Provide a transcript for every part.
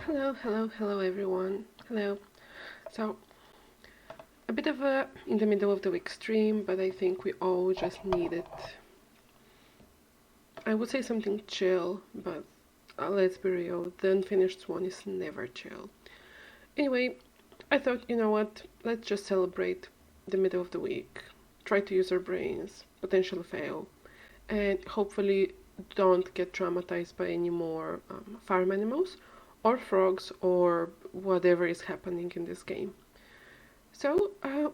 Hello everyone. Hello. So, a bit of a in the middle of the week stream, but I think we all just needed, I would say something chill, but let's be real, the unfinished Swan is never chill. Anyway, I thought, you know what, let's just celebrate the middle of the week, try to use our brains, potentially fail, and hopefully don't get traumatized by any more farm animals or frogs or whatever is happening in this game. So,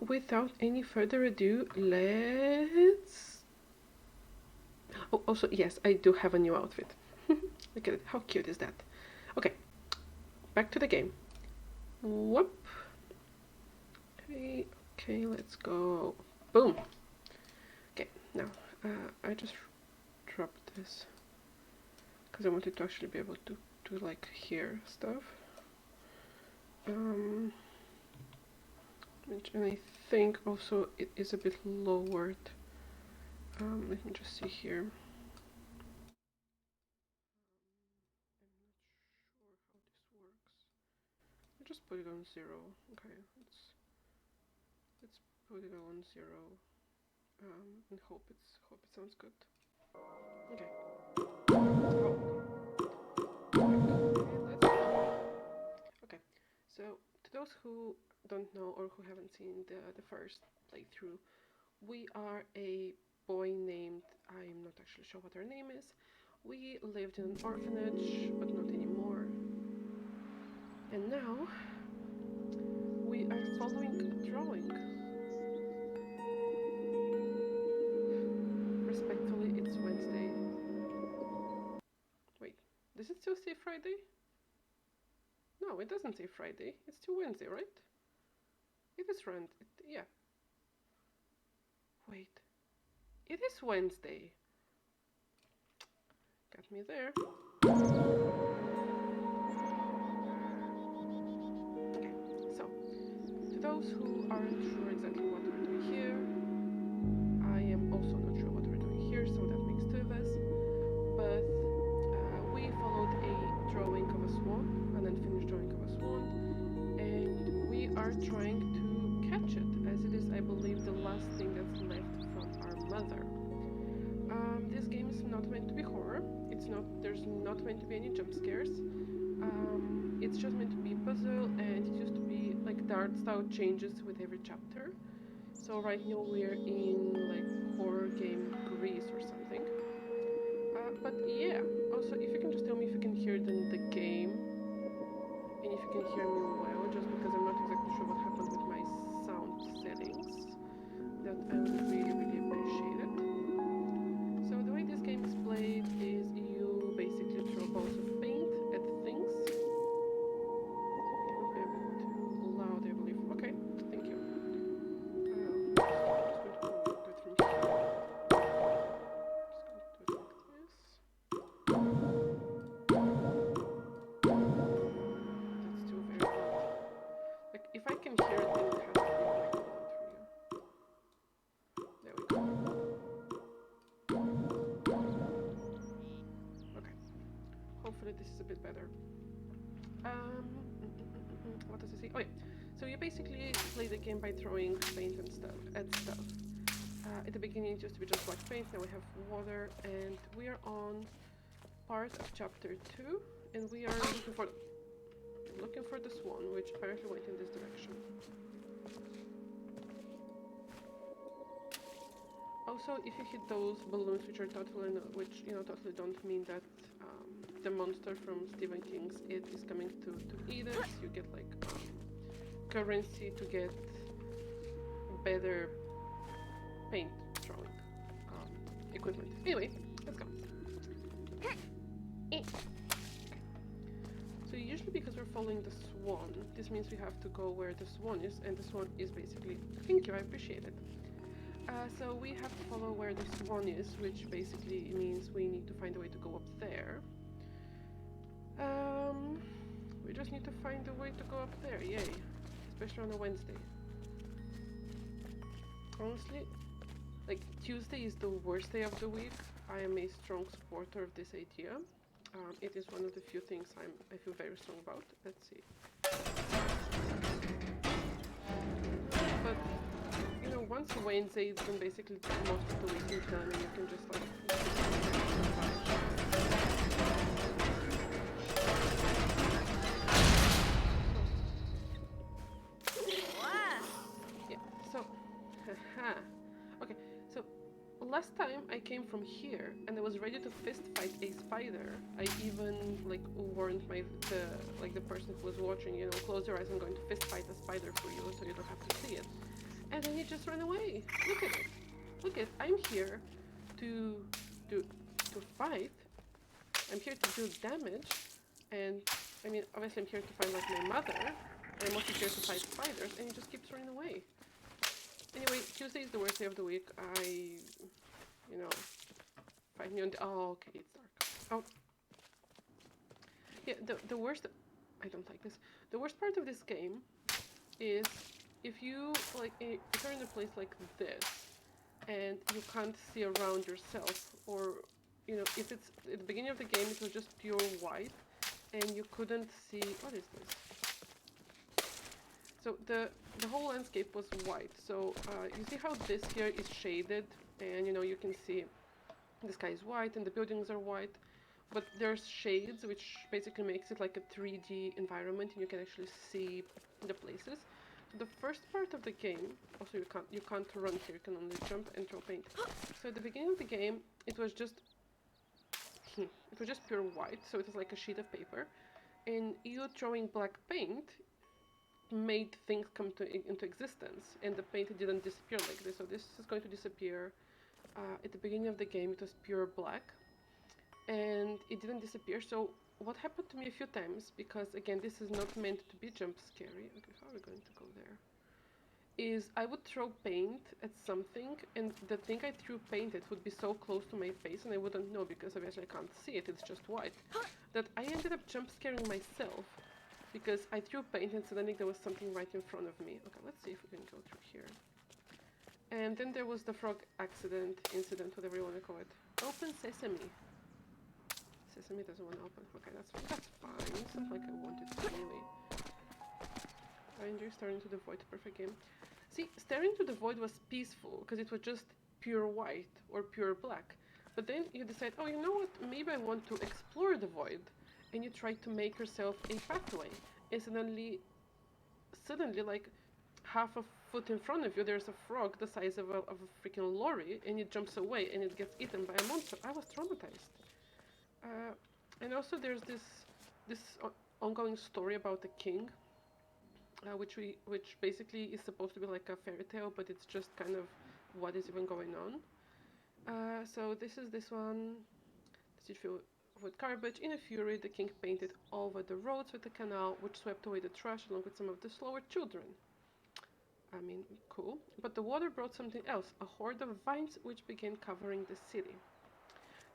without any further ado, let's... Oh, also, yes, I do have a new outfit. Look at it, how cute is that? Okay, back to the game. Whoop. Okay, let's go. Boom. Okay, now, I just dropped this because I wanted to actually be able to like hear stuff. And I think also it is a bit lowered. Let me just see here. I just put it on 0. Okay, let's put it on 0. And hope it sounds good. Okay. Okay. So to those who don't know or who haven't seen the first playthrough, we are a boy named, I'm not actually sure what her name is. We lived in an orphanage, but not anymore. And now we are following a drawing. Respectfully, it's Wednesday. Wait, does it still say Friday? No, it doesn't say Friday. It's still Wednesday, right? It is yeah. Wait, it is Wednesday. Got me there. Okay, so to those who aren't sure exactly what we're doing here, I am also not sure what we're doing here, so that makes 2 of us. But we followed a drawing of a swan, an unfinished drawing of a swan, and we are trying to catch it, as it is, I believe, the last thing that's left from our mother. This game is not meant to be horror. There's not meant to be any jump scares. It's just meant to be puzzle, and it used to be like the art style changes with every chapter. So right now we're in like horror game Greece or something. But yeah, also if you can just tell me if you can hear the game, and if you can hear me well, just because I'm not exactly sure what happened with my sound settings, that I would really appreciate it. So the way this game is played is you basically throw balls of paint at things. It would be a bit too loud, I believe. Okay, thank you. I'm just going to do it from here. Just going to do it like this. That's still very loud. Like, if I can hear it, then it has to be quite loud for you. There we go. Okay. Hopefully this is a bit better. What does it say? Oh yeah. So you basically play the game by throwing paint and stuff at stuff. At the beginning it used to be just black paint, now we have water, and we are on part of chapter 2, and we are looking for the swan, which apparently went in this direction. Also, if you hit those balloons, which totally don't mean that the monster from Stephen King's It is coming to eat us, you get like currency to get better paint drawing equipment. Anyway, let's go. So usually because we're following the swan, this means we have to go where the swan is, and the swan is basically, thank you, I appreciate it. So we have to follow where the swan is, which basically means we need to find a way to go up there. We just need to find a way to go up there, yay. Especially on a Wednesday. Honestly, like, Tuesday is the worst day of the week. I am a strong supporter of this idea. It is one of the few things I feel very strong about. Let's see. But you know, once Wednesday, then basically most of the week is done, and you can just like. Yeah. So, haha. Okay. So last time I came from here and I was ready to fist fight a spider. I even like warned the person who was watching, you know, close your eyes, I'm going to fist fight a spider for you so you don't have to see it. And then he just ran away. Look at it. Look at it. I'm here to to fight. I'm here to do damage, and I mean obviously I'm here to find like my mother. I'm also here to fight spiders, and he just keeps running away. Anyway, Tuesday is the worst day of the week. You know, fight me on the. Oh, okay, it's dark. Oh, yeah. The worst. I don't like this. The worst part of this game is if you like if you're in a place like this and you can't see around yourself, or you know, if it's at the beginning of the game it was just pure white and you couldn't see. What is this? So the whole landscape was white. So you see how this here is shaded, and you know you can see the sky is white and the buildings are white, but there's shades which basically makes it like a 3D environment, and you can actually see the places. So the first part of the game, also you can't run here, you can only jump and throw paint. So at the beginning of the game, it was just pure white, so it was like a sheet of paper, and you throwing black paint made things come into existence, and the paint didn't disappear like this. So this is going to disappear. At the beginning of the game it was pure black and it didn't disappear. So what happened to me a few times, because again this is not meant to be jump scary, okay, how are we going to go there, is I would throw paint at something and the thing I threw paint at would be so close to my face and I wouldn't know because obviously I can't see it, it's just white, that I ended up jump scaring myself because I threw paint and suddenly there was something right in front of me. Okay, let's see if we can go through here. And then there was the frog incident, whatever you want to call it. Open sesame. Sesame doesn't want to open. Okay, that's fine. It's not like I wanted to anyway. I enjoy staring into the void. Perfect game. See, staring into the void was peaceful because it was just pure white or pure black. But then you decide, oh, you know what? Maybe I want to explore the void, and you try to make yourself a pathway. And suddenly, like half a foot in front of you, there's a frog the size of a freaking lorry, and it jumps away and it gets eaten by a monster. I was traumatized. And also there's this ongoing story about the king, which basically is supposed to be like a fairy tale, but it's just kind of what is even going on. So this is this one. This is filled with garbage. In a fury, the king painted over the roads with a canal, which swept away the trash along with some of the slower children. I mean, cool. But the water brought something else, a horde of vines which began covering the city.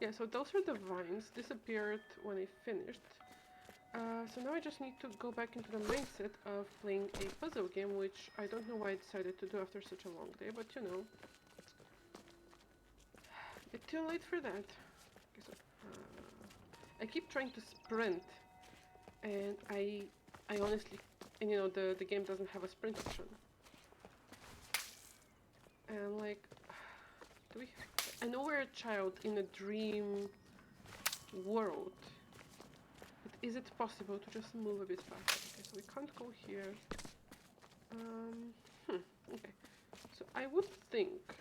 Yeah, so those are the vines, disappeared when I finished. So now I just need to go back into the mindset of playing a puzzle game, which I don't know why I decided to do after such a long day, but you know. It's too late for that. Okay, so, I keep trying to sprint, and I honestly, and you know, the game doesn't have a sprint option. And like, I know we're a child in a dream world, but is it possible to just move a bit faster? Okay, so we can't go here. Okay, so I would think,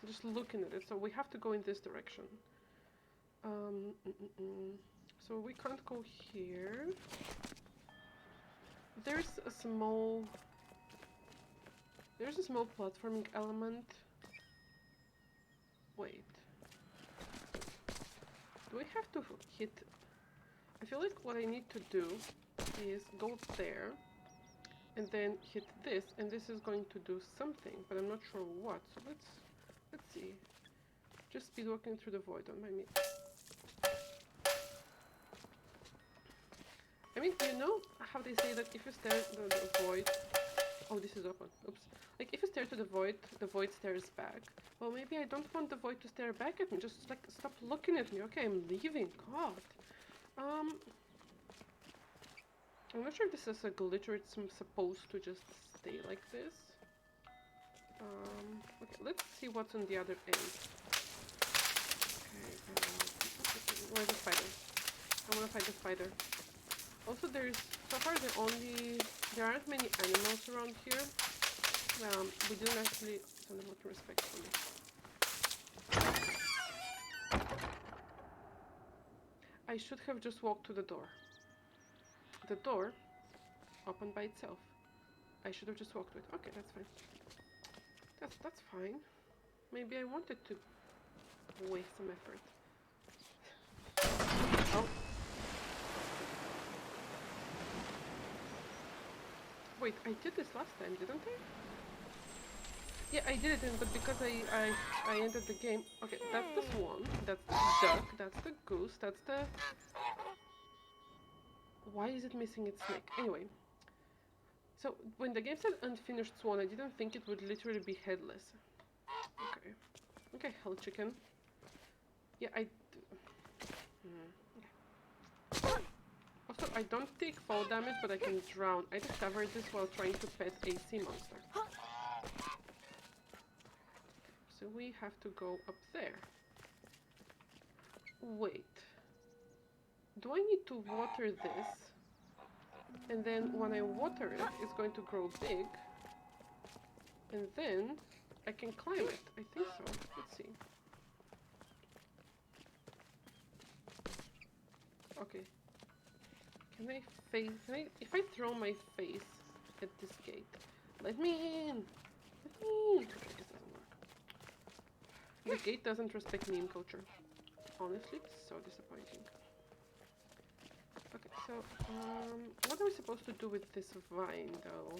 just looking at it, so we have to go in this direction. So we can't go here. There's a small platforming element. Wait. Do we have to hit... I feel like what I need to do is go there and then hit this, and this is going to do something, but I'm not sure what. So let's see. Just speed walking through the void, don't mind me. I mean, you know how they say that if you stare at the void... Oh, this is open. Oops. Like, if you stare to the void stares back. Well, maybe I don't want the void to stare back at me. Just, like, stop looking at me. Okay, I'm leaving. God. Um, I'm not sure if this is a glitch or it's supposed to just stay like this. Okay, let's see what's on the other end. Okay, where's the spider? I wanna fight the spider. Also, so far there aren't many animals around here. We didn't actually, don't know what to respect from it. I should have just walked to the door. The door opened by itself. I should have just walked to it. Okay, that's fine. That's fine. Maybe I wanted to waste some effort. Oh. Wait, I did this last time, didn't I? Yeah, I did it, but because I ended the game. Okay, that's the swan, that's the duck, that's the goose, that's the... Why is it missing its neck? Anyway. So, when the game said unfinished swan, I didn't think it would literally be headless. Okay. Okay, hell chicken. Yeah, Okay. Also, I don't take fall damage, but I can drown. I discovered this while trying to pet a sea monster. So we have to go up there. Wait. Do I need to water this? And then when I water it, it's going to grow big. And then I can climb it. I think so. Let's see. Okay. If I throw my face at this gate, let me in! Let me in! Okay, this doesn't work. The gate doesn't respect meme culture. Honestly, it's so disappointing. Okay, so, what are we supposed to do with this vine, though?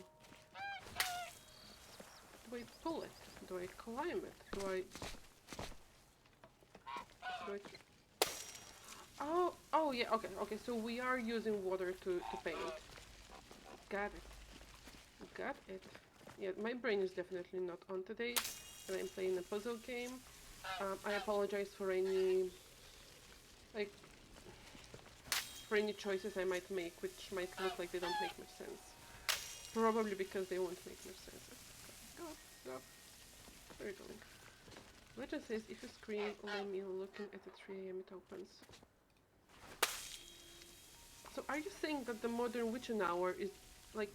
Do I pull it? Do I climb it? Do I... Oh yeah, okay, so we are using water to paint. Got it. Yeah, my brain is definitely not on today, and I'm playing a puzzle game. I apologize for any choices I might make, which might look like they don't make much sense. Probably because they won't make much sense. Stop. Where are you going? Legend says, if you scream, let me looking at the 3 AM it opens. So are you saying that the modern witching hour is like...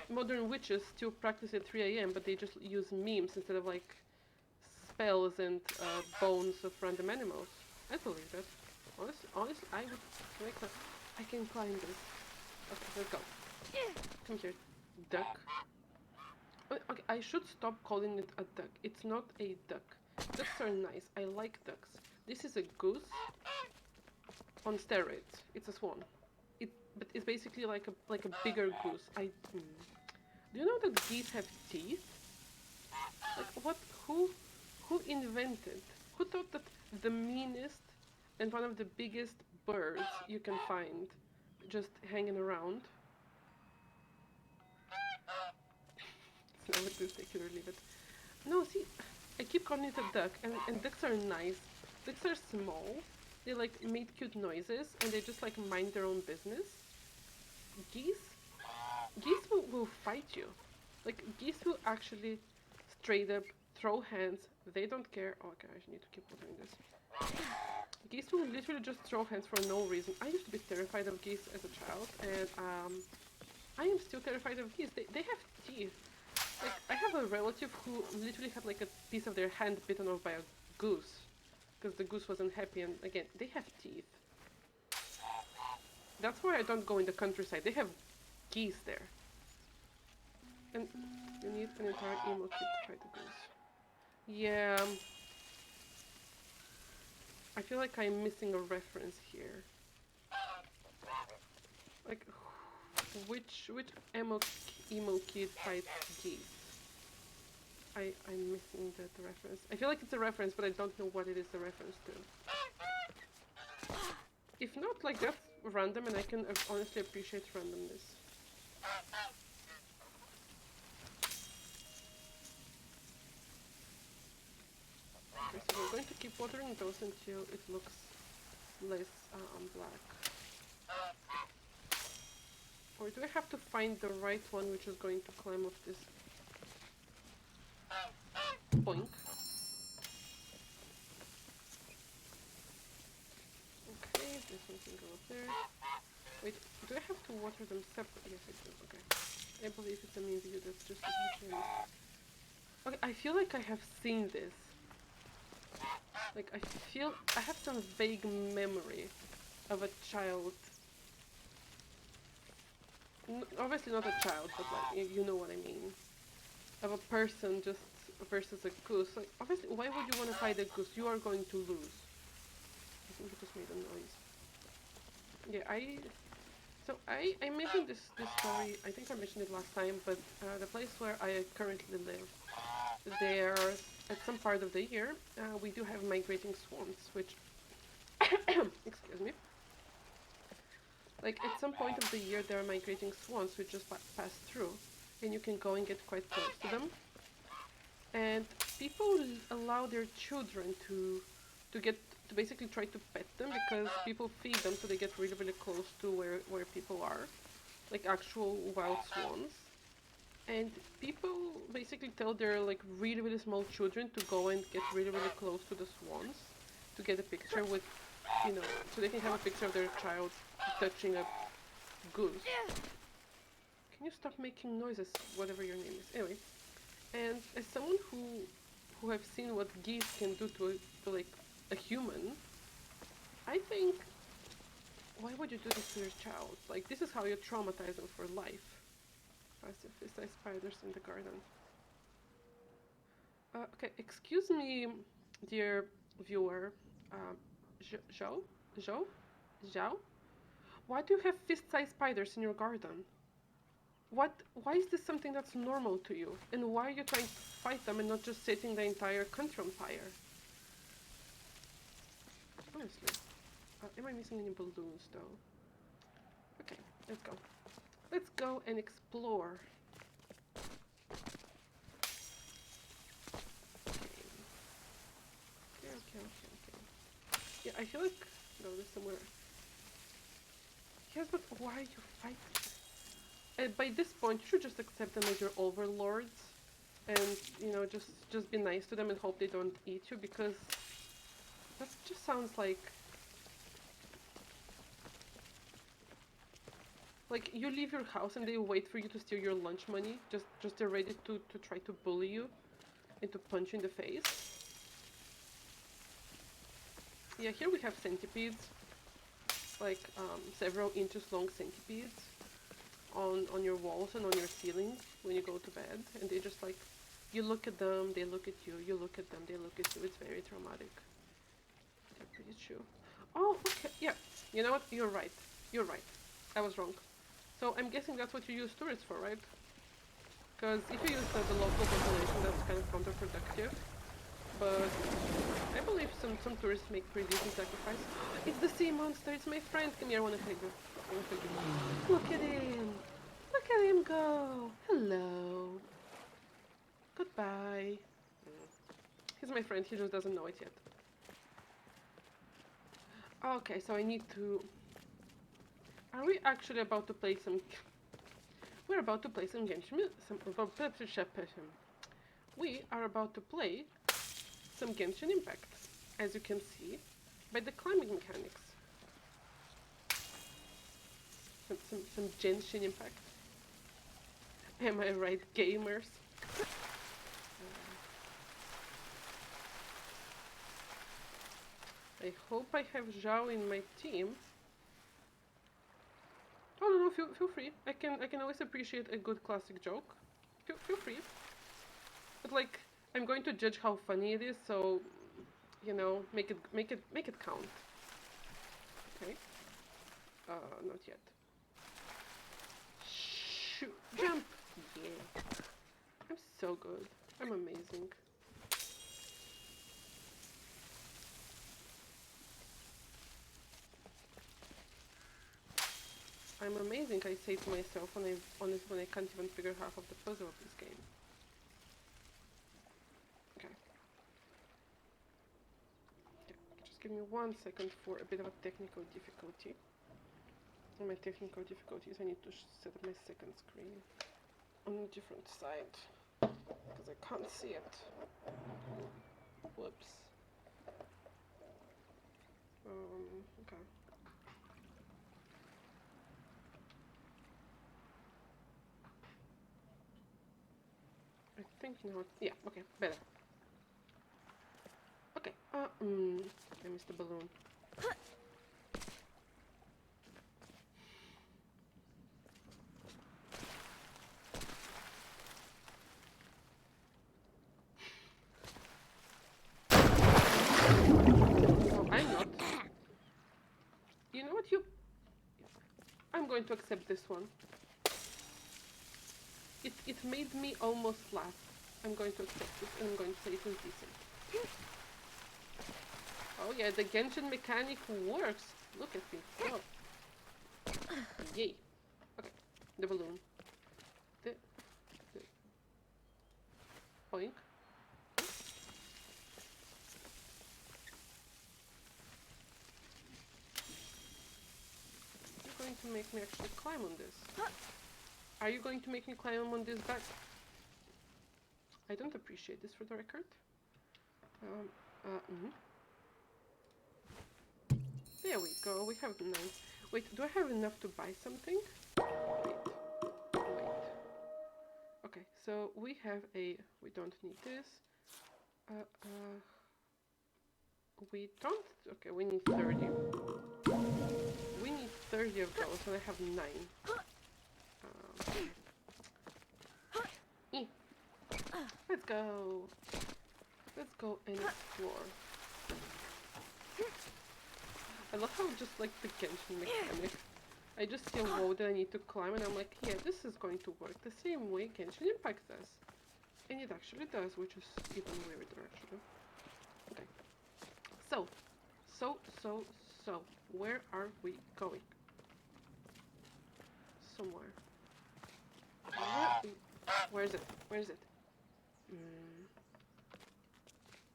Modern witches still practice at 3 AM, but they just use memes instead of like spells and bones of random animals? I believe that. Honestly, I would like that. I can climb this. Okay, let's go. Come here, duck. Okay, I should stop calling it a duck. It's not a duck. Ducks are nice. I like ducks. This is a goose on steroids. It's a swan. But it's basically like a bigger goose. Do you know that geese have teeth? Like what? Who invented? Who thought that the meanest and one of the biggest birds you can find just hanging around? It's not what this take it or leave it. No, see, I keep calling it a duck, and ducks are nice. Ducks are small. They like make cute noises, and they just like mind their own business. Geese will fight you. Like geese will actually straight up throw hands. They don't care. Oh, okay, I need to keep watering this. Geese will literally just throw hands for no reason. I used to be terrified of geese as a child, and I am still terrified of geese. They have teeth. Like, I have a relative who literally had like a piece of their hand bitten off by a goose. Because the goose wasn't happy, and again, they have teeth. That's why I don't go in the countryside. They have geese there. And you need an entire emo kit to fight the goose. Yeah. I feel like I'm missing a reference here. Like, which emo kid fights geese? I'm missing the reference. I feel like it's a reference, but I don't know what it is a reference to. If not, like, that's random, and I can honestly appreciate randomness. Okay, so we're going to keep watering those until it looks less black. Or do I have to find the right one which is going to climb up this boink? Okay, this one can go up there. Wait, do I have to water them separately? Yes, I do. Okay. I believe it's a main view that's just okay, I feel like I have seen this. Like, I have some vague memory of a child. Obviously not a child, but like, you know what I mean. Of a person just versus a goose. Like, obviously, why would you want to fight a goose? You are going to lose. I think it just made a noise. Yeah, I mentioned this story, I think I mentioned it last time, but the place where I currently live, there, at some part of the year, we do have migrating swans, which, excuse me, like at some point of the year there are migrating swans which just pass through, and you can go and get quite close to them. And people allow their children to basically try to pet them, because people feed them so they get really, really close to where people are, like actual wild swans. And people basically tell their like really, really small children to go and get really, really close to the swans to get a picture with, you know, so they can have a picture of their child touching a goose. Can you stop making noises, whatever your name is? Anyway, and as someone who have seen what geese can do to like a human, I think, why would you do this to your child? Like, this is how you traumatize them for life. Passive fist-sized spiders in the garden. Okay, excuse me, dear viewer. Zhao? Zhao? Zhao? Why do you have fist-sized spiders in your garden? Why is this something that's normal to you? And why are you trying to fight them and not just setting the entire country on fire? Honestly. Am I missing any balloons though? Okay, let's go. Let's go and explore. Okay. Yeah, I feel like there's somewhere. Yes, but why are you fighting? By this point, you should just accept them as your overlords, and you know, just be nice to them and hope they don't eat you, because that just sounds like you leave your house and they wait for you to steal your lunch money, just they're ready to try to bully you and to punch you in the face. Yeah, here we have centipedes, like several inches long centipedes on your walls and on your ceiling when you go to bed, and they just like, you look at them, they look at you, you look at them, they look at you. It's very traumatic. They're pretty true. Oh, okay, yeah. You know what? You're right. You're right. I was wrong. So I'm guessing that's what you use tourists for, right? Because if you use the local population, that's kind of counterproductive. But I believe some tourists make pretty decent sacrifice. It's the sea monster. It's my friend. Come here. I want to take you. Look at him. Look at him go. Hello. Goodbye. He's my friend. He just doesn't know it yet. Okay, so I need to... Are we actually about to play some... We're about to play some games. We are about to play some Genshin Impact, as you can see by the climbing mechanics. Some Genshin Impact. Am I right, gamers? I hope I have Zhao in my team. Oh no, feel free. I can always appreciate a good classic joke. Feel free. But like, I'm going to judge how funny it is, so you know, make it count. Okay. Not yet. Shoot, jump. Yeah. I'm so good. I'm amazing. I'm amazing, I say to myself when I can't even figure half of the puzzle of this game. Okay. give me 1 second for a bit of a technical difficulty. And my technical difficulty is I need to set up my second screen on a different side because I can't see it. Whoops. Okay. I think you know what. Yeah, okay, better. Okay, I missed the balloon. Oh, I'm not. You know what, I'm going to accept this one. It made me almost laugh. I'm going to accept it and I'm going to say it was decent. Oh yeah, the Genshin mechanic works. Look at me. Go. Yay. Okay, the balloon. The Boink. You're going to make me actually climb on this. Are you going to make me climb on this back? I don't appreciate this for the record. There we go, we have 9. Wait, do I have enough to buy something? Wait. Okay, so we have we don't need this. We don't, okay, we need 30. We need 30 of those, and I have 9. Let's go. Let's go and explore. I love how just like the Genshin mechanic. I just see a wall that I need to climb and I'm like, yeah, this is going to work the same way Genshin Impact does. And it actually does, which is even weirder actually. Okay. So, where are we going? Somewhere. Where is it? Where is it?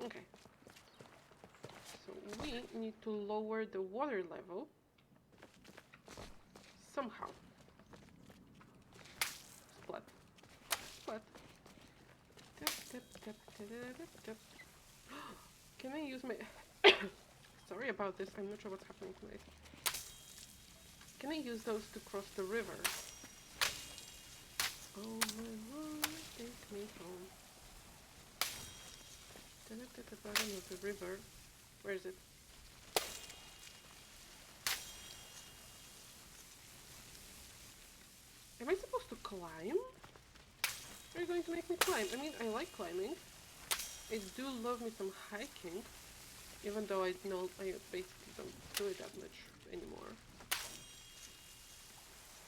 Okay. So we need to lower the water level somehow. Splat. Splat. Can I use my... Sorry about this, I'm not sure what's happening tonight. Can I use those to cross the river? Oh my Lord, take me home. At the bottom of the river. Where is it? Am I supposed to climb? Are you going to make me climb? I mean, I like climbing. I do love me some hiking. Even though I know I basically don't do it that much anymore.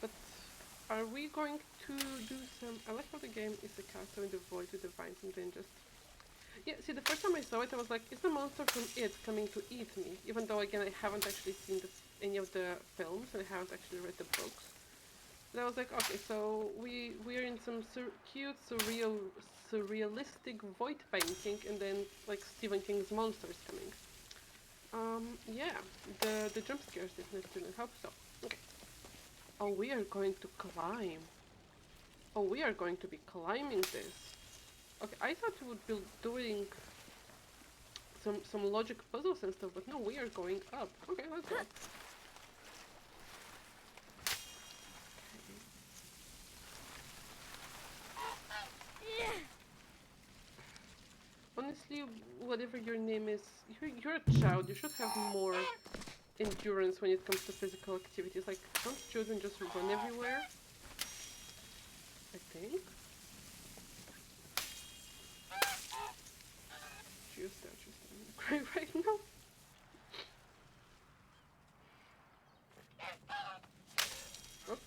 But are we going to do some... I like how the game is a castle in the void with the vines and then just... Yeah, see, the first time I saw it, I was like, is the monster from it coming to eat me? Even though, again, I haven't actually seen any of the films, and I haven't actually read the books. But I was like, okay, so we're in some cute, surrealistic void painting, and then, like, Stephen King's monster is coming. Yeah, the jump scares definitely didn't help, so, okay. Oh, we are going to climb. Oh, we are going to be climbing this. Okay, I thought we would be doing some logic puzzles and stuff, but no, we are going up. Okay, let's go. Okay. Honestly, whatever your name is, you're a child. You should have more endurance when it comes to physical activities. Like, don't children just run everywhere? I think. She's crying right now. Oh.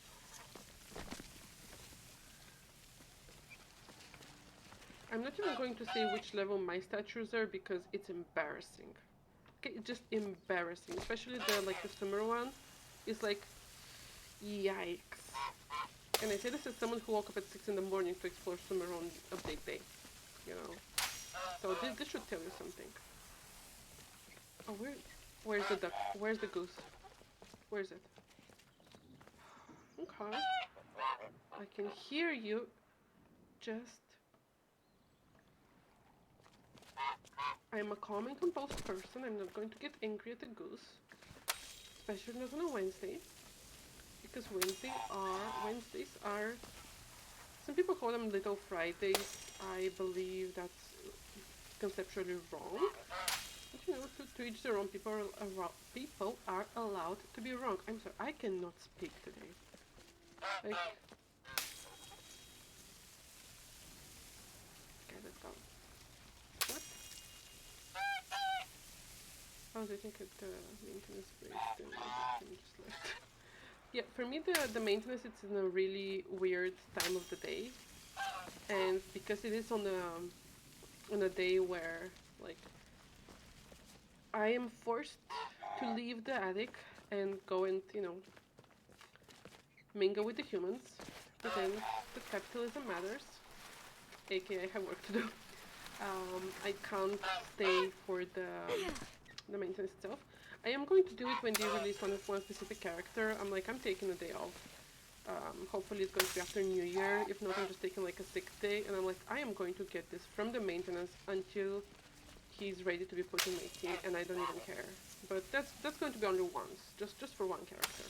I'm not even going to say which level my statues are because it's embarrassing. Okay, it's just embarrassing. Especially the summer one. It's like, yikes. And I say this as someone who woke up at 6 in the morning to explore summer on update day. You know. So this should tell you something. Oh, where? Where's the duck? Where's the goose? Where's it? Okay. I can hear you. Just... I'm a calm and composed person. I'm not going to get angry at the goose. Especially not on a Wednesday. Because Wednesdays are... Some people call them Little Fridays. I believe that's conceptually wrong. But you know, to each their own, people are allowed to be wrong. I'm sorry, I cannot speak today. Like... Okay, let's go. What? Oh, they think it maintenance breaks, then I can just left. Yeah, for me the maintenance, it's in a really weird time of the day. And because it is on a day where, like, I am forced to leave the attic and go and, you know, mingle with the humans. But then the capitalism matters, aka I have work to do. I can't stay for the maintenance itself. I am going to do it when they release one specific character. I'm taking a day off. Hopefully it's going to be after New Year. If not, I'm just taking like a sick day. And I'm like, I am going to get this from the maintenance until he's ready to be put in my team, and I don't even care. But that's going to be only once, just for one character.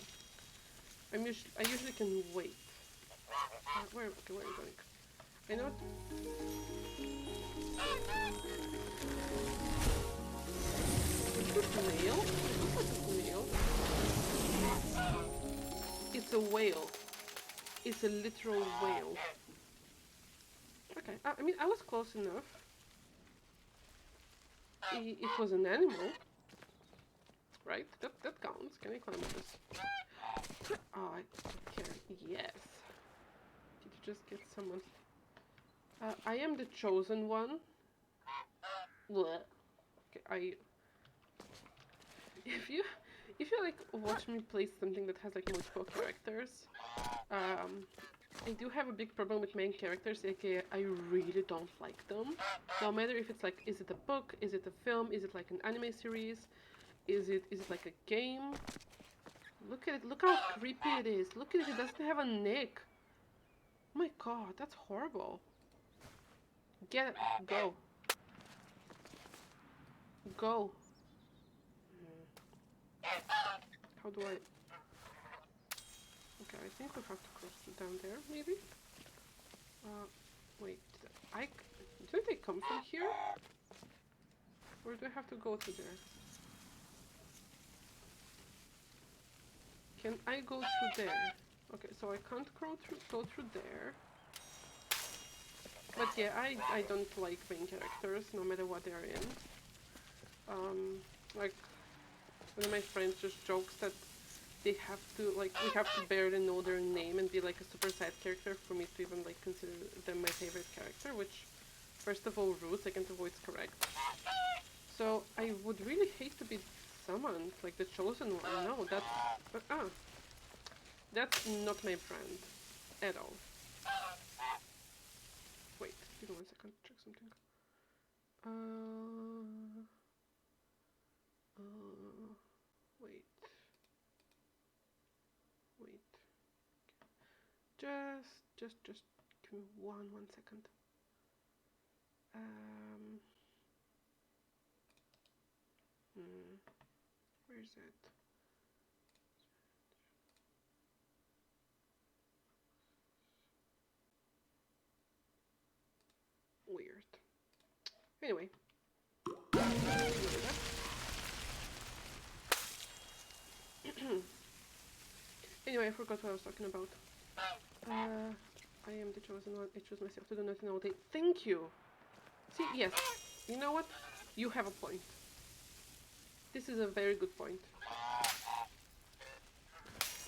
I usually can wait. Where are you going? I know. Is this male? It looks like it's male. It's a whale. It's a literal whale. Okay, I mean, I was close enough. It was an animal, right? That counts. Can I climb this? Oh, I can. Yes. Did you just get someone? I am the chosen one. Blech. Okay, if you like watch me play something that has like multiple characters, I do have a big problem with main characters, aka I really don't like them. No matter if it's like, is it a book, is it a film, is it like an anime series, is it like a game? Look at it, look how creepy it is. Look at it, it doesn't have a neck. Oh my god, that's horrible. Get it, go. Go. How do I... Okay, I think we have to cross down there, maybe? Wait, didn't I come from here? Or do I have to go to there? Can I go through there? Okay, so I can't go through there. But yeah, I don't like main characters, no matter what they're in. Like, one of my friends just jokes that they have to, like, we have to barely know their name and be like a super side character for me to even like consider them my favorite character, which, first of all, rude, second of all, it's correct. So I would really hate to be summoned, like the chosen one. No, that's not my brand at all. Wait, give me 1 second to check something. Wait. Just give me one second. Where is it? Weird. Anyway. Anyway, I forgot what I was talking about. I am the chosen one. I choose myself to do nothing all day. Thank you! See, yes. You know what? You have a point. This is a very good point.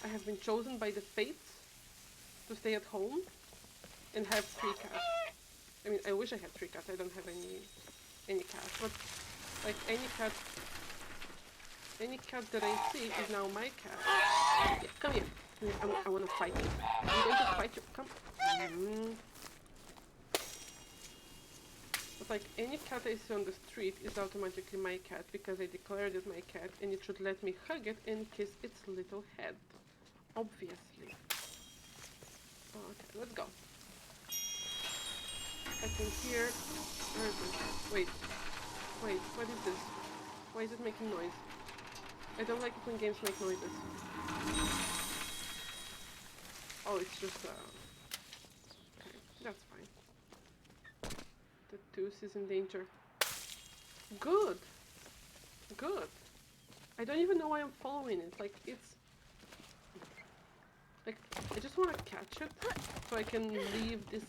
I have been chosen by the fates to stay at home and have 3 cats. I mean, I wish I had 3 cats. I don't have any cats, but like any cat that I see is now my cat. Yeah, come here. I want to fight you. I'm going to fight you. Come. like any cat I see on the street is automatically my cat because I declared it my cat and it should let me hug it and kiss its little head. Obviously. Okay, let's go. I can hear... Where is it? Wait, what is this? Why is it making noise? I don't like it when games make noises. Oh, it's just okay, that's fine. The tooth is in danger. Good! Good! I don't even know why I'm following it. Like, it's... Like, I just want to catch it so I can leave this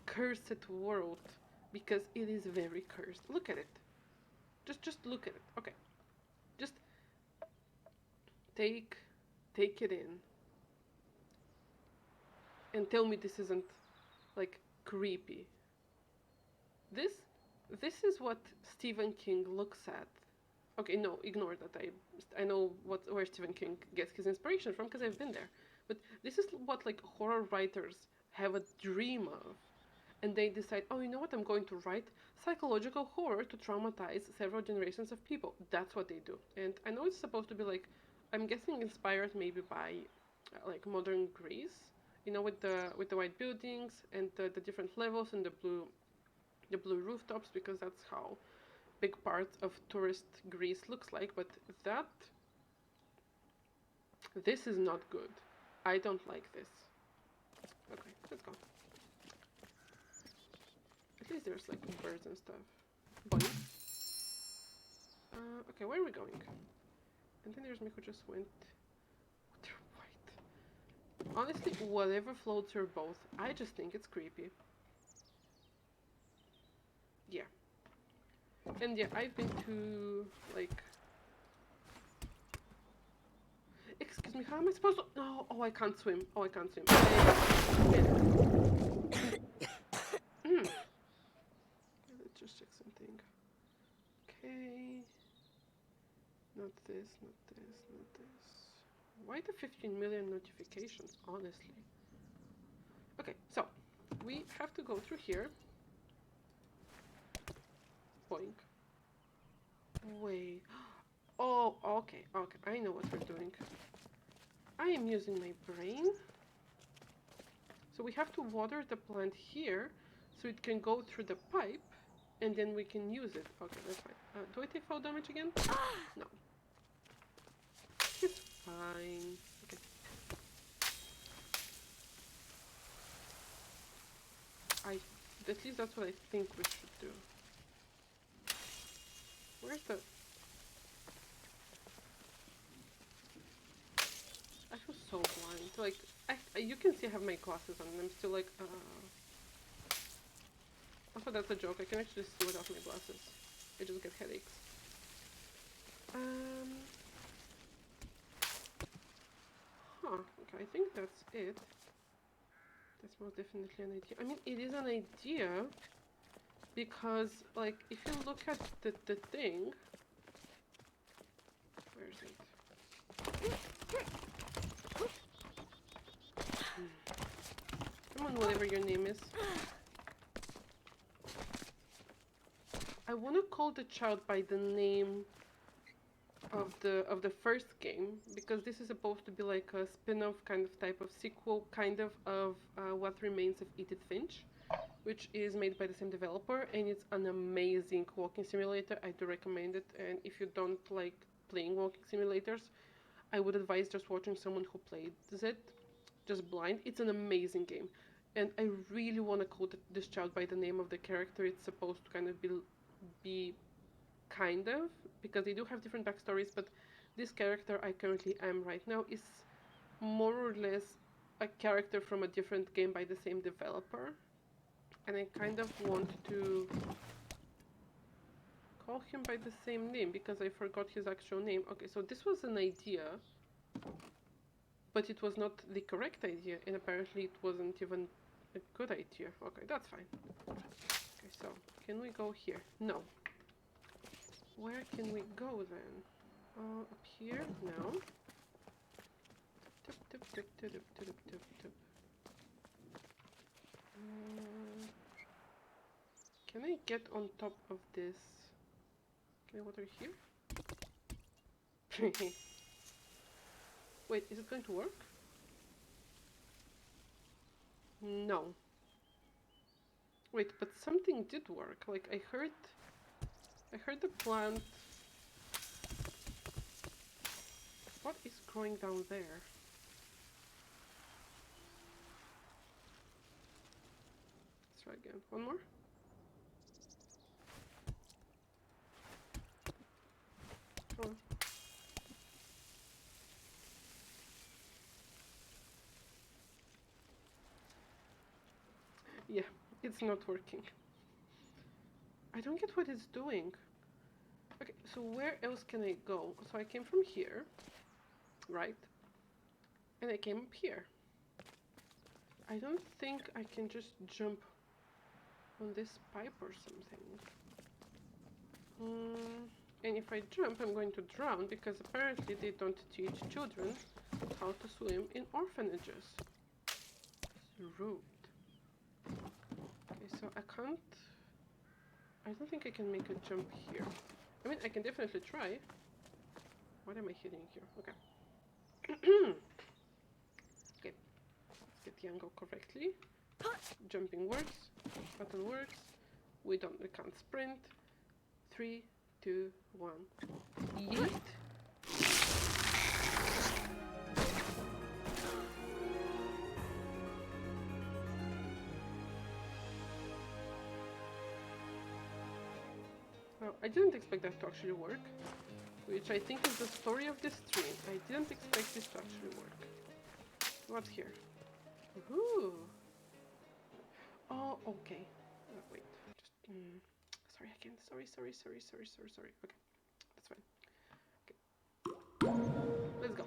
cursed world. Because it is very cursed. Look at it. Just look at it. Okay. Just take it in. And tell me this isn't, like, creepy. This is what Stephen King looks at. Okay, no, ignore that. I know where Stephen King gets his inspiration from because I've been there. But this is what, like, horror writers have a dream of. And they decide, oh, you know what, I'm going to write psychological horror to traumatize several generations of people. That's what they do. And I know it's supposed to be, like, I'm guessing inspired maybe by, like, modern Greece. You know, with the white buildings and the different levels and the blue rooftops, because that's how big part of tourist Greece looks like. But this is not good. I don't like this. Okay, let's go. At least there's like birds and stuff. Bunny. Okay, where are we going? And then there's me who just went. They're white. Honestly, whatever floats your boat. I just think it's creepy. Yeah. And yeah, I've been to, like... Excuse me, how am I supposed to... No, oh, I can't swim. Oh, I can't swim. Let's just check something. Okay. Not this, not this, not this. Why the 15 million notifications, honestly? Okay, so, we have to go through here. Boink. Wait. Oh, okay, I know what we're doing. I am using my brain. So we have to water the plant here, so it can go through the pipe, and then we can use it. Okay, that's fine. Do I take fall damage again? No. It's fine. Okay. At least that's what I think we should do. Where's the... I feel so blind. Like, you can see I have my glasses on and I'm still like, Also, that's a joke. I can actually see without my glasses. I just get headaches. Okay, I think that's it. That's most definitely an idea. I mean, it is an idea because, like, if you look at the thing... Where is it? Come on, whatever your name is. I want to call the child by the name of the first game, because this is supposed to be like a spin-off kind of type of sequel kind of What Remains of Edith Finch, which is made by the same developer, and it's an amazing walking simulator. I do recommend it, and if you don't like playing walking simulators, I would advise just watching someone who plays it, just blind. It's an amazing game, and I really want to call this child by the name of the character it's supposed to kind of be kind of, because they do have different backstories, but this character I currently am right now is more or less a character from a different game by the same developer, and I kind of want to call him by the same name because I forgot his actual name. Okay, so this was an idea, but it was not the correct idea, and apparently it wasn't even a good idea. Okay, that's fine. Okay, so can we go here? No. Where can we go then? Up here? No. Can I get on top of this? Can I water here? Wait, is it going to work? No. Wait, but something did work. Like I heard the plant. What is growing down there? Let's try again. One more. Come on. Yeah, it's not working. I don't get what it's doing. Okay, so where else can I go? So I came from here, right? And I came up here. I don't think I can just jump on this pipe or something. And if I jump, I'm going to drown because apparently they don't teach children how to swim in orphanages. It's rude. Okay, so I can't... I don't think I can make a jump here. I mean, I can definitely try. What am I hitting here? Okay. Okay, let's get the angle correctly. Jumping works. Button works. We can't sprint. 3, 2, 1. Yeet. Well, I didn't expect that to actually work, which I think is the story of this stream. I didn't expect this to actually work. What's here? Ooh. Oh, okay. Wait, just sorry again. Sorry. Okay, that's fine. Okay, let's go.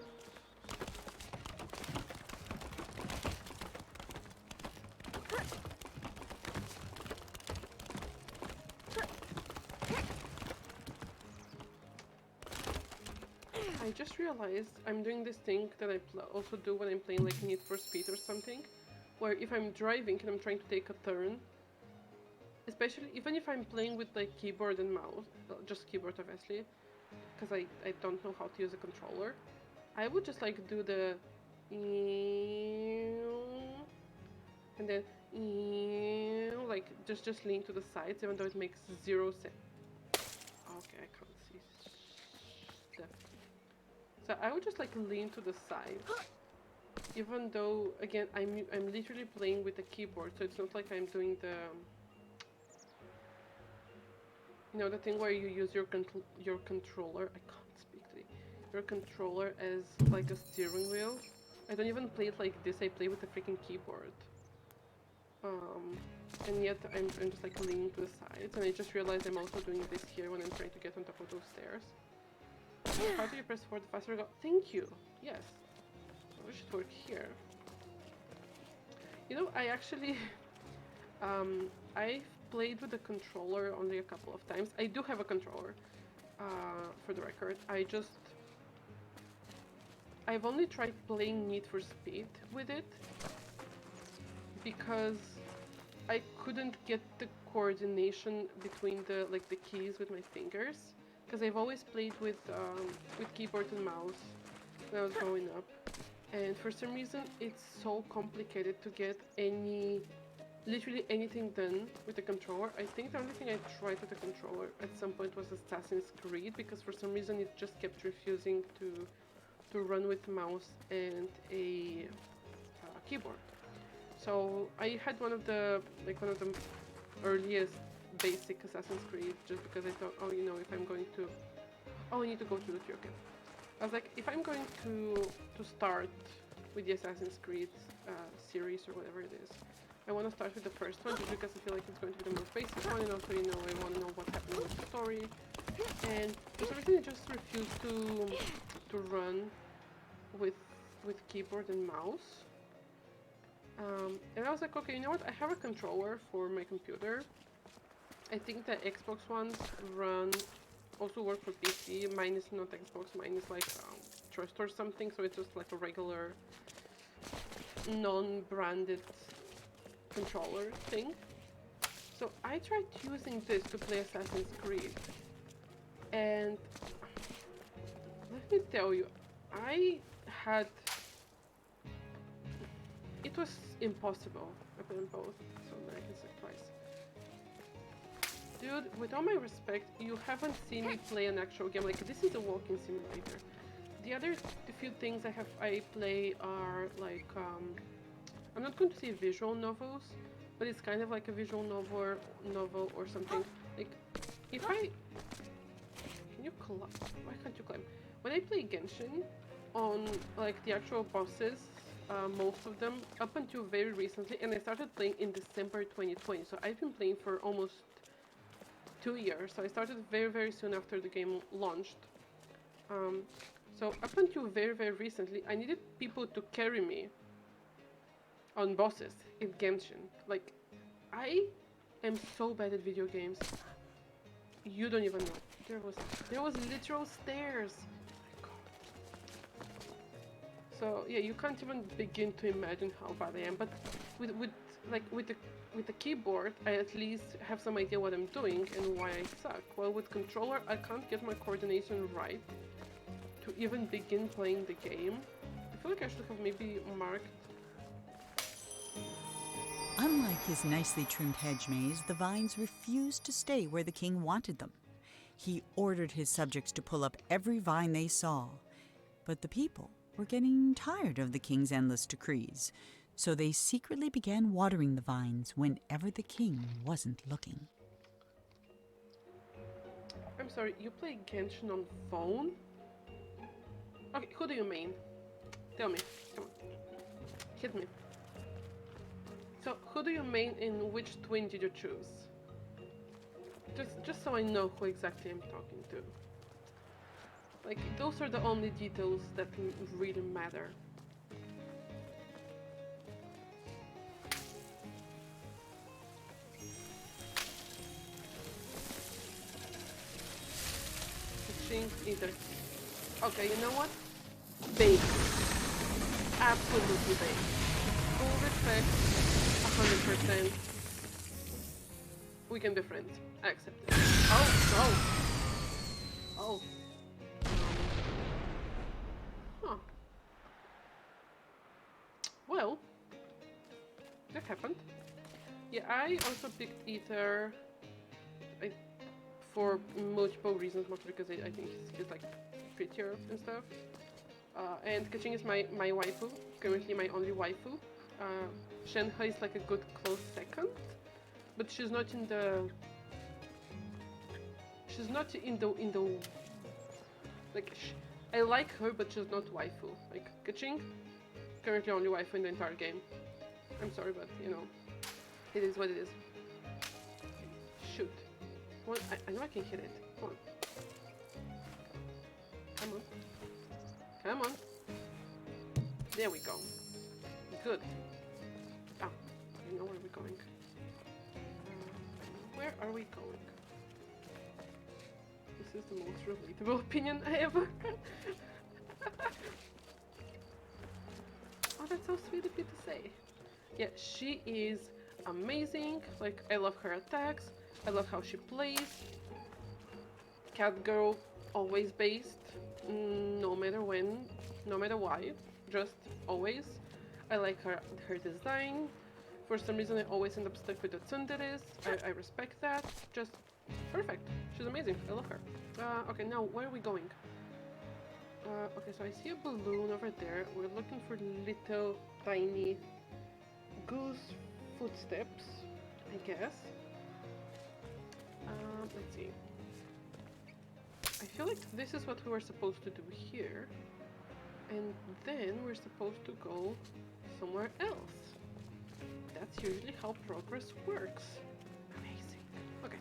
I just realized I'm doing this thing that I also do when I'm playing like Need for Speed or something, where if I'm driving and I'm trying to take a turn, especially even if I'm playing with like keyboard and mouse, just keyboard obviously, because I don't know how to use a controller, I would just like do the and then like just lean to the sides, even though it makes 0 sense. Okay, I can't see stuff. So I would just like lean to the side, even though again I'm literally playing with the keyboard, so it's not like I'm doing the the thing where you use your controller. I can't speak today. Your controller as like a steering wheel. I don't even play it like this. I play with the freaking keyboard. And yet I'm just like leaning to the sides, and I just realized I'm also doing this here when I'm trying to get on top of those stairs. How do you press forward faster go? Thank you. Yes. So it should work here. You know, I actually I've played with the controller only a couple of times. I do have a controller, for the record. I've only tried playing Need for Speed with it because I couldn't get the coordination between the keys with my fingers, because I've always played with keyboard and mouse when I was growing up, and for some reason it's so complicated to get literally anything done with the controller. I think the only thing I tried with the controller at some point was Assassin's Creed, because for some reason it just kept refusing to run with mouse and a keyboard. So I had one of the earliest basic Assassin's Creed, just because I thought, oh, if I'm going to, I need to go through the tree. Okay, I was like, if I'm going to start with the Assassin's Creed series or whatever it is, I want to start with the first one, just because I feel like it's going to be the most basic one, and also I want to know what's happening with the story. And for some reason, it just refused to run with keyboard and mouse. And I was like, okay, you know what? I have a controller for my computer. I think the Xbox ones also work for PC. Mine is not Xbox. Mine is like Trust or something. So it's just like a regular, non-branded controller thing. So I tried using this to play Assassin's Creed, and let me tell you, I had... It was impossible. I put them both, so that I can say twice. Dude, with all my respect, you haven't seen me play an actual game. Like, this is a walking simulator. The few things I play are like, I'm not going to say visual novels, but it's kind of like a visual novel or something. Like, if I... Can you climb? Why can't you climb? When I play Genshin, on like the actual bosses, most of them, up until very recently, and I started playing in December 2020, so I've been playing for almost 2 years. So I started very, very soon after the game launched. So up until very, very recently, I needed people to carry me on bosses in Genshin. Like, I am so bad at video games. You don't even know. There was literal stairs. Oh my god. So yeah, you can't even begin to imagine how bad I am. But with the keyboard, I at least have some idea what I'm doing and why I suck. Well, with controller, I can't get my coordination right to even begin playing the game. I feel like I should have maybe marked. Unlike his nicely trimmed hedge maze, the vines refused to stay where the king wanted them. He ordered his subjects to pull up every vine they saw. But the people were getting tired of the king's endless decrees, so they secretly began watering the vines whenever the king wasn't looking. I'm sorry, you play Genshin on phone? Okay, who do you mean? Tell me. Come on. Hit me. So, who do you mean and which twin did you choose? Just so I know who exactly I'm talking to. Like, those are the only details that really matter. Either. Okay, you know what? Bait. Absolutely bait. Full respect, 100%. We can be friends. I accept it. Oh, no. Oh. Huh. Well, that happened. Yeah, I also picked Ether for multiple reasons, mostly because I think he's like prettier and stuff. And Kaching is my waifu, currently my only waifu. Shenhe is like a good close second, but she's not in the like I like her, but she's not waifu. Like Kaching, currently only waifu in the entire game. I'm sorry, but you know, it is what it is. Shoot. Well, I know I can hit it. Come on. Come on. Come on. There we go. Good. Ah, I know where we're going. Where are we going? This is the most relatable opinion I ever heard. Oh, that's so sweet of you to say. Yeah, she is amazing. Like, I love her attacks. I love how she plays. Cat girl, always based, no matter when, no matter why, just always. I like her design. For some reason, I always end up stuck with the tsunderes. I respect that. Just perfect. She's amazing. I love her. Okay, now where are we going? Okay, so I see a balloon over there. We're looking for little tiny goose footsteps, I guess. Let's see. I feel like this is what we were supposed to do here, and then we're supposed to go somewhere else. That's usually how progress works. Amazing. Okay.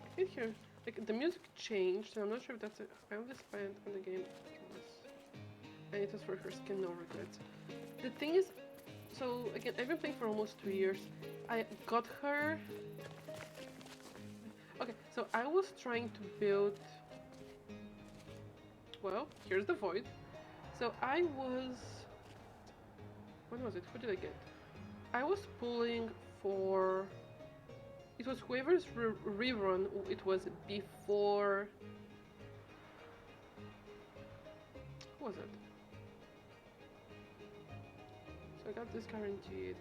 I can hear, like, the music changed, and I'm not sure if that's it. I only spent on the game once, and it was for her skin, no regrets. The thing is, so again, I've been playing for almost 2 years. I got her. Okay, so I was trying to build, well, here's the void. So I was, when was it? Who did I get? I was pulling for It was whoever's rerun it was before. Who was it? So I got this guaranteed.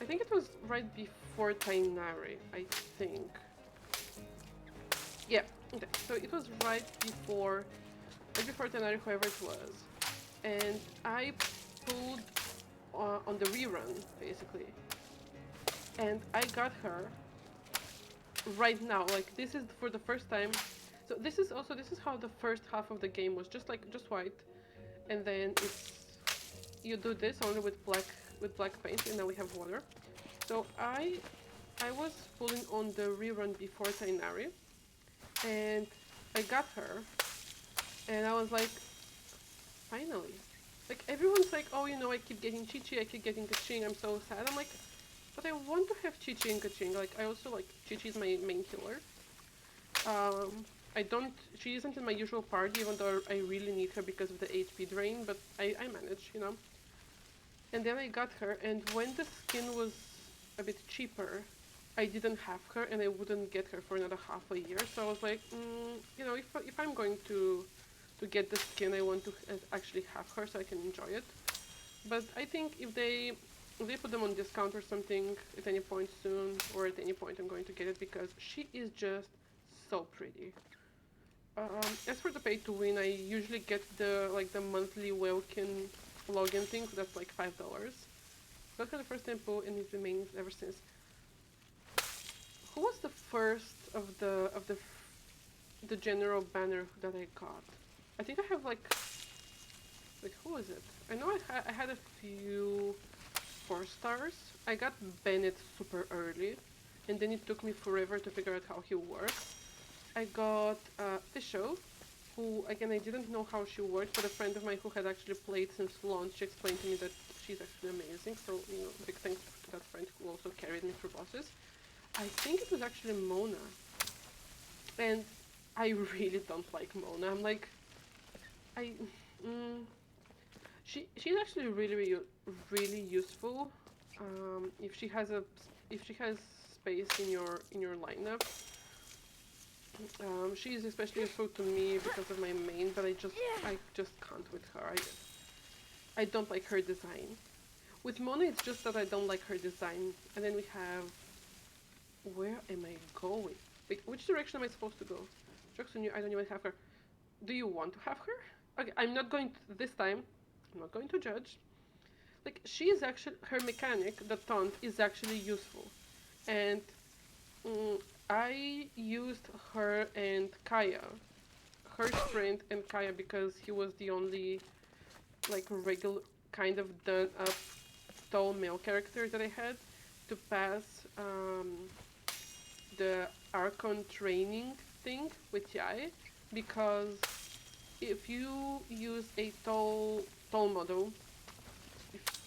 I think it was right before Tainari, I think. Yeah, okay. So it was right before Tainari, whoever it was. And I pulled on the rerun, basically. And I got her right now. Like, this is for the first time. So this is how the first half of the game was, just white. And then it's, you do this only with black paint, and now we have water. So I was pulling on the rerun before Tainari, and I got her, and I was like, finally. Like, everyone's like, oh, you know, I keep getting Chi-Chi, I keep getting Kaching, I'm so sad. I'm like, but I want to have Chi-Chi and Kaching. Like, I also, like, Chi-Chi is my main healer. She isn't in my usual party, even though I really need her because of the HP drain, but I manage, you know. And then I got her, and when the skin was a bit cheaper, I didn't have her, and I wouldn't get her for another half a year. So I was like, you know, if I'm going to get the skin, I want to actually have her so I can enjoy it. But I think if they put them on discount or something at any point soon, or at any point, I'm going to get it because she is just so pretty. As for the pay to win, I usually get the monthly Welkin login thing, so that's like $5. Got her the first tempo, and it remains ever since. Who was the first of the general banner that I got? I think I have like who was it? I know I had a few 4 stars. I got Bennett super early, and then it took me forever to figure out how he works. I got Fisho, who, again, I didn't know how she worked, but a friend of mine who had actually played since launch, she explained to me that she's actually amazing, so, you know, big thanks to that friend who also carried me through bosses. I think it was actually Mona, and I really don't like Mona. I'm like, she's actually really useful, if she has space in your lineup. She is especially useful to me because of my main, but I just can't with her. I don't like her design. With Mona, it's just that I don't like her design. And then we have, where am I going? Wait, which direction am I supposed to go? Jackson, I don't even have her. Do you want to have her? Okay, I'm not going to, this time. I'm not going to judge. Like, she is actually, her mechanic, the taunt, is actually useful. And I used her and Kaya. Her sprint and Kaya, because he was the only, like, regular, kind of done up tall male character that I had to pass the Archon training thing with Yai, because if you use a tall model,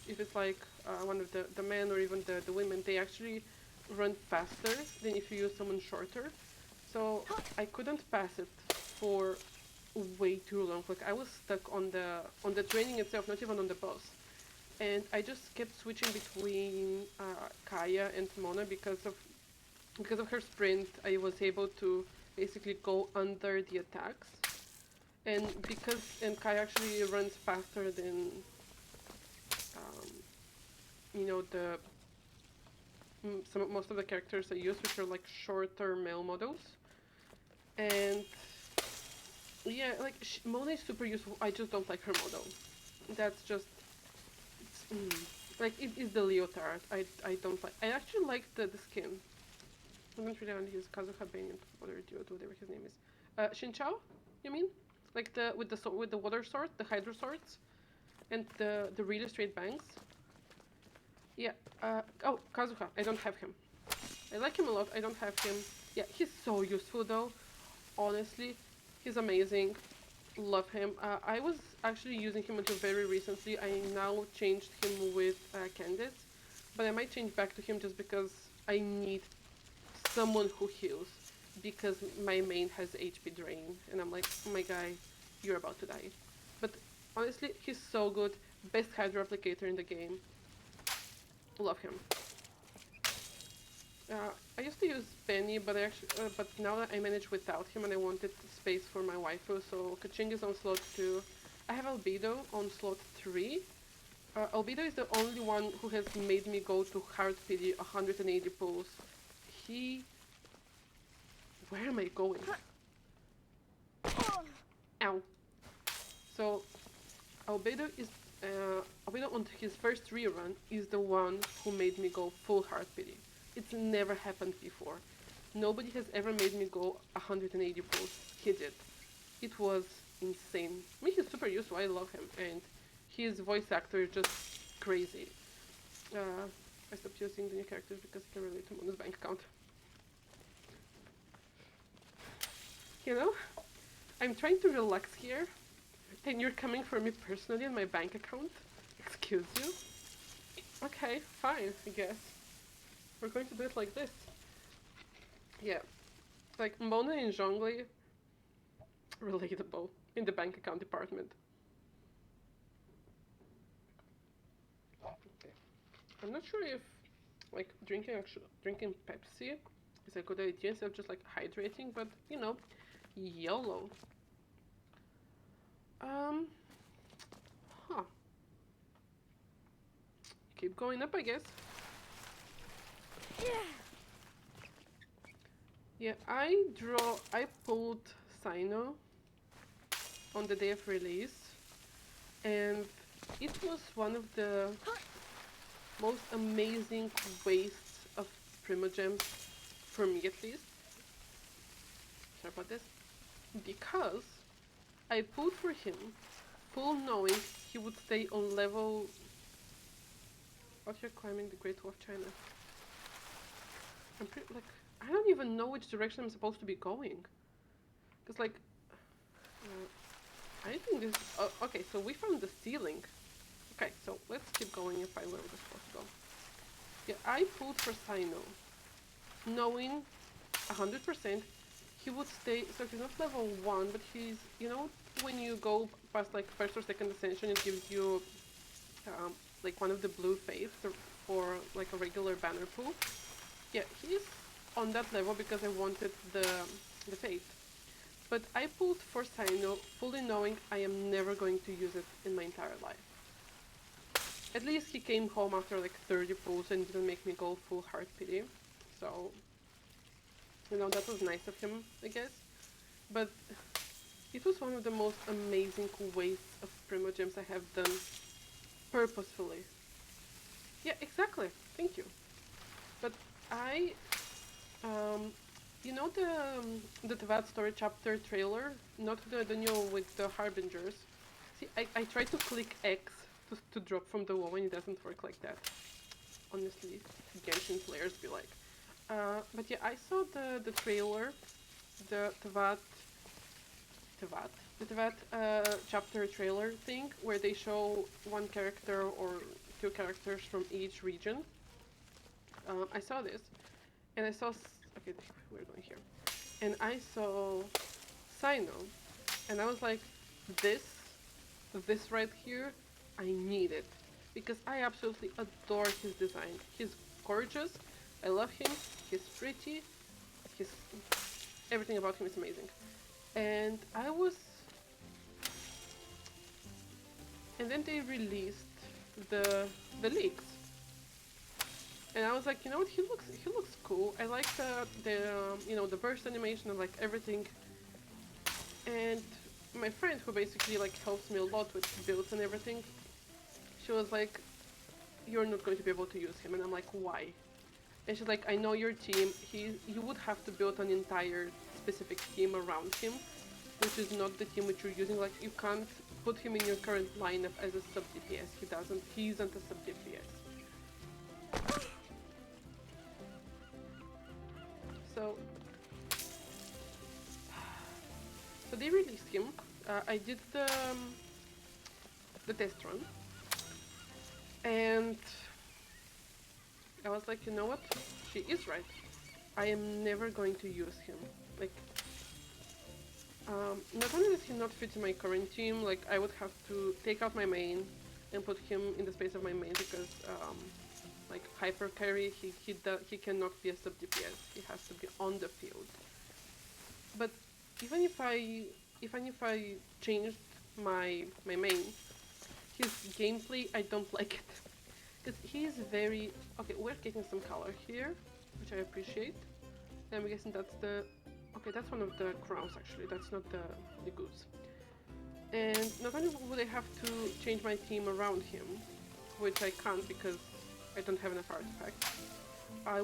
if it's like one of the men or even the women, they actually run faster than if you use someone shorter. So I couldn't pass it for way too long. Like, I was stuck on the training itself, not even on the boss. And I just kept switching between Kaya and Mona because of her sprint. I was able to basically go under the attacks. And Kaya actually runs faster than you know, most of the characters I use, which are like shorter male models. And yeah, like Mona is super useful. I just don't like her model. That's just like, it is the leotard. I don't like. I actually like the skin. I don't really want to use Kazuha Bane, whatever his name is. Shinchao, you mean? Like with the water sword, the hydro swords, and the really straight bangs. Yeah. Oh, Kazuha. I don't have him. I like him a lot. I don't have him. Yeah, he's so useful though. Honestly, he's amazing. Love him. I was actually using him until very recently. I now changed him with Candice, but I might change back to him just because I need someone who heals, because my main has HP drain, and I'm like, oh my guy, you're about to die. But honestly, he's so good. Best hydro applicator in the game. Love him. I used to use Penny, but but now that I manage without him and I wanted space for my waifu, so Kaching is on slot 2. I have Albedo on slot 3. Albedo is the only one who has made me go to hard pity 180 pulls. Where am I going? Ow. So, Albedo on his first rerun is the one who made me go full hard pity. It's never happened before. Nobody has ever made me go 180 pulls. He did. It was insane. I mean, he's super useful. I love him, and his voice actor is just crazy. I stopped using the new characters because I can relate to him on his bank account. You know, I'm trying to relax here, and you're coming for me personally on my bank account? Excuse you? Okay, fine, I guess. We're going to do it like this. Yeah. Like, Mona and Zhongli, relatable in the bank account department. Okay. I'm not sure if, like, drinking Pepsi is a good idea instead of just, like, hydrating, but, you know, YOLO. Huh. Keep going up, I guess. Yeah, I pulled Sino on the day of release, and it was one of the most amazing wastes of Primogems, for me at least. Sorry about this. Because I pulled for him, full knowing he would stay on level... Out here climbing the Great Wall of China. I'm pretty, like, I don't even know which direction I'm supposed to be going. Because, like, I think this... okay, so we found the ceiling. Okay, so let's keep going and find where we're supposed to go. Yeah, I pulled for Sino, knowing 100% he would stay... So he's not level 1, but he's... You know, when you go past, like, first or second ascension, it gives you, like, one of the blue faiths for, like, a regular banner pool. Yeah, he's on that level because I wanted the faith. But I pulled for Sino, fully knowing I am never going to use it in my entire life. At least he came home after like 30 pulls and didn't make me go full heart pity. So, you know, that was nice of him, I guess. But it was one of the most amazing wastes of Primogems I have done purposefully. Yeah, exactly. Thank you. But I, you know the Tavad story chapter trailer? Not the new with the Harbingers. See, I tried to click X to drop from the wall and it doesn't work like that. Honestly, Genshin players be like. But yeah, I saw the trailer, the Tavad chapter trailer thing, where they show one character or two characters from each region. I saw this, and I saw, okay, we're going here, and I saw Sino, and I was like, this right here, I need it, because I absolutely adore his design. He's gorgeous, I love him, he's pretty, everything about him is amazing. And then they released the leaks. And I was like, you know what, he looks cool. I like the burst animation and like everything. And my friend, who basically like helps me a lot with builds and everything, she was like, you're not going to be able to use him. And I'm like, why? And she's like, I know your team. You would have to build an entire specific team around him, which is not the team which you're using. Like, you can't put him in your current lineup as a sub DPS. He isn't a sub DPS. So they released him. I did the test run, and I was like, you know what? She is right. I am never going to use him. Like, not only does he not fit in my current team, like I would have to take out my main and put him in the space of my main because like hyper carry, he cannot be a sub DPS. He has to be on the field. But even if I changed my main, his gameplay, I don't like it. Because he is very... Okay, we're getting some color here, which I appreciate. I'm guessing that's the... Okay, that's one of the crowns actually, that's not the goose. And not only would I have to change my team around him, which I can't because I don't have enough artifacts, I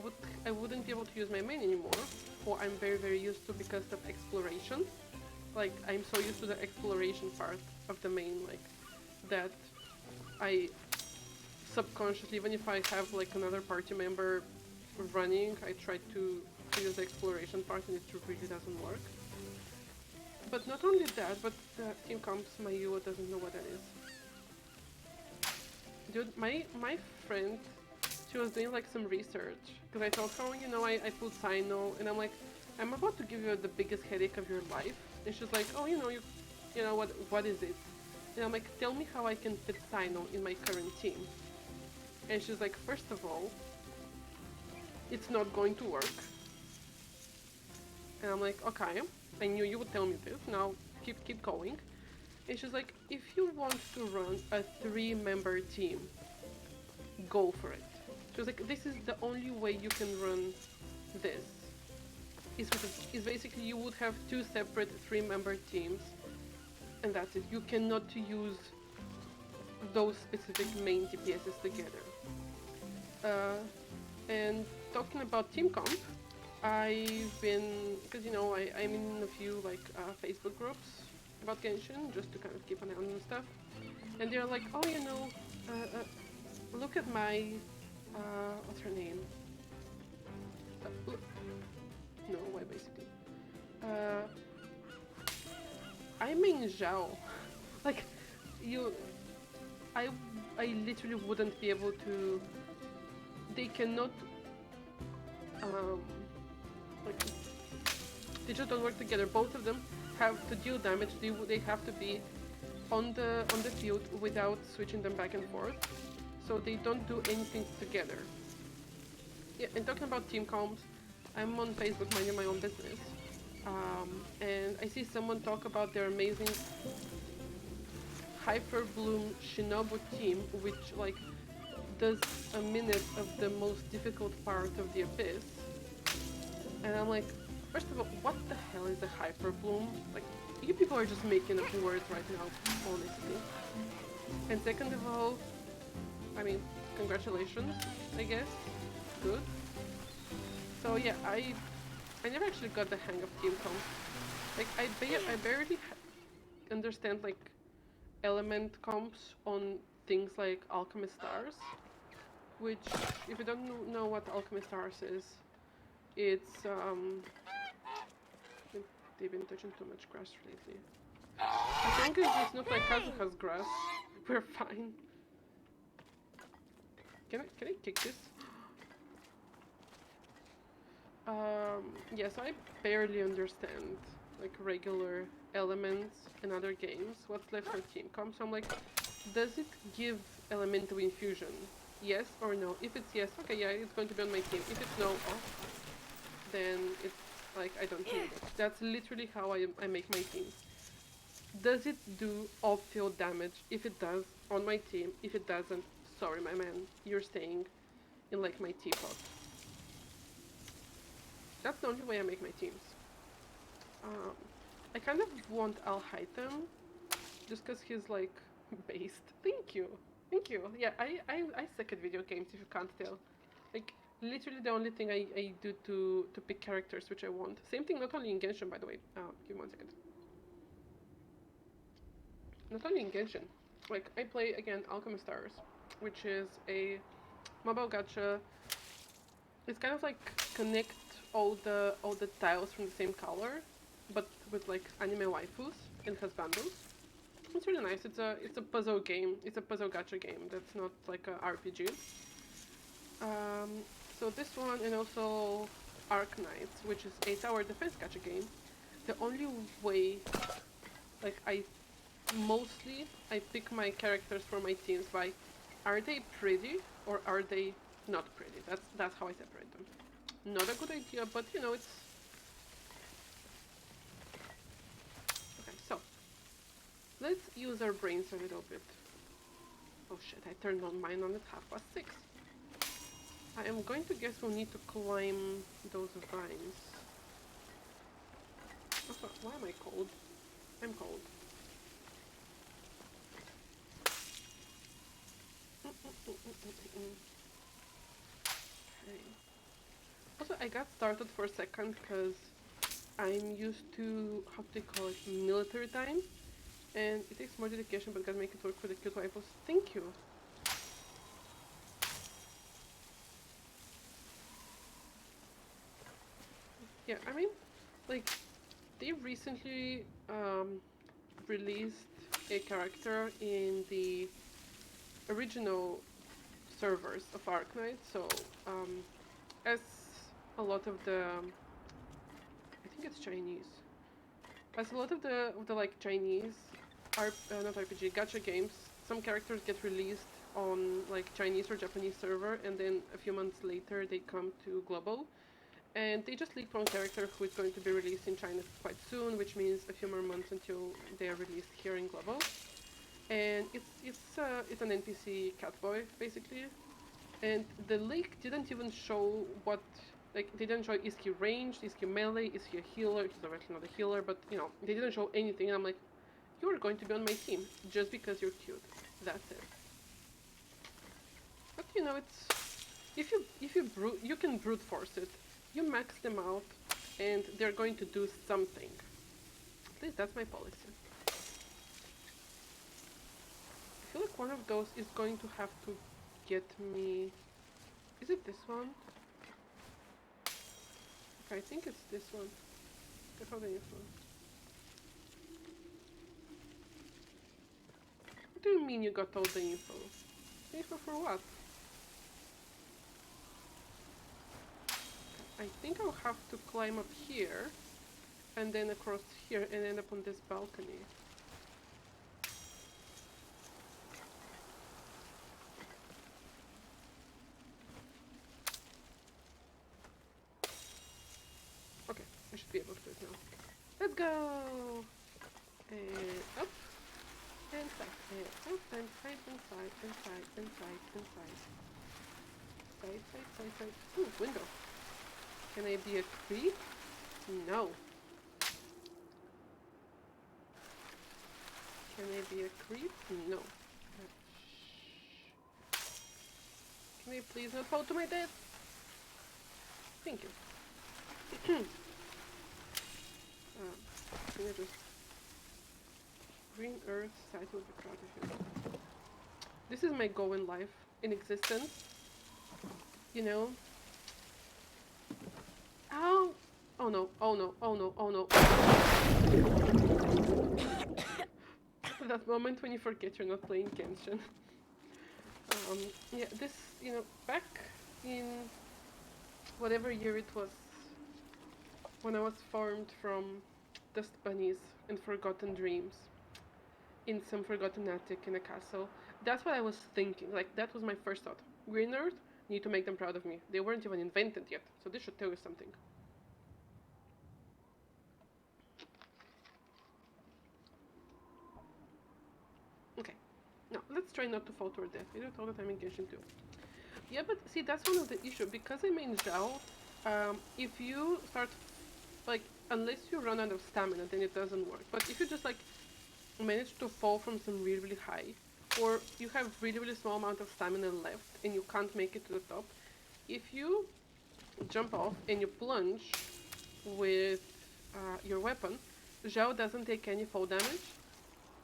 wouldn't be able to use my main anymore, or I'm very used to because of exploration. Like, I'm so used to the exploration part of the main, like, that I subconsciously, even if I have like another party member running, I try to use the exploration part and it really doesn't work. But not only that, but the team comps, my Yuo doesn't know what that is. Dude, my friend, she was doing like some research, because I told her, you know, I pulled Sino, and I'm like, I'm about to give you the biggest headache of your life. And she's like, oh, you know what is it? And I'm like, tell me how I can fit Sino in my current team. And she's like, first of all, it's not going to work. And I'm like, okay, I knew you would tell me this, now keep going. And she's like, if you want to run a 3-member team, go for it. She was like, this is the only way you can run this. Is basically you would have 2 separate 3-member teams, and that's it. You cannot use those specific main DPSs together. And talking about team comp, I've been, because you know, I'm in a few like Facebook groups about Genshin, just to kind of keep an eye on and stuff. And they're like, oh, you know, look at my, what's her name? No, why basically? I mean Zhao. Like, I literally wouldn't be able to. They cannot. Like, they just don't work together. Both of them have to deal damage. They have to be on the field without switching them back and forth. So they don't do anything together. Yeah, and talking about team comps, I'm on Facebook minding my own business, and I see someone talk about their amazing Hyper Bloom Shinobu team, which like does a minute of the most difficult part of the Abyss. And I'm like, first of all, what the hell is a Hyper Bloom? Like, you people are just making up words right now, honestly. And second of all, I mean, congratulations, I guess. Good. So yeah, I never actually got the hang of team comp. Like, I barely understand like element comps on things like Alchemist Stars, which, if you don't know what Alchemist Stars is, it's they've been touching too much grass lately. As long as it's not like Kazuha's grass, we're fine. Can I kick this? Yeah, so I barely understand like regular elements in other games. What's left for team comp? So I'm like, does it give elemental infusion? Yes or no? If it's yes, okay, yeah, it's going to be on my team. If it's no, then it's like I don't need it. That's literally how I make my teams. Does it do off-field damage? If it does, on my team. If it doesn't, sorry my man, you're staying in like my teapot. That's the only way I make my teams. I kind of want Al Hightam, just because he's like based. Thank you. Yeah, I suck at video games if you can't tell. Like, literally the only thing I do to pick characters which I want. Same thing not only in Genshin, by the way. Give me 1 second. Not only in Genshin. Like, I play, again, Alchemist Stars, which is a mobile gacha. It's kind of like connect all the tiles from the same color, but with like anime waifus, and has bundles. It's really nice. It's a puzzle game. It's a puzzle gacha game. That's not like a RPG. So this one, and also Arc Knights, which is a tower defense gacha game. The only way, like I pick my characters for my teams by, are they pretty or are they not pretty. That's how I separate them. Not a good idea, but you know, it's... Okay, so let's use our brains a little bit. Oh shit, I turned on mine on at 6:30. I am going to guess we'll need to climb those vines. Also, why am I cold? I'm cold. Okay. Also, I got started for a second because I'm used to, how do they call it, military time. And it takes more dedication, but gotta make it work for the cute rifles. Thank you. Yeah, I mean, like, they recently released a character in the original servers of Arknight, so as a lot of the, I think it's Chinese, as a lot of the like Chinese, not RPG, gacha games, some characters get released on like Chinese or Japanese server, and then a few months later they come to global. And they just leaked one character who is going to be released in China quite soon, which means a few more months until they are released here in global. And it's an NPC catboy basically. And the leak didn't even show what, like, they didn't show is he ranged, is he melee, is he a healer. He's obviously not a healer, but you know, they didn't show anything. And I'm like, you're going to be on my team just because you're cute. That's it. But you know, it's if you can brute force it. You max them out, and they're going to do something. At least that's my policy. I feel like one of those is going to have to get me... Is it this one? Okay, I think it's this one. I found the info. What do you mean you got all the info? Info for what? I think I'll have to climb up here, and then across here, and end up on this balcony. Okay, I should be able to do it now. Let's go! And up, and side, and up, and side, and side, and side, and side, and side. Side, side, side, side. Ooh, window. Can I be a creep? No. Can I be a creep? No. Can I please not fall to my death? Thank you. Can I just... Green Earth site will be proud of you. This is my goal in life, in existence. You know? Ow! Oh no, oh no, oh no, oh no. That moment when you forget you're not playing Genshin. Yeah, this, you know, back in whatever year it was, when I was formed from dust bunnies and forgotten dreams in some forgotten attic in a castle, that's what I was thinking. Like, that was my first thought. Green Earth, need to make them proud of me. They weren't even invented yet, so this should tell you something. Okay, now let's try not to fall to our death. I do it all the time in Genshin too. Yeah, but see, that's one of the issues. Because I'm in Zhao, if you start, like, unless you run out of stamina, then it doesn't work. But if you just, like, manage to fall from some really, really high, or you have really, really small amount of stamina left and you can't make it to the top, if you jump off and you plunge with your weapon, Zhao doesn't take any fall damage.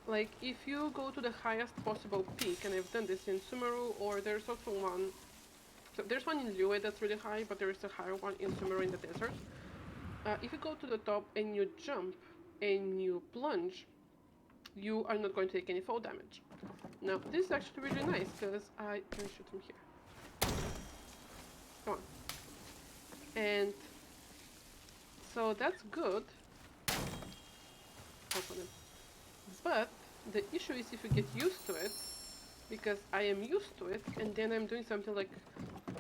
Like, if you go to the highest possible peak, and I've done this in Sumeru, or there's also one, so there's one in Liyue that's really high, but there is a higher one in Sumeru in the desert. If you go to the top and you jump and you plunge, you are not going to take any fall damage. Now, this is actually really nice, because I can shoot from here. Come on. And so that's good. But the issue is if you get used to it, because I am used to it, and then I'm doing something like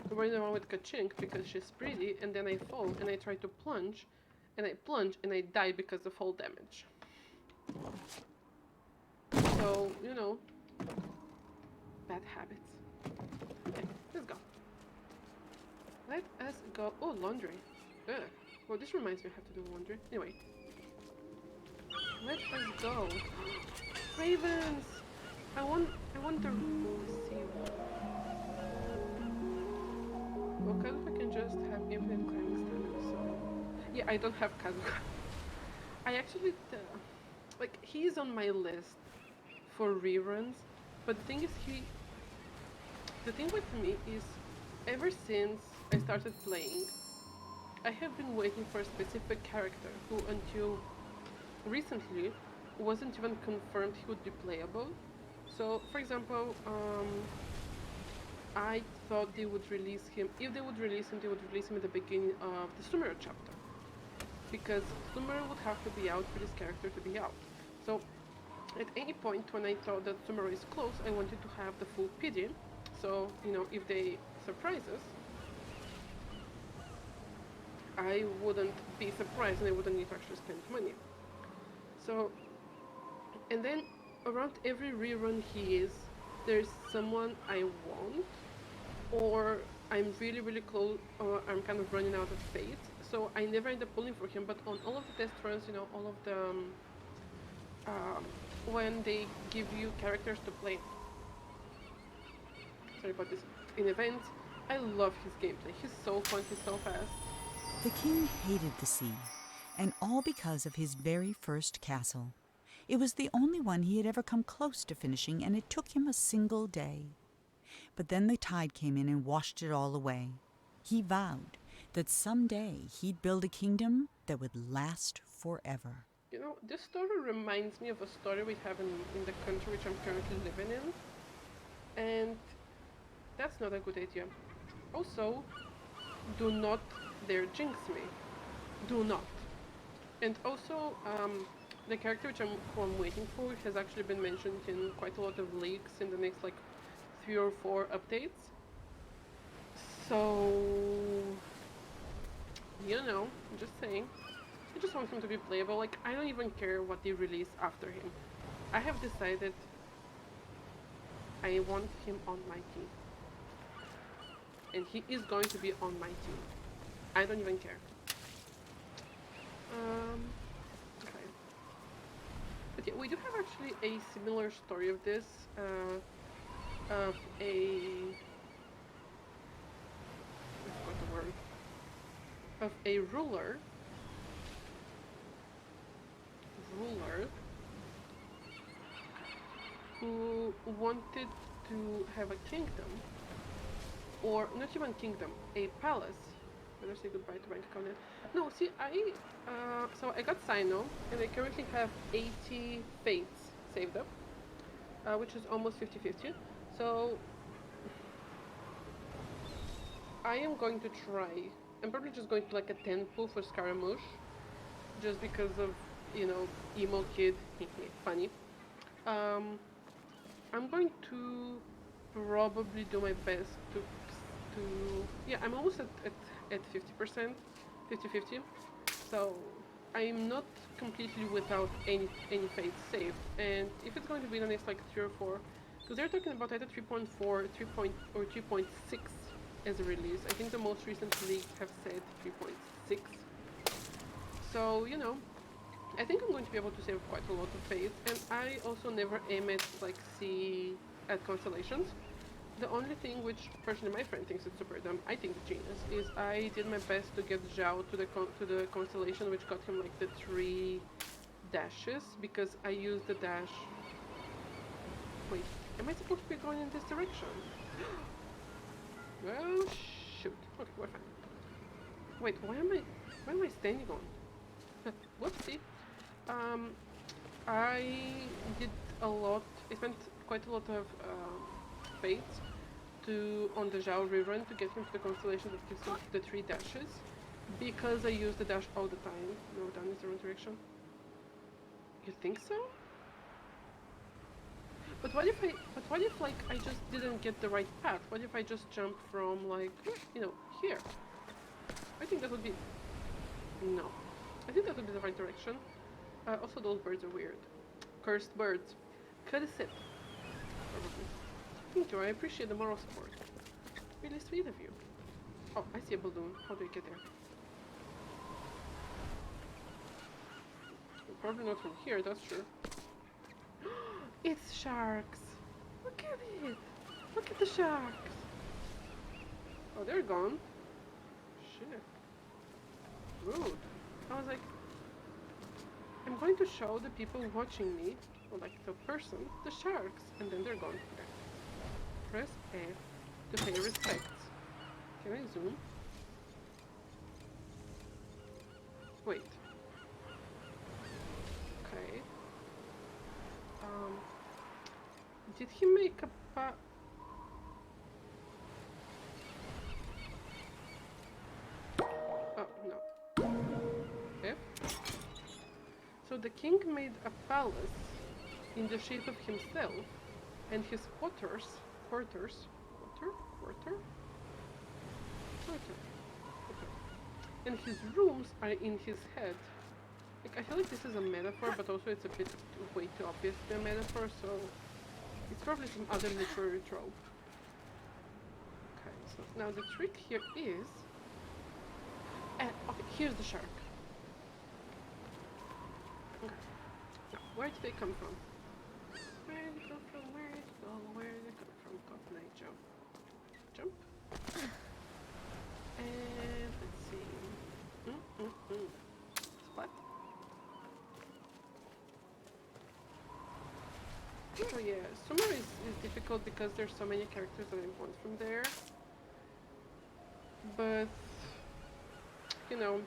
running around with Kachink because she's pretty, and then I fall and I try to plunge, and I plunge and I die because of fall damage. So, you know, bad habits. Okay, let's go. Let us go. Oh, laundry. Ugh. Well, this reminds me I have to do laundry. Anyway. Let us go. Ravens! I want the sea one. Well, Kazuka can just have infinite climbing stamina, so... Yeah, I don't have Kazuka. I actually... like, he's on my list for reruns, but the thing is the thing with me is, ever since I started playing, I have been waiting for a specific character who, until recently, wasn't even confirmed he would be playable. So, for example, I thought they would release him. If they would release him, they would release him at the beginning of the Sumeru chapter, because Sumeru would have to be out for this character to be out. So, at any point when I thought that Sumeru is close, I wanted to have the full PD. So, you know, if they surprise us, I wouldn't be surprised and I wouldn't need to actually spend money. So, and then around every rerun he is, there's someone I want, or I'm really, really close, or I'm kind of running out of faith. So I never end up pulling for him, but on all of the test runs, you know, all of the, when they give you characters to play, sorry about this, in events, I love his gameplay. He's so fun, he's so fast. The king hated the sea, and all because of his very first castle. It was the only one he had ever come close to finishing, and it took him a single day. But then the tide came in and washed it all away. He vowed that someday he'd build a kingdom that would last forever. You know, this story reminds me of a story we have in the country which I'm currently living in, and that's not a good idea. Also, do not dare jinx me. Do not. And also, the character who I'm waiting for has actually been mentioned in quite a lot of leaks in the next like 3 or 4 updates. So, you know, I'm just saying. I just want him to be playable. Like, I don't even care what they release after him. I have decided I want him on my team. And he is going to be on my team. I don't even care. Okay. But yeah, we do have actually a similar story of this, of a... I forgot the word. Of a ruler who wanted to have a kingdom, or not even kingdom, a palace. Better say goodbye to bank account. No, see, so I got Sino, and I currently have 80 fates saved up, which is almost 50-50. So I am going to try. I'm probably just going to like a 10 pull for Scaramouche, just because of, you know, emo kid, funny. I'm going to probably do my best to yeah, I'm almost at 50%, 50-50. So I'm not completely without any fates saved. And if it's going to be the next like 3 or 4, because they're talking about either 3.4, 3 or 3.6 as a release. I think the most recent leaks have said 3.6. So, you know, I think I'm going to be able to save quite a lot of faith, and I also never aim at like at constellations. The only thing which personally my friend thinks it's super dumb, I think it's genius, is I did my best to get Zhao to the constellation which got him like the 3 dashes, because I used the dash. Wait, am I supposed to be going in this direction? Well, shoot. Okay, we're fine. Wait, why am I standing on? Whoopsie. I did a lot. I spent quite a lot of fates on the Zhao rerun to get him to the constellation that gives him the 3 dashes, because I use the dash all the time. No, down is the wrong direction. You think so? But what if like I just didn't get the right path? What if I just jump from like, you know, here? I think that would be, no. I think that would be the right direction. Also those birds are weird. Cursed birds. Cut a sip. Probably. Thank you, I appreciate the moral support. Really sweet of you. Oh, I see a balloon. How do I get there? Probably not from here, that's true. It's sharks! Look at it! Look at the sharks! Oh, they're gone. Shit. Rude. I was like, I'm going to show the people watching me, or like the person, the sharks, and then they're gone. Okay. Press F to pay respects. Can I zoom? Wait. Okay. Did he make a Oh, no. F? So the king made a palace in the shape of himself, and his quarters, and his rooms are in his head. Like, I feel like this is a metaphor, but also it's a bit way too obvious to be a metaphor, so it's probably some other literary trope. Okay, so now the trick here is... okay, here's the shark. Okay. Now, where did they come from? Where did they come from? Where did they go? Where did they come from? Go, can I jump? Jump? And let's see. Splat. So yeah, Sumer is difficult because there's so many characters that I want from there. But, you know,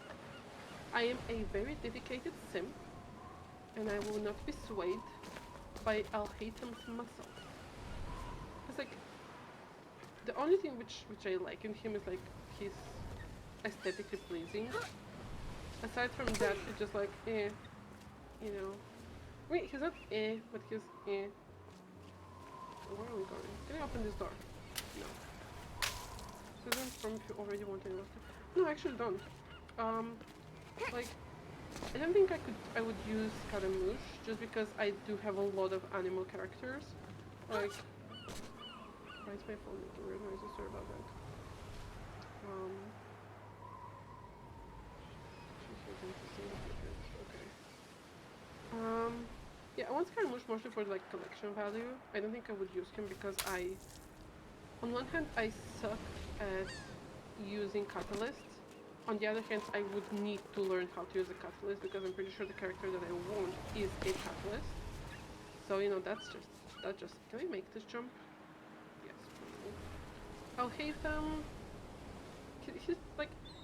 I am a very dedicated simp, and I will not be swayed by Alhaitham's muscle. It's like, the only thing which I like in him is like, he's aesthetically pleasing. Aside from that, it's just like, you know. Wait, he's not but he's Where are we going? Can I open this door? No. This isn't from if you already want any monster. No, I actually don't. Like, I don't think I would use Scaramouche just because I do have a lot of animal characters. Like, why is my phone making weird noises? Sorry about that. Okay. Yeah, I want Scaramouche mostly for like collection value. I don't think I would use him because on one hand, I suck at using catalysts. On the other hand, I would need to learn how to use a catalyst because I'm pretty sure the character that I want is a catalyst. So, you know, that just, can I make this jump? Yes, probably. Alhaitham,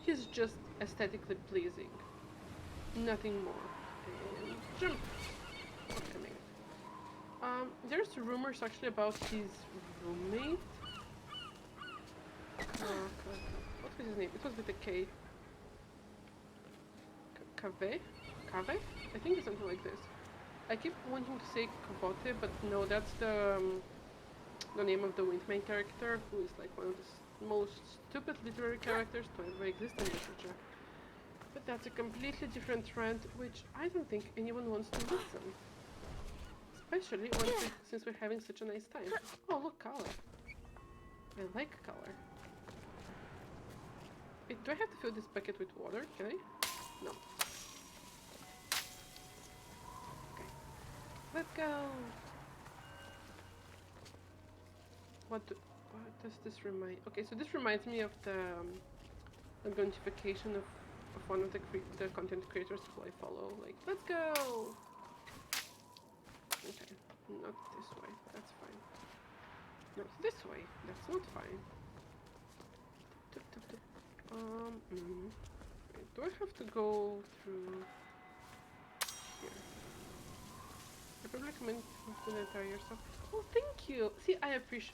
he's just aesthetically pleasing. Nothing more. And jump! Okay, I made it. There's rumors actually about his roommate. What was his name? It was with a K. Cave? I think it's something like this. I keep wanting to say Kavote, but no, that's the name of the Wind main character, who is like one of the most stupid literary characters to ever exist in literature. But that's a completely different trend, which I don't think anyone wants to listen. Especially since we're having such a nice time. Oh, look, color. I like color. Wait, do I have to fill this bucket with water? Can I? No. Okay. Let's go! What does this remind? Okay, so this reminds me of the identification of one of the content creators who I follow. Like, let's go! Okay, not this way. That's fine. No, it's this way. That's not fine. Wait, do I have to go through here? I probably recommend the entire stuff. Oh, thank you. See, I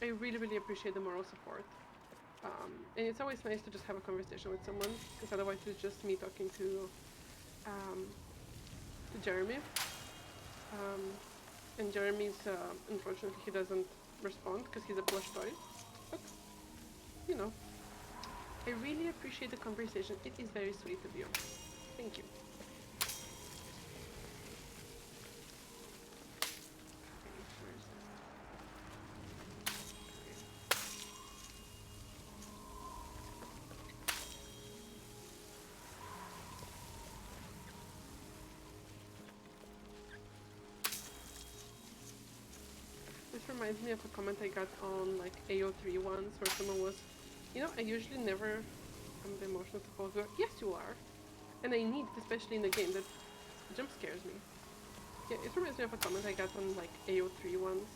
really appreciate the moral support. And it's always nice to just have a conversation with someone, because otherwise it's just me talking to Jeremy. And Jeremy's, unfortunately, he doesn't respond because he's a plush toy. But, you know, I really appreciate the conversation. It is very sweet of you. Thank you. This reminds me of a comment I got on like AO3 once where someone was, you know, I usually never am the emotional support girl. Yes, you are. And I need it, especially in a game that jump scares me. Yeah, it reminds me of a comment I got on like AO3 once.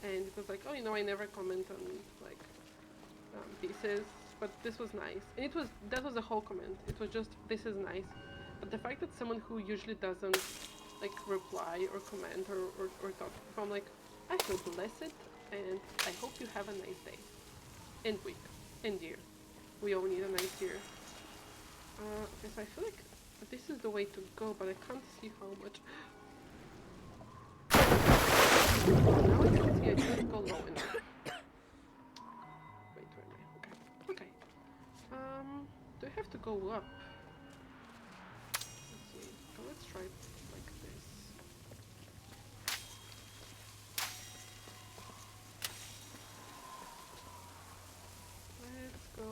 And it was like, oh, you know, I never comment on like pieces, but this was nice. And it was, that was the whole comment. It was just, this is nice. But the fact that someone who usually doesn't like reply or comment or talk, if I'm like, I feel blessed and I hope you have a nice day and week and year. We all need a nice year. Okay, so I feel like this is the way to go, but I can't see how much. Now I can see I didn't go low enough. Wait, where am I? Okay. Okay. Do I have to go up? Let's see. Oh, let's try it like this. Let's go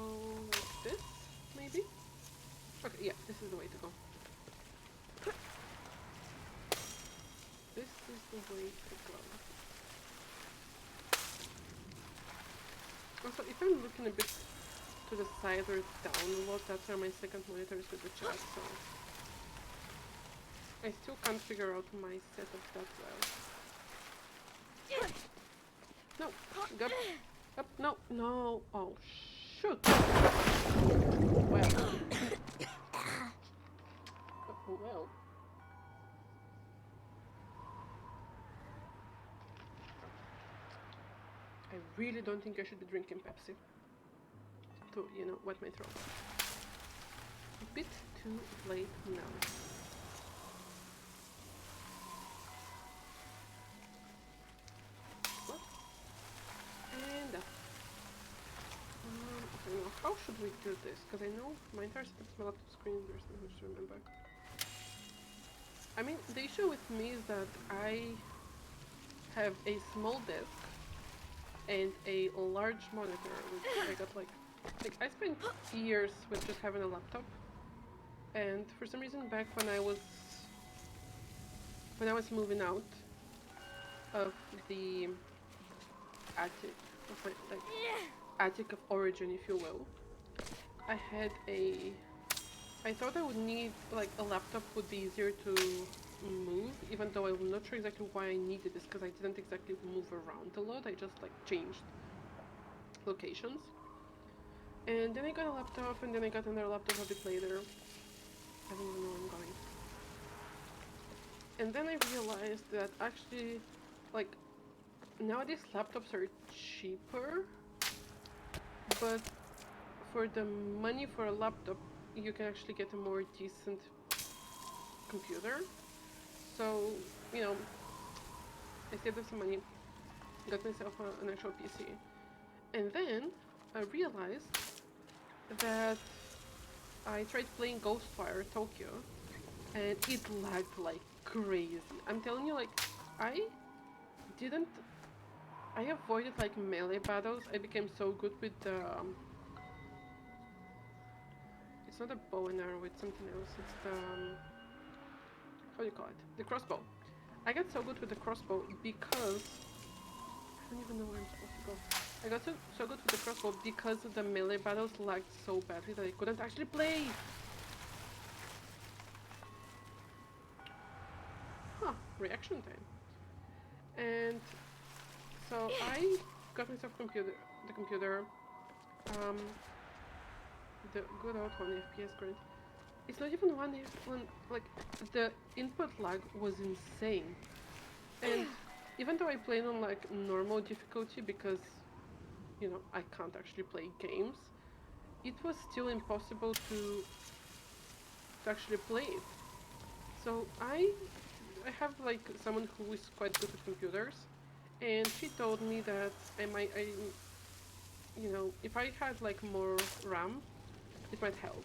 like this, maybe? Okay, yeah, this is the way to go. This is the way to go. Also, if I'm looking a bit to the side or down a lot, that's where my second monitor is with the chat, so I still can't figure out my setup that well. No, up, no, no, oh shoot! Well, oh well. I really don't think I should be drinking Pepsi to, you know, wet my throat. A bit too late now. What? And up. Okay, now how should we do this? Because I know my entire setup is my laptop screen, there's not much to remember. I mean, the issue with me is that I have a small desk and a large monitor, which I got like I spent years with just having a laptop, and for some reason back when I was moving out of the attic of my like attic of origin, if you will, I thought I would need like a laptop would be easier to move, even though I'm not sure exactly why I needed this, because I didn't exactly move around a lot. I just like changed locations. And then I got a laptop, and then I got another laptop a bit later. I don't even know where I'm going. And then I realized that actually, like, nowadays laptops are cheaper, but for the money for a laptop, you can actually get a more decent computer. So, you know, I saved up some money, got myself an actual PC, and then I realized that I tried playing Ghostwire Tokyo, and it lagged like crazy. I'm telling you, like, I avoided like melee battles. I became so good with the it's not a bow and arrow, it's something else. It's the how do you call it? The crossbow. I got so good with the crossbow because I don't even know where I'm supposed to go. I got so good with the crossbow because the melee battles lagged so badly that I couldn't actually play. Huh, reaction time. And so I got myself the computer, the good old 1 FPS grid. It's not even one, like, the input lag was insane. And even though I played on like normal difficulty because, you know, I can't actually play games, it was still impossible to actually play it. So I I have like someone who is quite good at computers, and she told me that you know, if I had like more RAM, it might help.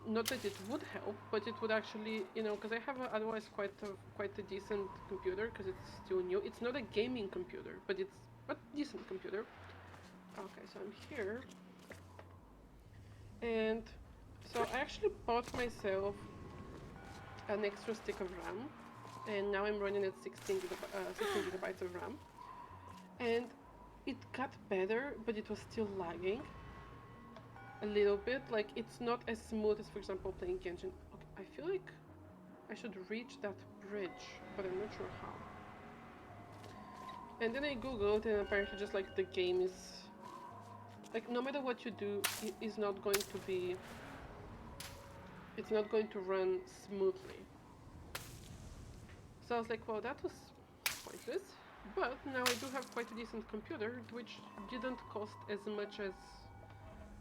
Not that it would help, but it would actually, you know, because I have otherwise quite a decent computer because it's still new. It's not a gaming computer, but it's a decent computer. Okay, so I'm here, and so I actually bought myself an extra stick of RAM, and now I'm running at 16 gigabytes of RAM, and it got better, but it was still lagging a little bit. Like it's not as smooth as, for example, playing Genshin. Okay, I feel like I should reach that bridge, but I'm not sure how. And then I googled, and apparently, just like the game is like no matter what you do, it is not going to be. It's not going to run smoothly. So I was like, well, that was pointless. But now I do have quite a decent computer, which didn't cost as much as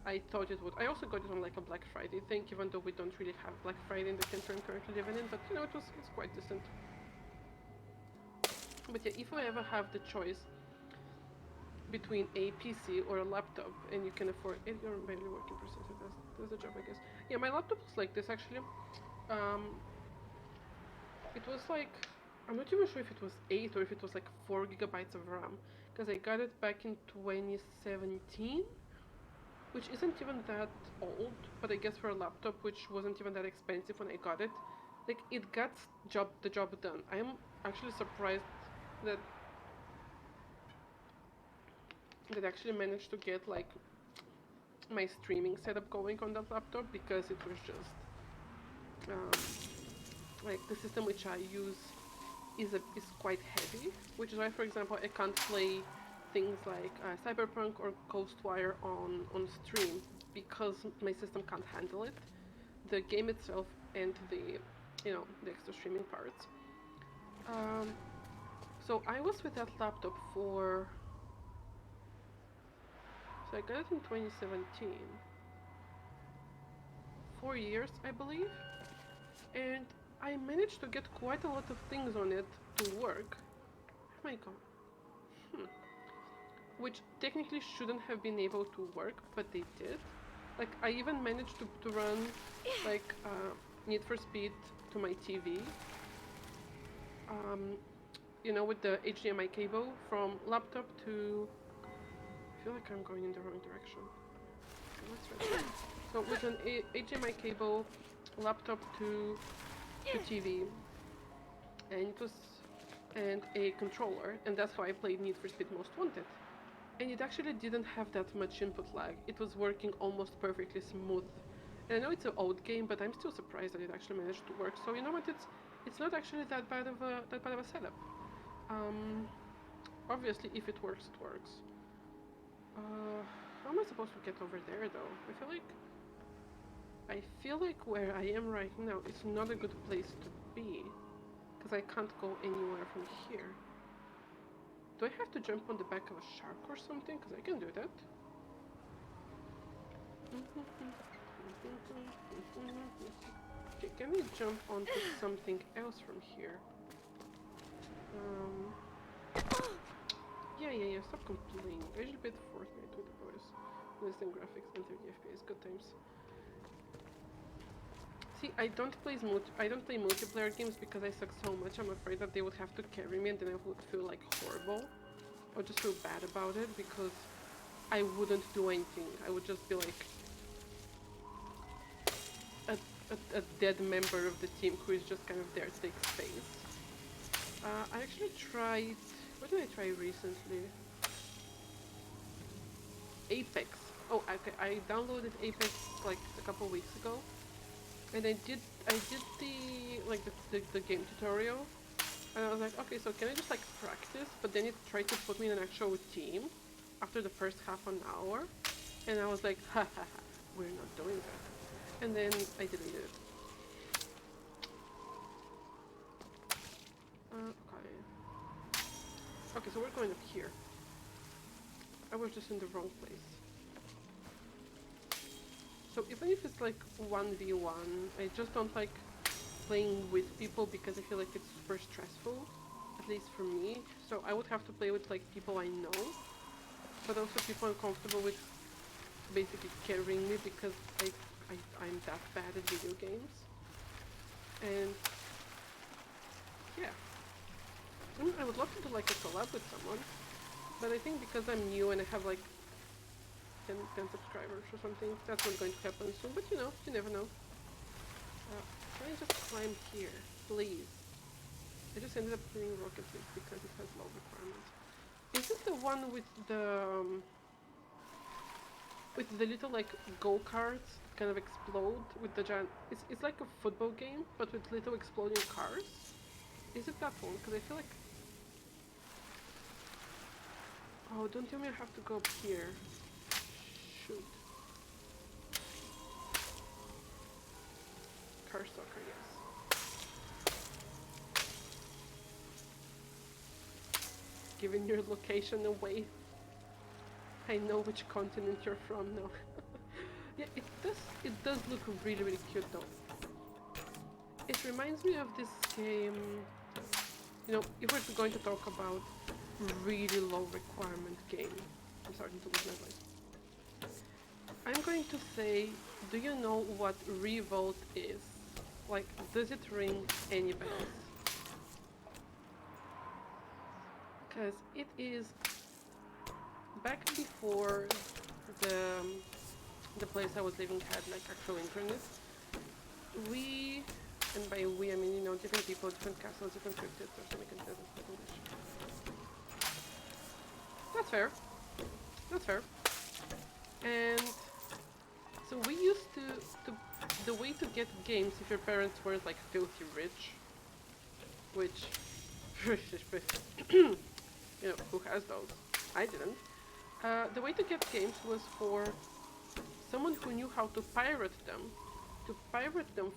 I thought it would. I also got it on like a Black Friday thing, even though we don't really have Black Friday in the country I'm currently living in. But you know, it's quite decent. But yeah, if I ever have the choice between a PC or a laptop, and you can afford it, you're barely working person, so that's the job, I guess. Yeah, my laptop was like this actually. Um, it was like, I'm not even sure if it was 8 or if it was like 4 gigabytes of RAM, because I got it back in 2017, which isn't even that old, but I guess for a laptop which wasn't even that expensive when I got it, like it got the job done. I am actually surprised that that actually managed to get like my streaming setup going on that laptop, because it was just like the system which I use is quite heavy, which is why, for example, I can't play things like Cyberpunk or Ghostwire on stream, because my system can't handle it. The game itself and the extra streaming parts. Um, so I was with that laptop for. So I got it in 2017. 4 years, I believe, and I managed to get quite a lot of things on it to work. Oh my god. Which technically shouldn't have been able to work, but they did. Like I even managed to run like Need for Speed to my TV. Um, you know, with the HDMI cable from laptop to. I feel like I'm going in the wrong direction. So let's try. So with an HDMI cable, laptop to TV, and it was and a controller, and that's how I played Need for Speed Most Wanted. And it actually didn't have that much input lag. It was working almost perfectly smooth. And I know it's an old game, but I'm still surprised that it actually managed to work. So you know what? It's not actually that bad of a setup. Obviously, if it works, it works. How am I supposed to get over there, though? I feel like where I am right now is not a good place to be, because I can't go anywhere from here. Do I have to jump on the back of a shark or something? Because I can do that. Okay, can we jump onto something else from here? Yeah, stop complaining. I usually play Fortnite with the boys. Listen graphics and 30 FPS, good times. See, I don't play multiplayer games because I suck so much. I'm afraid that they would have to carry me, and then I would feel like horrible, or just feel bad about it, because I wouldn't do anything. I would just be like a dead member of the team who is just kind of there to take space. I actually tried. What did I try recently? Apex. Oh, okay. I downloaded Apex like a couple weeks ago, and I did the game tutorial, and I was like, okay, so can I just like practice? But then it tried to put me in an actual team after the first half an hour, and I was like, ha ha ha, we're not doing that. And then I deleted it. Okay. Okay, so we're going up here. I was just in the wrong place. So even if it's like 1v1, I just don't like playing with people because I feel like it's super stressful, at least for me. So I would have to play with like people I know, but also people I'm comfortable with basically carrying me because I'm that bad at video games. And yeah, I would love to do like a collab with someone, but I think because I'm new and I have like 10 subscribers or something, that's not going to happen soon. But you know, you never know. Can I just climb here, please? I just ended up doing Rocket League because it has low requirements. Is this the one with the little like go-karts kind of explode with the giant? It's like a football game, but with little exploding cars. Is it that one? Because I feel like. Oh, don't tell me I have to go up here. Shoot. Car soccer, yes. Giving your location away. I know which continent you're from now. Yeah, it does look really, really cute though. It reminds me of this game, you know, if we're going to talk about really low requirement game. I'm starting to lose my voice. I'm going to say, do you know what Revolt is? Like, does it ring any bells? Because it is back before the place I was living had like actual internet. And by we I mean, you know, different people, different castles, different cryptids or something like that. That's fair. That's fair. And so we used to the way to get games if your parents weren't like filthy rich, which you know, who has those? I didn't. The way to get games was for someone who knew how to pirate them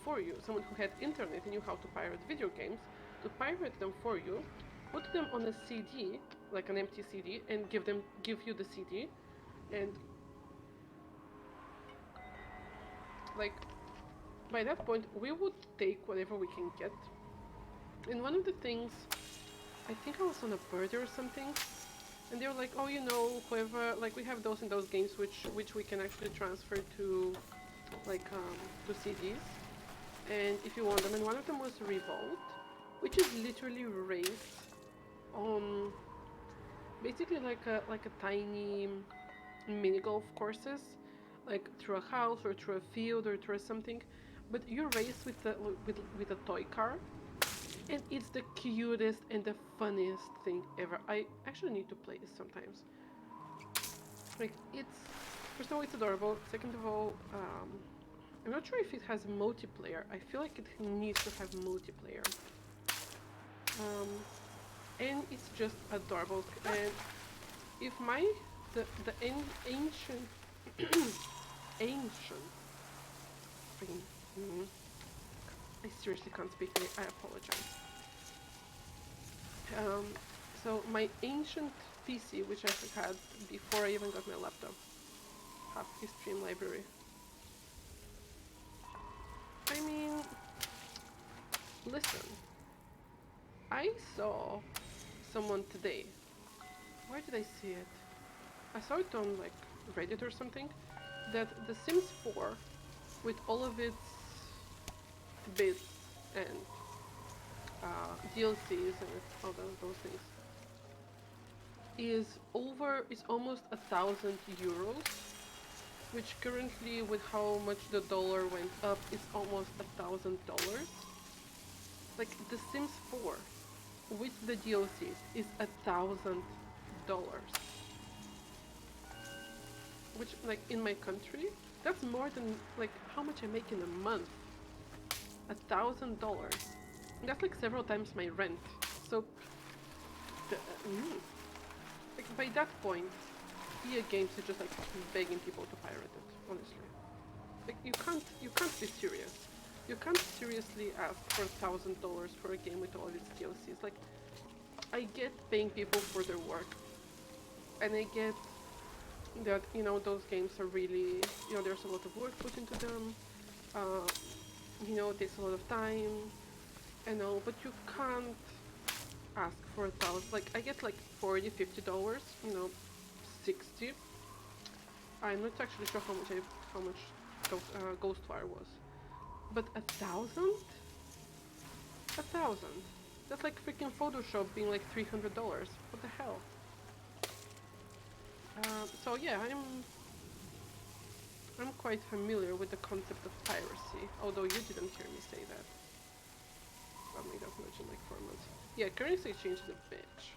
for you. Someone who had internet and knew how to pirate video games, to pirate them for you, put them on a CD, like an empty CD, and give you the CD, and like by that point we would take whatever we can get. And one of the things, I think I was on a birthday or something, and they were like, oh, you know, whoever, like we have those and those games which we can actually transfer to like to CDs, and if you want them, and one of them was Revolt, which is literally raced on basically like a tiny mini golf courses, like through a house or through a field or through something, but you race with a toy car, and it's the cutest and the funniest thing ever. I actually need to play this sometimes. Like, it's, first of all, it's adorable. Second of all, I'm not sure if it has multiplayer. I feel like it needs to have multiplayer. And it's just adorable. And if ancient ancient freaking I seriously can't speak. I apologize. So my ancient PC, which I had before I even got my laptop, have history and library. I mean, listen, I saw someone today. Where did I see it? I saw it on like Reddit or something, that The Sims 4, with all of its bits and DLCs and all those things, is almost €1,000, which currently, with how much the dollar went up, is almost $1,000. Like, The Sims 4 with the DLCs is $1,000, which, like, in my country, that's more than like how much I make in a month. $1,000. That's like several times my rent. So, like, by that point, EA Games is just like begging people to pirate it. Honestly, like you can't be serious. You can't seriously ask for $1,000 for a game with all its DLCs. Like, I get paying people for their work, and I get that, you know, those games are really, you know, there's a lot of work put into them. You know, it takes a lot of time. I know, but you can't ask for 1,000. Like, I get like $40, $50, you know, 60. I'm not actually sure how much Ghostwire was, but 1,000? 1,000. That's like freaking Photoshop being like $300. What the hell? So yeah, I'm quite familiar with the concept of piracy, although you didn't hear me say that. I made that much in like 4 months. Yeah, currency exchange is a bitch.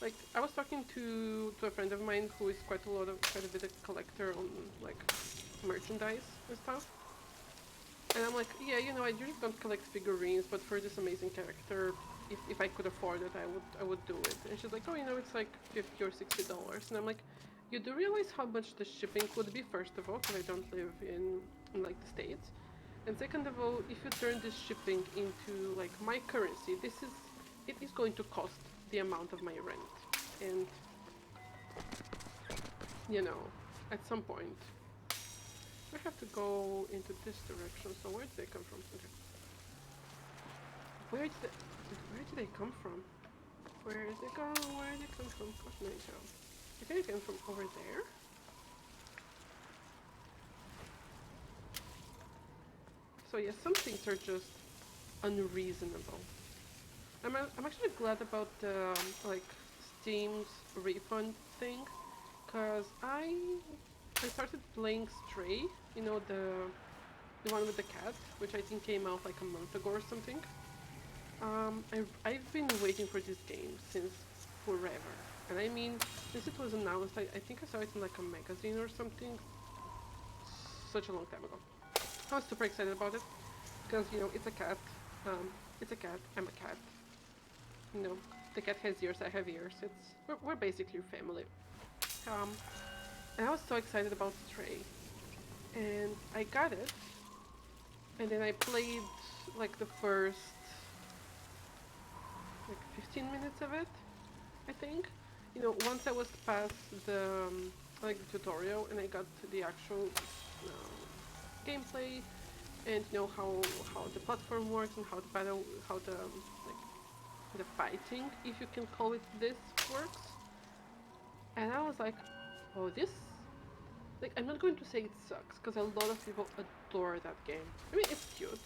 Like, I was talking to a friend of mine who is quite a bit of collector on like merchandise and stuff. And I'm like, yeah, you know, I usually don't collect figurines, but for this amazing character, if I could afford it, I would do it. And she's like, oh, you know, it's like $50 or $60. And I'm like, you do realize how much the shipping would be, first of all, because I don't live in like the States. And second of all, if you turn this shipping into like my currency, it is going to cost the amount of my rent. And you know, at some point, I have to go into this direction. So where did they come from? Okay. Where did they come from? Where did they go? Where did they come from? God knows how. I think they came from over there. So yeah, some things are just unreasonable. I'm actually glad about the like Steam's refund thing, cause I started playing Stray, you know, the one with the cat, which I think came out like a month ago or something. I've been waiting for this game since forever, and I mean, since it was announced, I think I saw it in like a magazine or something, such a long time ago. I was super excited about it, because you know, it's a cat. It's a cat. I'm a cat. You know, the cat has ears. I have ears. We're basically family. Um, and I was so excited about Stray, and I got it, and then I played like the first like 15 minutes of it, I think. You know, once I was past the like the tutorial and I got to the actual gameplay and you know how the platform works and how the like the fighting, if you can call it this, works. And I was like, oh, this, like, I'm not going to say it sucks because a lot of people adore that game. I mean, it's cute,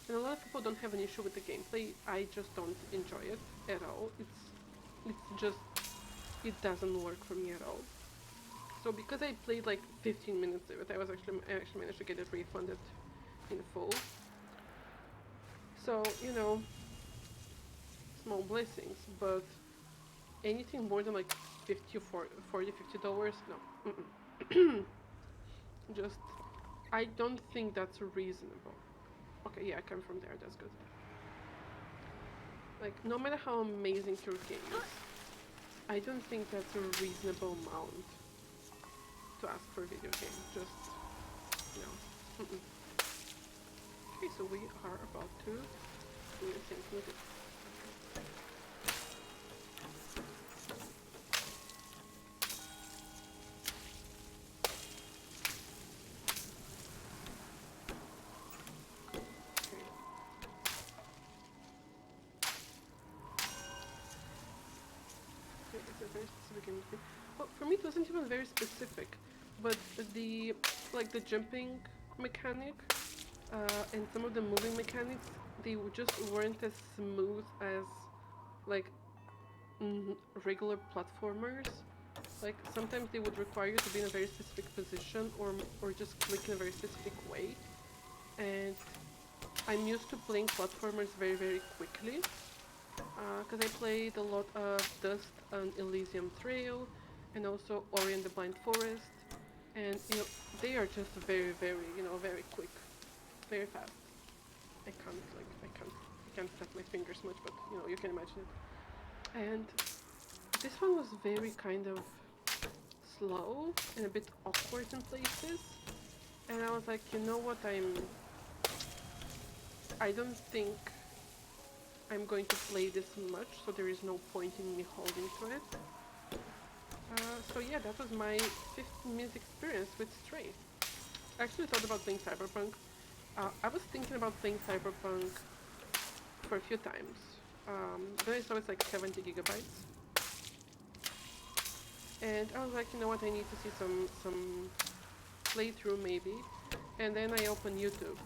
and a lot of people don't have an issue with the gameplay. I just don't enjoy it at all. It's just, it doesn't work for me at all. So because I played like 15 minutes of it, I actually managed to get it refunded in full. So you know, small blessings, but anything more than like 50 or $40, $50, no. Just, I don't think that's reasonable. Okay, yeah, I come from there, that's good. Like, no matter how amazing your game is, I don't think that's a reasonable amount to ask for a video game. Just, no. Okay, so we are about to do the same thing with it. It's a very specific game. Well, for me it wasn't even very specific, but the like the jumping mechanic and some of the moving mechanics, they just weren't as smooth as like regular platformers. Like sometimes they would require you to be in a very specific position or just click in a very specific way. And I'm used to playing platformers very quickly because I played a lot of Dust on Elysium Trail and also Ori and the Blind Forest, and you know they are just very very quick, very fast. I can't snap my fingers much, but you know you can imagine it. And this one was very kind of slow and a bit awkward in places, and I was like, you know what, I don't think I'm going to play this much, so there is no point in me holding to it. So yeah, that was my 15 minutes experience with Stray. I actually thought about playing Cyberpunk, I was thinking about playing Cyberpunk for a few times. Then I saw it's like 70 gigabytes. And I was like, you know what, I need to see some playthrough maybe. And then I opened YouTube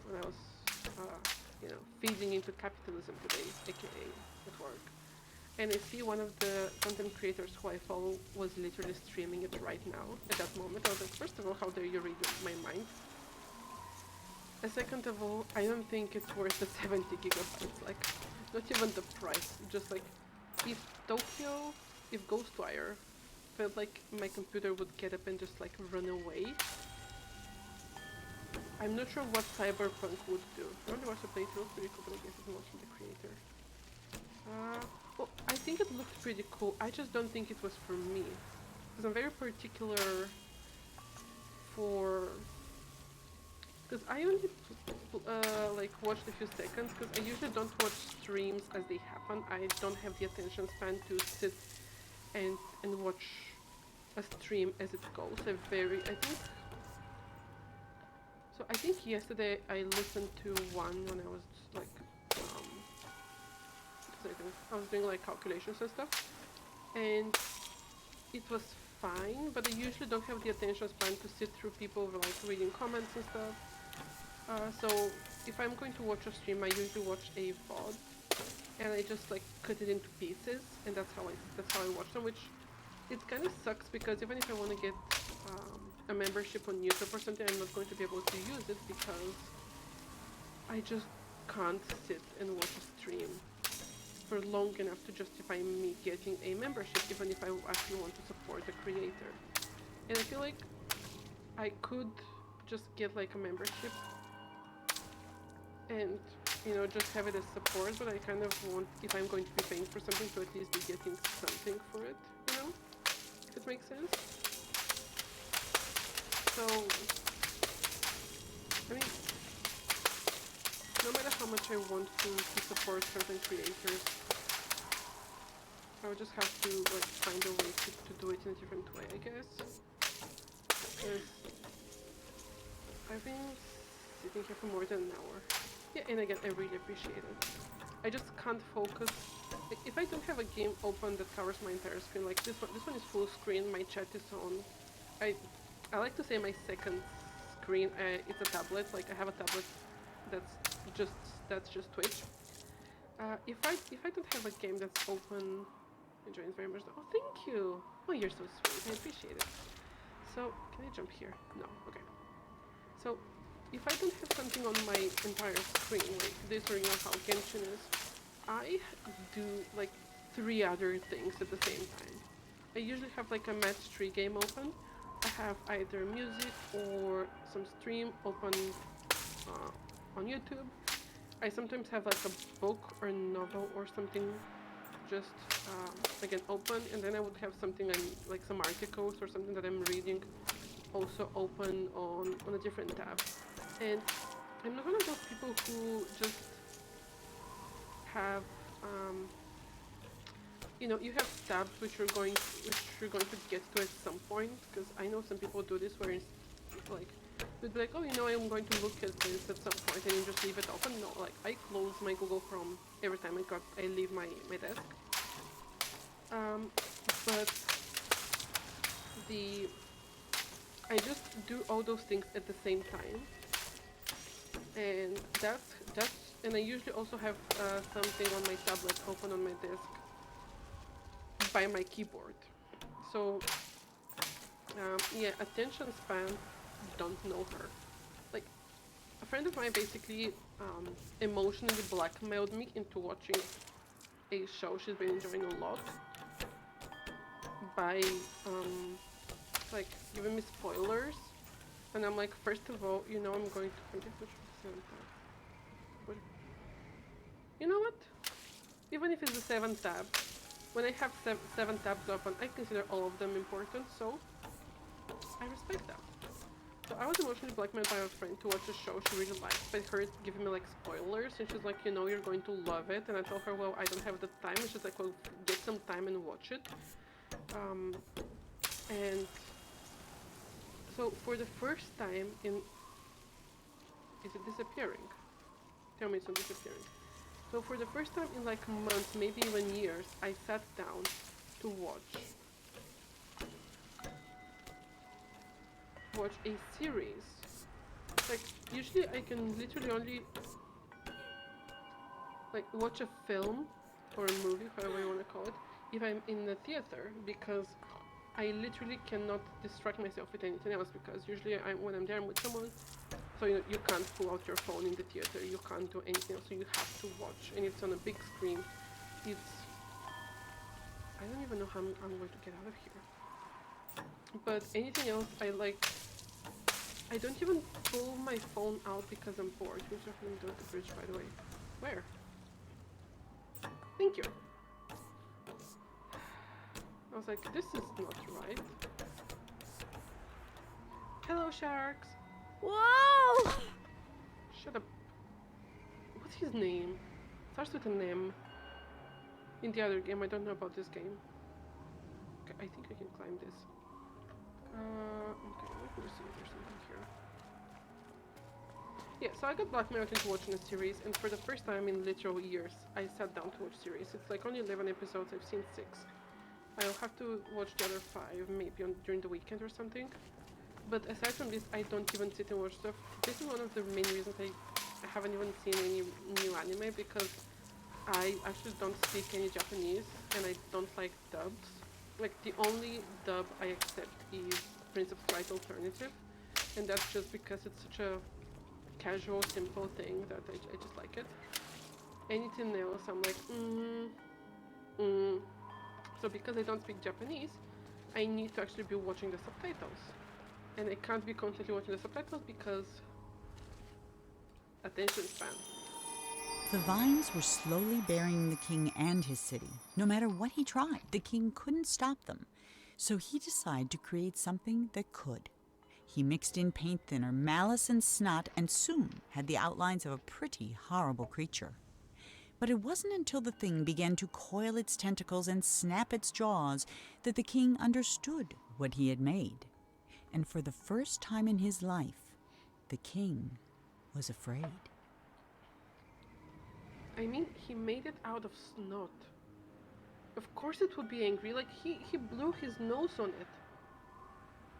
when I was, feeding into capitalism today, aka at work. And I see one of the content creators who I follow was literally streaming it right now, at that moment. I was like, first of all, how dare you read my mind? And second of all, I don't think it's worth the 70 gigabytes, like, not even the price. Just like, if Ghostwire felt like my computer would get up and just like run away, I'm not sure what Cyberpunk would do. I only watched the playthrough, pretty cool, but I guess it's mostly the creator. Well, I think it looked pretty cool. I just don't think it was for me. Because I'm very particular for... Because I only like watched a few seconds, because I usually don't watch streams as they happen. I don't have the attention span to sit and watch a stream as it goes. I think yesterday I listened to one when I was like, I was doing like calculations and stuff, and it was fine, but I usually don't have the attention span to sit through people like reading comments and stuff. So if I'm going to watch a stream, I usually watch a VOD, and I just like cut it into pieces, and that's how I watch them. Which it kind of sucks, because even if I want to get a membership on YouTube or something, I'm not going to be able to use it because I just can't sit and watch a stream for long enough to justify me getting a membership, even if I actually want to support the creator. And I feel like I could just get like a membership and, just have it as support, but I kind of want, if I'm going to be paying for something, to at least be getting something for it, if it makes sense. So, I mean, no matter how much I want to support certain creators, I would just have to like find a way to do it in a different way, I guess. Because I've been sitting here for more than an hour. Yeah, and again, I really appreciate it. I just can't focus. If I don't have a game open that covers my entire screen, like this one is full screen, my chat is on. I like to say my second screen, it's a tablet. Like I have a tablet that's just Twitch. If I don't have a game that's open, enjoying very much. Oh, thank you. Oh, you're so sweet. I appreciate it. So, can I jump here? No. Okay. So, if I don't have something on my entire screen, like this or how Genshin is, I do like 3 other things at the same time. I usually have like a match 3 game open. I have either music or some stream open on YouTube. I sometimes have like a book or a novel or something just again open, and then I would have something like some articles or something that I'm reading also open on a different tab. And I'm not one of those people who just have you have tabs which you're going to get to at some point, because I know some people do this where it's like you'd be like, oh, I'm going to look at this at some point, and you just leave it open. No, like I close my Google Chrome every time I leave my desk. But I just do all those things at the same time, and and I usually also have something on my tablet open on my desk by my keyboard. So attention span, don't know her. Like a friend of mine basically emotionally blackmailed me into watching a show she's been enjoying a lot by like giving me spoilers, and I'm like, first of all, I'm going to you know what? Even if it's the 7th tab, when I have 7 tabs open, I consider all of them important, so I respect that. So I was emotionally blackmailed by a friend to watch a show she really liked, by her giving me like spoilers, and she's like, you're going to love it, and I told her, well, I don't have the time, and she's like, well, get some time and watch it. And so for the first time Is it disappearing? Tell me it's not disappearing. So for the first time in like months, maybe even years, I sat down to watch a series. Like usually I can literally only like watch a film or a movie, however you want to call it, if I'm in the theater, because I literally cannot distract myself with anything else, because usually when I'm there I'm with someone, so you can't pull out your phone in the theater, you can't do anything else, so you have to watch, and it's on a big screen. I don't even know how I'm going to get out of here. But anything else, I don't even pull my phone out because I'm bored. Who's definitely doing the bridge, by the way? Where? Thank you. I was like, this is not right. Hello, sharks. Whoa! Shut up. What's his name? Starts with an M. In the other game, I don't know about this game. Okay, I think I can climb this. Okay, let me see if there's something here. Yeah, so I got blackmailed into watching a series, and for the first time in literal years, I sat down to watch series. It's like only 11 episodes, I've seen 6. I'll have to watch the other 5, maybe during the weekend or something. But aside from this, I don't even sit and watch stuff. This is one of the main reasons I haven't even seen any new anime, because I actually don't speak any Japanese, and I don't like dubs. Like, the only dub I accept is Prince of Flight Alternative, and that's just because it's such a casual, simple thing that I just like it. Anything else, I'm like, So because I don't speak Japanese, I need to actually be watching the subtitles. And I can't be constantly watching the subtitles because attention span. The vines were slowly burying the king and his city. No matter what he tried, the king couldn't stop them. So he decided to create something that could. He mixed in paint thinner, malice, and snot, and soon had the outlines of a pretty horrible creature. But it wasn't until the thing began to coil its tentacles and snap its jaws that the king understood what he had made. And for the first time in his life, the king was afraid. I mean, he made it out of snot. Of course it would be angry, like he blew his nose on it.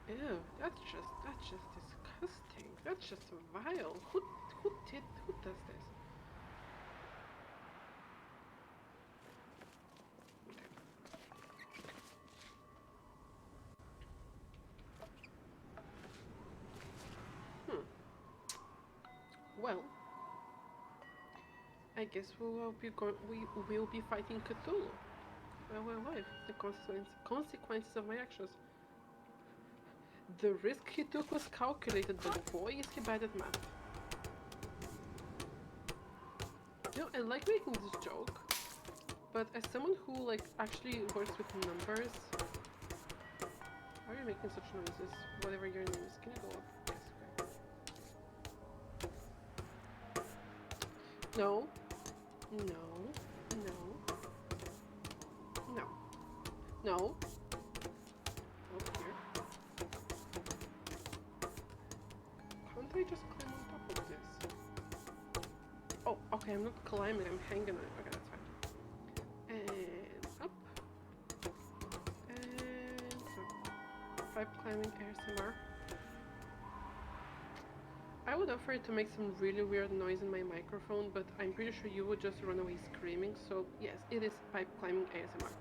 Ew, that's just disgusting. That's just vile. Who does this? Well, I guess we will be fighting Cthulhu. Well, the consequences of my actions. The risk he took was calculated, but boy is he bad at math. You know, I like making this joke, but as someone who like actually works with numbers, why are you making such noises? Whatever your name is, can you go up? Yes, okay. No. Over here. Can't I just climb on top of this? Oh, okay, I'm not climbing, I'm hanging on it. Okay, that's fine. And up. And up. 5 climbing ASMR. I would offer it to make some really weird noise in my microphone, but I'm pretty sure you would just run away screaming, so yes, it is pipe climbing ASMR.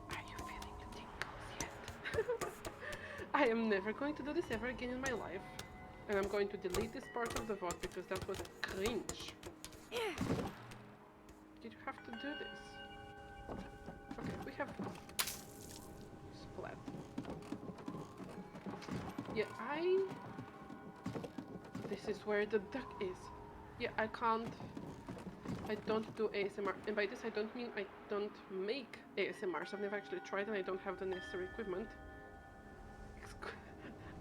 Are you feeling the tingles yet? I am never going to do this ever again in my life, and I'm going to delete this part of the VOD because that was cringe. Did you have to do this? Okay, we have splat. Yeah, this is where the duck is. Yeah, I don't do ASMR. And by this I don't mean I don't make ASMRs. I've never actually tried and I don't have the necessary equipment.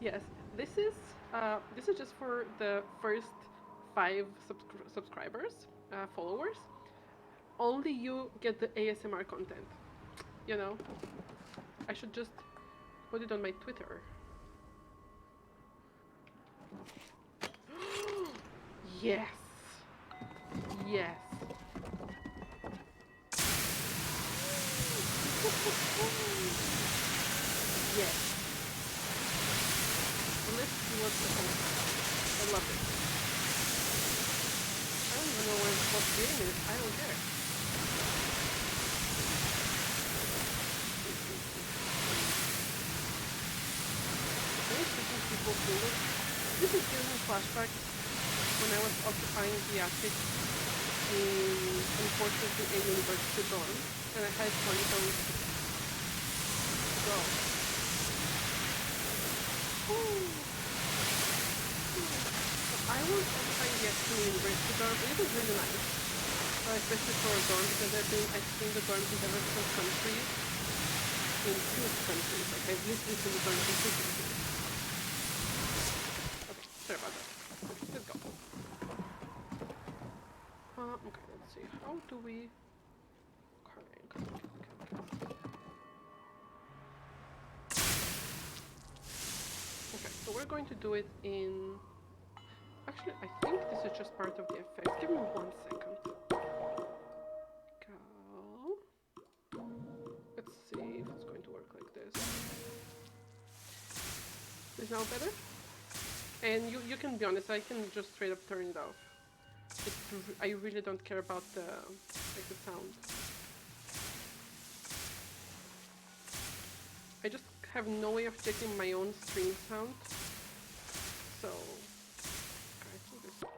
Yes, this is just for the first 5 subscribers, followers. Only you get the ASMR content. You know? I should just put it on my Twitter. Yes. Yes. Yes. Let's see what's the whole. I love it. I don't even know what game is. I don't care. I need to think people forward. This is giving me flashbacks when I was occupying the attic in, unfortunately, a university dorm, and I had one of those. So. I was occupying the attic in the university dorm, and it was really nice. Especially for a dorm, because I've seen the dorms in several different countries. In 2 countries. Like, I've literally seen the dorms in 2 countries. Okay, sorry about that. Let's go. Okay, let's see. How do we... Okay. Okay, so we're going to do it in... Actually, I think this is just part of the effect. Give me 1 second. Go. Let's see if it's going to work like this. Is now better? And you can be honest, I can just straight up turn it off. I really don't care about the sound. I just have no way of checking my own stream sound. So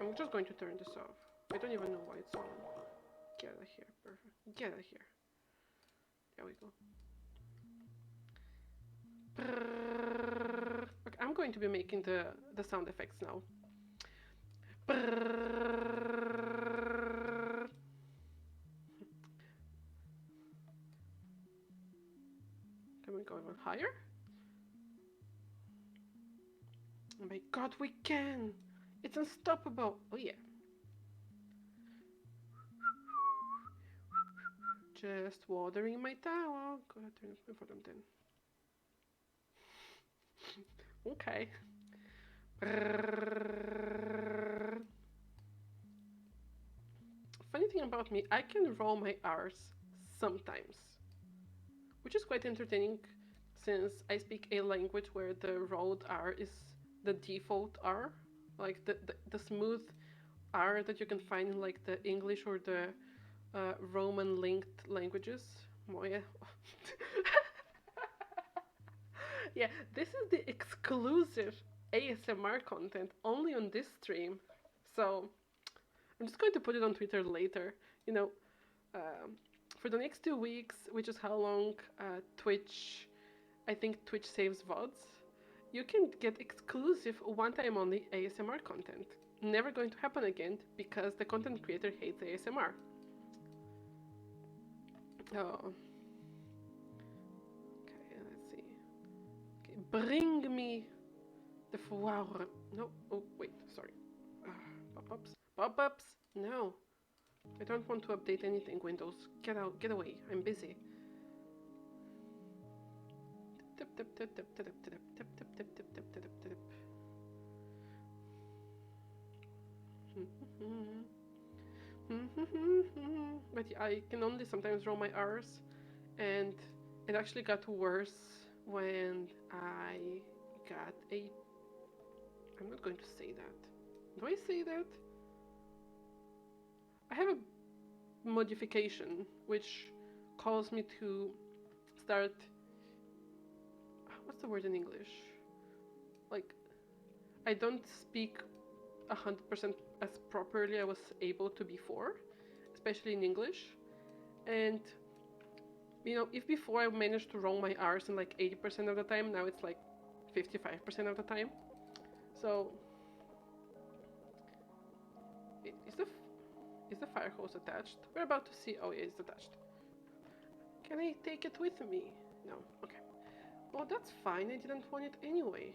I'm just going to turn this off. I don't even know why it's on. Get out of here, perfect. Get out of here. There we go. Okay, I'm going to be making the sound effects now. Can we go even higher? Oh my god, we can! It's unstoppable! Oh yeah. Just watering my towel. Go ahead, turn it for them then. Okay. Funny thing about me, I can roll my R's sometimes, which is quite entertaining since I speak a language where the rolled R is the default R, like the smooth R that you can find in like the English or the Roman linked languages. Oh, yeah. Yeah, this is the exclusive ASMR content only on this stream. So I'm just going to put it on Twitter later. You know, for the next 2 weeks, which is how long Twitch, I think Twitch saves VODs, you can get exclusive one-time only ASMR content. Never going to happen again because the content creator hates ASMR. Oh. Okay, let's see. Okay, bring me the flower. No, oh wait, sorry. Pop-ups. Pop-ups? No. I don't want to update anything, Windows. Get out, get away. I'm busy. But yeah, I can only sometimes roll my R's, and it actually got worse when I got a... I'm not going to say that. Do I say that? I have a modification which calls me to start... What's the word in English? Like, I don't speak 100% as properly I was able to before, especially in English. And, you know, if before I managed to roll my R's in like 80% of the time, now it's like 55% of the time. So, is the fire hose attached? We're about to see. Oh, yeah, it's attached. Can I take it with me? No. Okay. Well, that's fine. I didn't want it anyway.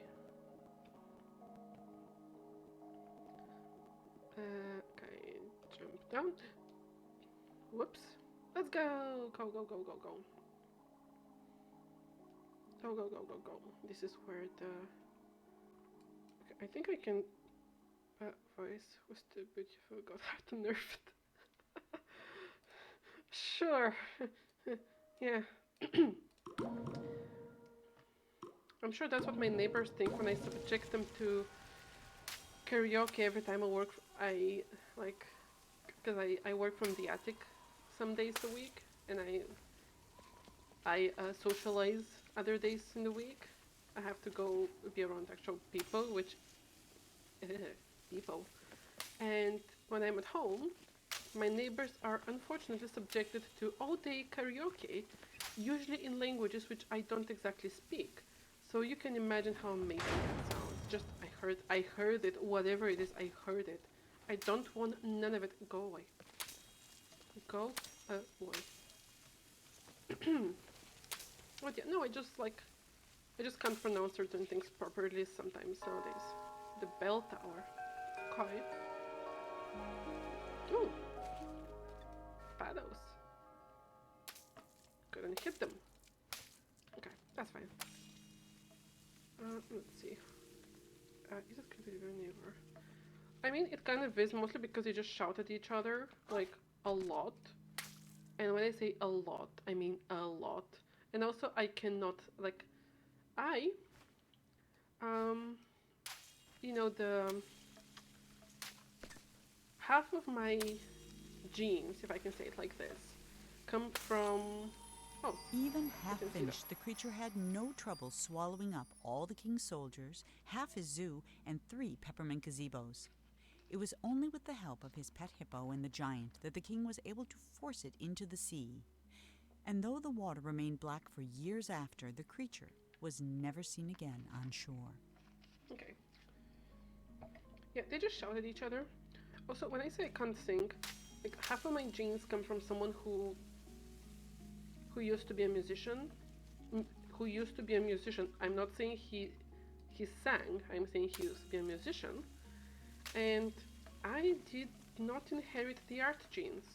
Okay, jump down. Whoops. Let's go. Go, go, go, go, go. Go, go, go, go, go. This is where the... Okay, I think I can Voice was too beautiful, got hard to nerf it. Sure. Yeah. I'm sure that's what my neighbors think when I subject them to karaoke every time I like, because I work from the attic some days a week, and I socialize other days in the week. I have to go be around actual people, which people. And when I'm at home, my neighbors are unfortunately subjected to all-day karaoke, usually in languages which I don't exactly speak. So you can imagine how amazing that sounds. Just I heard it, whatever it is, I heard it. I don't want none of it. Go away. Go away. But yeah, no, I just can't pronounce certain things properly sometimes nowadays. The bell tower. Okay. Ooh, paddles. Couldn't hit them. Okay, that's fine. Let's see. Is it completely your neighbor? I mean, it kind of is, mostly because they just shout at each other, like, a lot. And when I say a lot, I mean a lot. And also, I cannot, like, I, um, you know, the half of my genes, if I can say it like this, come from, oh, Even half can see that. finished, the creature had no trouble swallowing up all the king's soldiers, half his zoo, and 3 peppermint gazebos. It was only with the help of his pet hippo and the giant that the king was able to force it into the sea. And though the water remained black for years after, the creature was never seen again on shore. Okay. Yeah, they just shout at each other. Also, when I say I can't sing, like half of my genes come from someone who used to be a musician. Who used to be a musician. I'm not saying he sang. I'm saying he used to be a musician. And I did not inherit the art genes.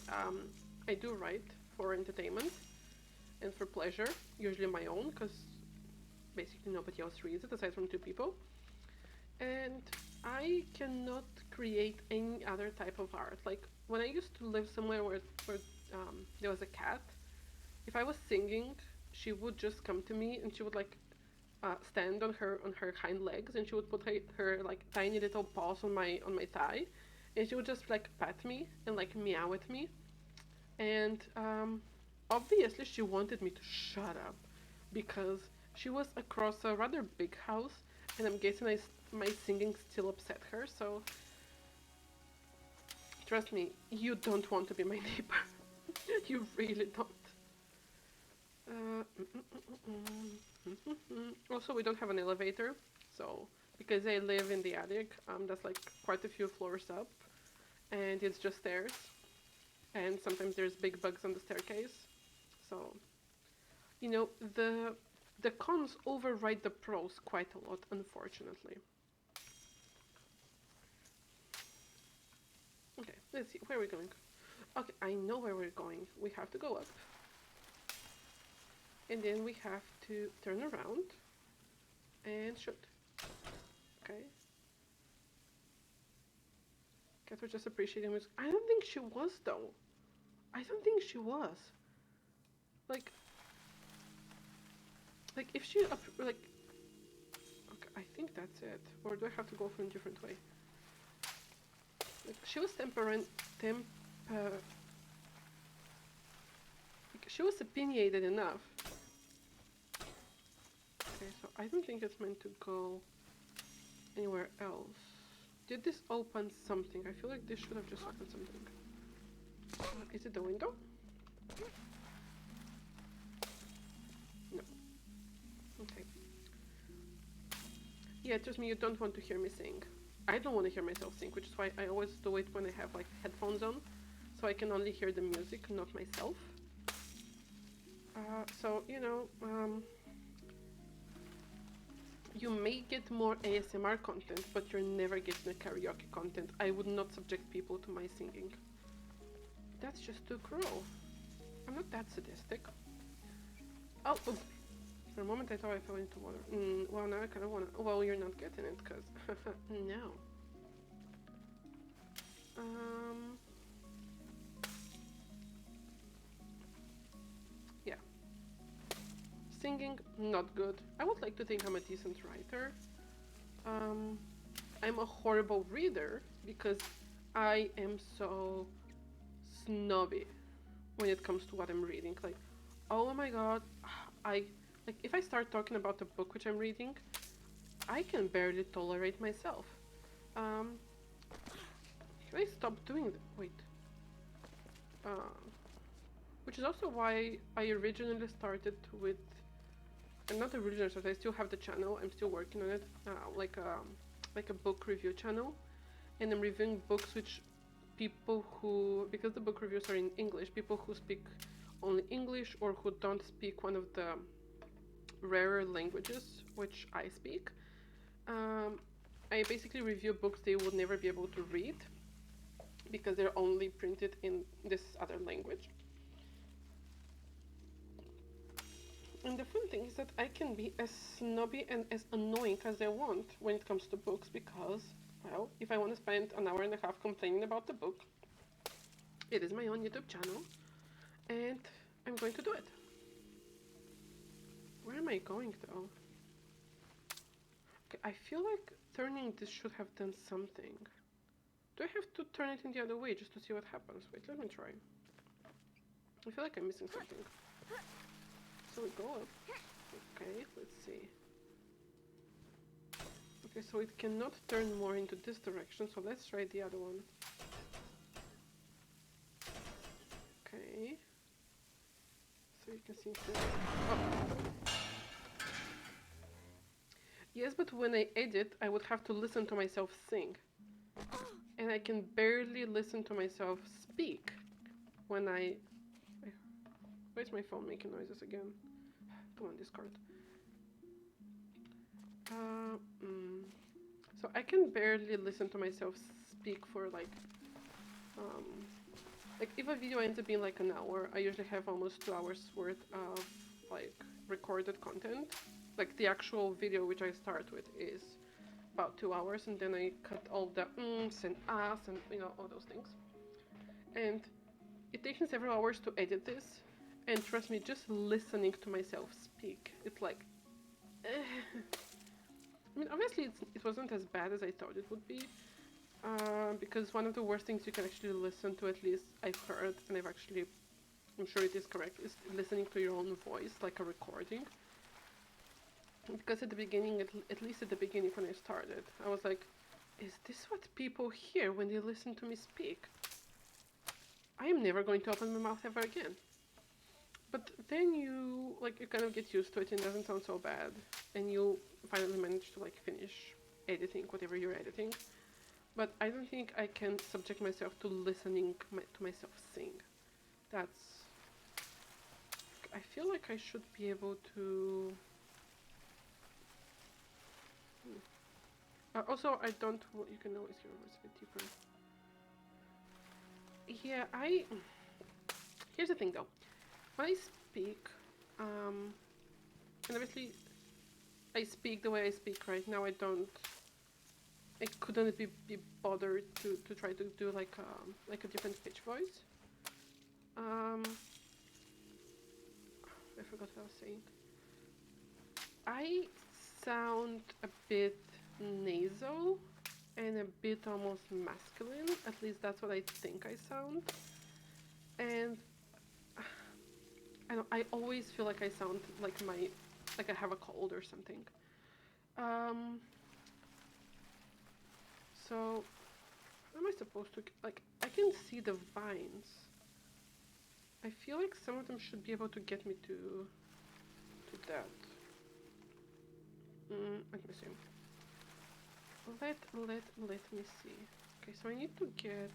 I do write for entertainment and for pleasure, usually my own, because basically nobody else reads it aside from 2 people. And I cannot create any other type of art. Like when I used to live somewhere where there was a cat, if I was singing, she would just come to me and she would like stand on her hind legs, and she would put her like tiny little paws on my thigh, and she would just like pat me and like meow at me, and obviously she wanted me to shut up because she was across a rather big house, and I'm guessing my singing still upset her. So trust me, you don't want to be my neighbor. You really don't. Also, we don't have an elevator, so because I live in the attic, that's like quite a few floors up, and it's just stairs, and sometimes there's big bugs on the staircase. So, you know, the cons override the pros quite a lot, unfortunately. Okay, let's see, where are we going? Okay, I know where we're going. We have to go up. And then we have to turn around and shoot. Okay. Cat was just appreciating music. I don't think she was though. I don't think she was. Like if she like. Okay, I think that's it. Or do I have to go from a different way? Like, she was she was opinionated enough. Okay, so I don't think it's meant to go anywhere else. Did this open something? I feel like this should have just opened something. Is it the window? No. Okay. Yeah, trust me, you don't want to hear me sing. I don't want to hear myself sing, which is why I always do it when I have like headphones on, so I can only hear the music, not myself. So, you know, you may get more ASMR content, but you're never getting a karaoke content. I would not subject people to my singing. That's just too cruel. I'm not that sadistic. Oh, oops. For a moment I thought I fell into water. Well, now I kind of want to... Well, you're not getting it, because... no. Um, yeah. Singing, not good. I would like to think I'm a decent writer. I'm a horrible reader because I am so snobby when it comes to what I'm reading. Like, oh my god, I like if I start talking about the book which I'm reading, I can barely tolerate myself. Um, can I stop doing that? Wait. Which is also why I originally started with, and not originally started, I still have the channel, I'm still working on it, like a book review channel, and I'm reviewing books which people who, because the book reviews are in English, people who speak only English or who don't speak one of the rarer languages which I speak. I basically review books they would never be able to read because they're only printed in this other language. And the fun thing is that I can be as snobby and as annoying as I want when it comes to books because, well, if I want to spend an hour and a half complaining about the book, it is my own YouTube channel and I'm going to do it. Where am I going though? Okay, I feel like turning this should have done something. Do I have to turn it in the other way just to see what happens? Wait, let me try. I feel like I'm missing something. So we go up. Okay, let's see. Okay, so it cannot turn more into this direction, so let's try the other one. Okay. So you can see here. Oh. Yes, but when I edit, I would have to listen to myself sing. And I can barely listen to myself speak when I... Why is my phone making noises again? Come on, Discord. So I can barely listen to myself speak for like if a video ends up being like an hour, I usually have almost 2 hours worth of like recorded content. Like the actual video which I start with is about 2 hours, and then I cut all the ums and ahs and all those things. And it takes me several hours to edit this, and trust me, just listening to myself speak, it's like I mean, obviously it wasn't as bad as I thought it would be, because one of the worst things you can actually listen to, at least I've heard, and I'm sure it is correct, is listening to your own voice, like a recording. Because at the beginning, at least at the beginning when I started, I was like, is this what people hear when they listen to me speak? I am never going to open my mouth ever again. But then you kind of get used to it and it doesn't sound so bad, and you finally manage to like finish editing whatever you're editing. But I don't think I can subject myself to listening to myself sing. I feel like I should be able to... also, I don't... you can always hear a voice a bit deeper. Yeah, here's the thing though. When I speak, and obviously I speak the way I speak right now, I couldn't be bothered to try to do like a different pitch voice. I forgot what I was saying. I sound a bit nasal and a bit almost masculine. At least that's what I think I sound. And I always feel like I sound like I have a cold or something. So how am I supposed to, I can see the vines. I feel like some of them should be able to get me to that. Let me see. Let me see. Okay, so I need to get...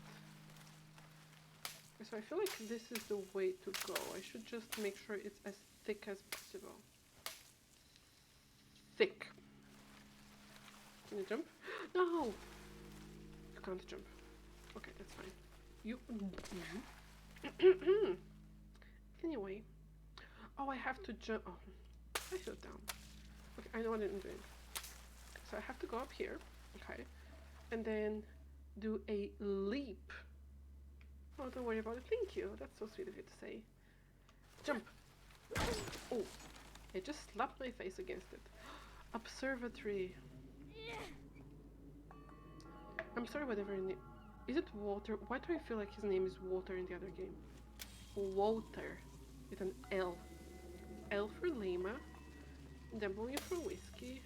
Okay, so I feel like this is the way to go. I should just make sure it's as thick as possible. Thick. Can you jump? No! You can't jump. Okay, that's fine. You... Anyway. Oh, I have to jump... Oh, I fell down. Okay, I know what I'm doing. So I have to go up here. Okay. And then do a leap. Oh, don't worry about it. Thank you. That's so sweet of you to say. Jump. Oh, I just slapped my face against it. Observatory. I'm sorry, whatever. Is it Walter? Why do I feel like his name is Walter in the other game? Walter, with an L. L for Lima, W for whiskey.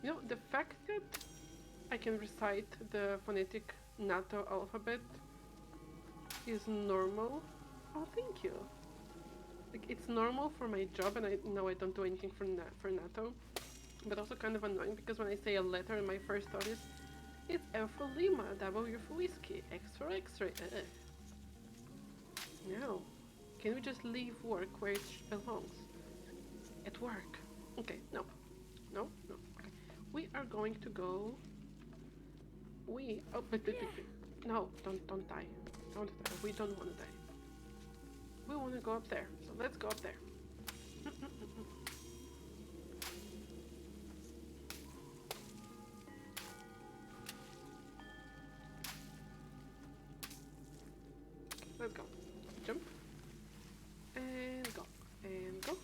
You know, the fact that I can recite the phonetic NATO alphabet is normal. Oh, thank you. Like, it's normal for my job, and I know I don't do anything for NATO, but also kind of annoying because when I say a letter, my first thought is, it's L for Lima, W for whiskey, X for X-ray. No. Can we just leave work where it belongs? At work. Okay, no. No, no. Okay. We are going to go. Oh, but. No, don't die. Don't die. We don't want to die. We want to go up there. So let's go up there. Let's go. Jump. And go. And go.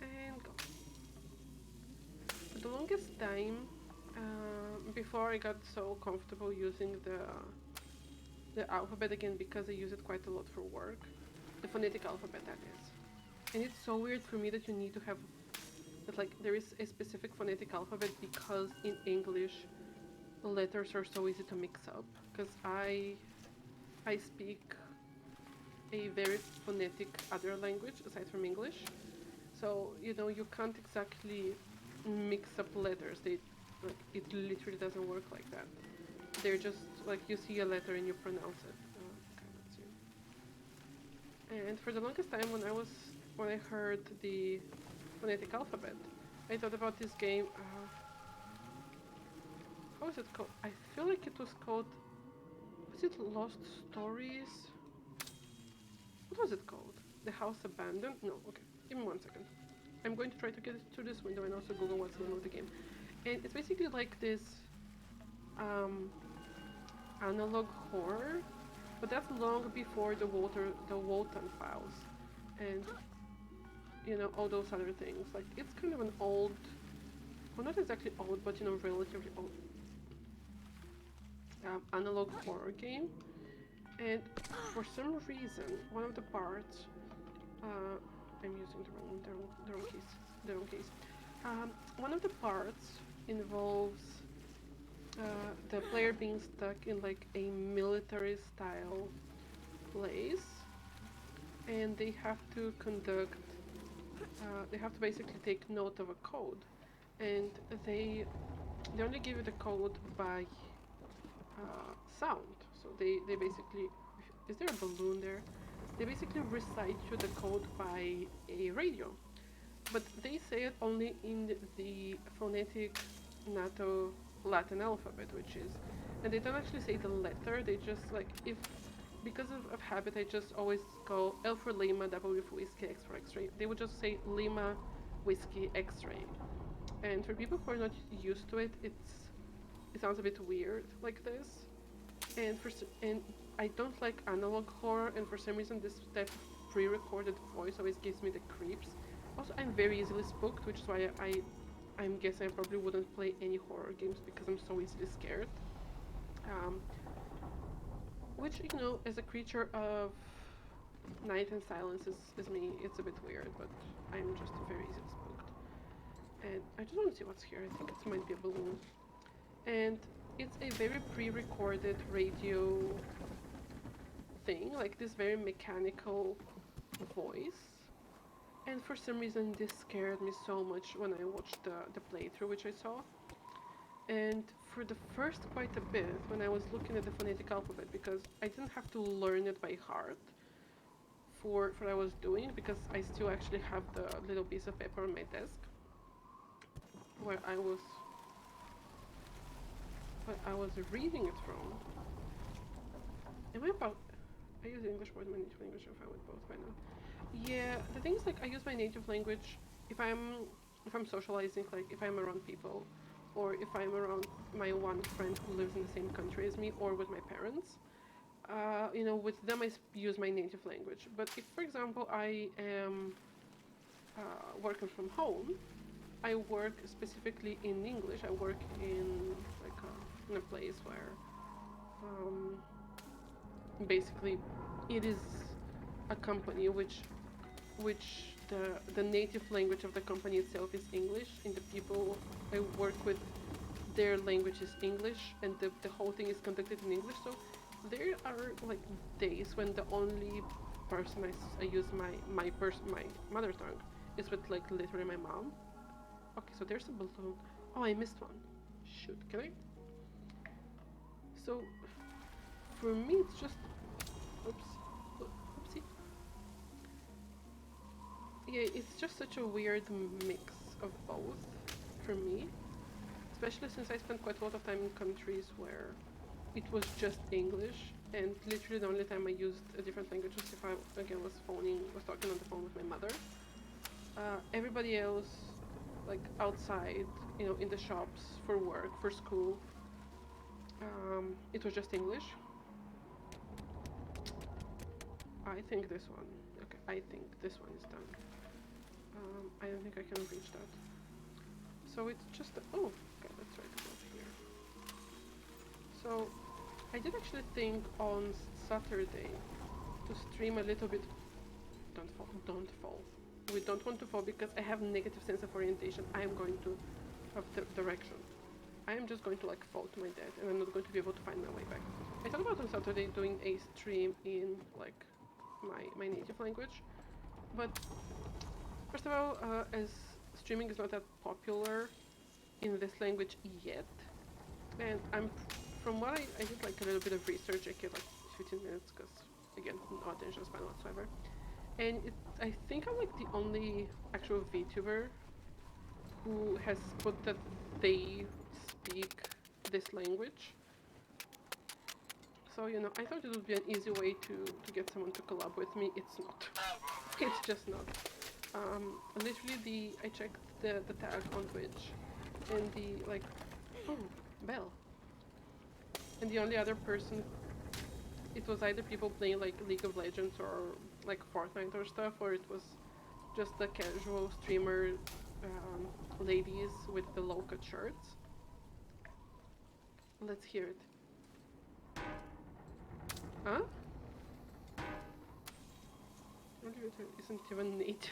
And go. For the longest time, before I got so comfortable using the alphabet again, because I use it quite a lot for work, the phonetic alphabet, that is. And it's so weird for me that you need to have that, like, there is a specific phonetic alphabet, because in English letters are so easy to mix up, because I speak a very phonetic other language aside from English, so you know, you can't exactly mix up letters. Like, it literally doesn't work like that. They're just like, you see a letter and you pronounce it. Okay, let's see. And for the longest time, when I heard the phonetic alphabet, I thought about this game. How is it called? I feel like it was called. Was it Lost Stories? What was it called? The House Abandoned? No. Okay, give me 1 second. I'm going to try to get it through this window and also Google what's the name of the game. And it's basically like this analog horror, but that's long before the Walton Files, and you know, all those other things. Like, it's kind of an old, well, not exactly old, but you know, relatively old analog horror game. And for some reason, one of the parts, I'm using the wrong keys. One of the parts involves the player being stuck in like a military style place, and they have to basically take note of a code, and they only give you the code by sound. So they basically, is there a balloon there? They basically recite you the code by a radio, but they say it only in the phonetic NATO Latin alphabet, which is, and they don't actually say the letter. They just, like, if because of habit, I just always go L for Lima, W for whiskey, X for X-ray. They would just say Lima, whiskey, X-ray. And for people who are not used to it, it sounds a bit weird like this. And I don't like analog horror, and for some reason this type of pre-recorded voice always gives me the creeps. Also, I'm very easily spooked, which is why I'm guessing I probably wouldn't play any horror games, because I'm so easily scared. Which, you know, as a creature of night and silence is me, it's a bit weird, but I'm just very easily spooked. And I just want to see what's here. I think it might be a balloon. And it's a very pre-recorded radio thing, like this very mechanical voice. And for some reason this scared me so much when I watched the playthrough which I saw. And for the first quite a bit, when I was looking at the phonetic alphabet, because I didn't have to learn it by heart for what I was doing, because I still actually have the little piece of paper on my desk where I was reading it from. I use English more than my native language. I'm fine with both by now. Yeah, the thing is, like, I use my native language if I'm socializing, like if I'm around people, or if I'm around my one friend who lives in the same country as me, or with my parents. With them I use my native language. But if, for example, I am working from home, I work specifically in English. I work in in a place where basically it is a company which the native language of the company itself is English, and the people I work with, their language is English, and the whole thing is conducted in English. So there are like days when the only person I use my mother tongue is with like literally my mom. Okay, so there's a balloon. Oh, I missed one. Shoot, can I? So for me, it's just oops, oopsie. Yeah, it's just such a weird mix of both for me, especially since I spent quite a lot of time in countries where it was just English, and literally the only time I used a different language was if I again was talking on the phone with my mother. Everybody else, like outside, in the shops, for work, for school, it was just English. I think this one. Okay, I think this one is done. I don't think I can reach that. So it's just oh, okay, let's try to go here. So I did actually think on Saturday to stream a little bit. Don't fall, don't fall. We don't want to fall because I have negative sense of orientation. I am going to have the direction. I am just going to like fall to my death, and I'm not going to be able to find my way back. I thought about on Saturday doing a stream in like my native language, but first of all, as streaming is not that popular in this language yet, and from what I did like a little bit of research. I gave like 15 minutes because again, no attention span whatsoever, and I think I'm like the only actual VTuber who has put that they speak this language. So I thought it would be an easy way to get someone to collab with me. It's not. It's just not. Literally I checked the tag on Twitch, and oh, Bell, and the only other person, it was either people playing like League of Legends or like Fortnite or stuff, or it was just the casual streamer ladies with the low cut shirts. Let's hear it. Huh? Isn't even native.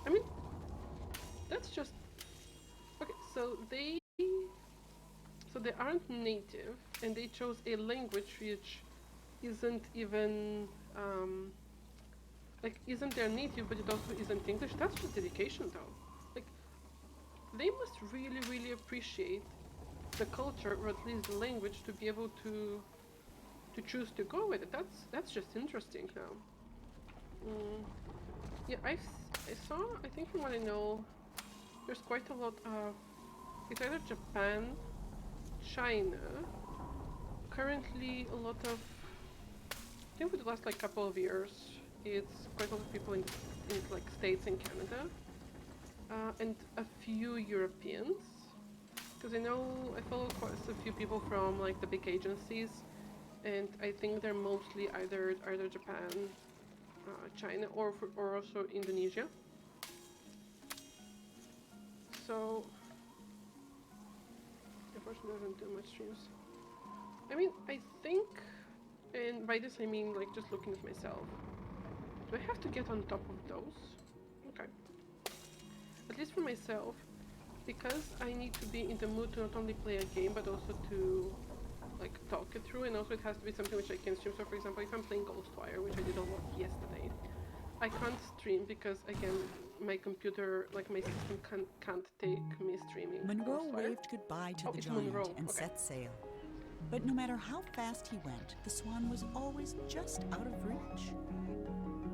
I mean, that's just okay. So they aren't native, and they chose a language which isn't even isn't their native, but it also isn't English. That's just dedication, though. Like, they must really, really appreciate the culture, or at least the language, to be able to choose to go with it. That's just interesting now. Yeah, I saw. I think from what I know, there's quite a lot of. It's either Japan, China. Currently, a lot of. I think for the last like couple of years, it's quite a lot of people in like States and Canada, and a few Europeans. Because I follow quite a few people from like the big agencies, and I think they're mostly either Japan, China, or also Indonesia. So unfortunately, I don't do much streams. I mean, I think, and by this I mean like just looking at myself. Do I have to get on top of those? Okay. At least for myself, because I need to be in the mood to not only play a game but also to like talk it through, and also it has to be something which I can stream. So for example, if I'm playing Ghostwire, which I did a lot yesterday, I can't stream because again my computer, like my system can't take me streaming Monroe Ghostwire. waved goodbye to the it's giant Monroe. and Okay. set sail. But no matter how fast he went, the Swan was always just out of reach.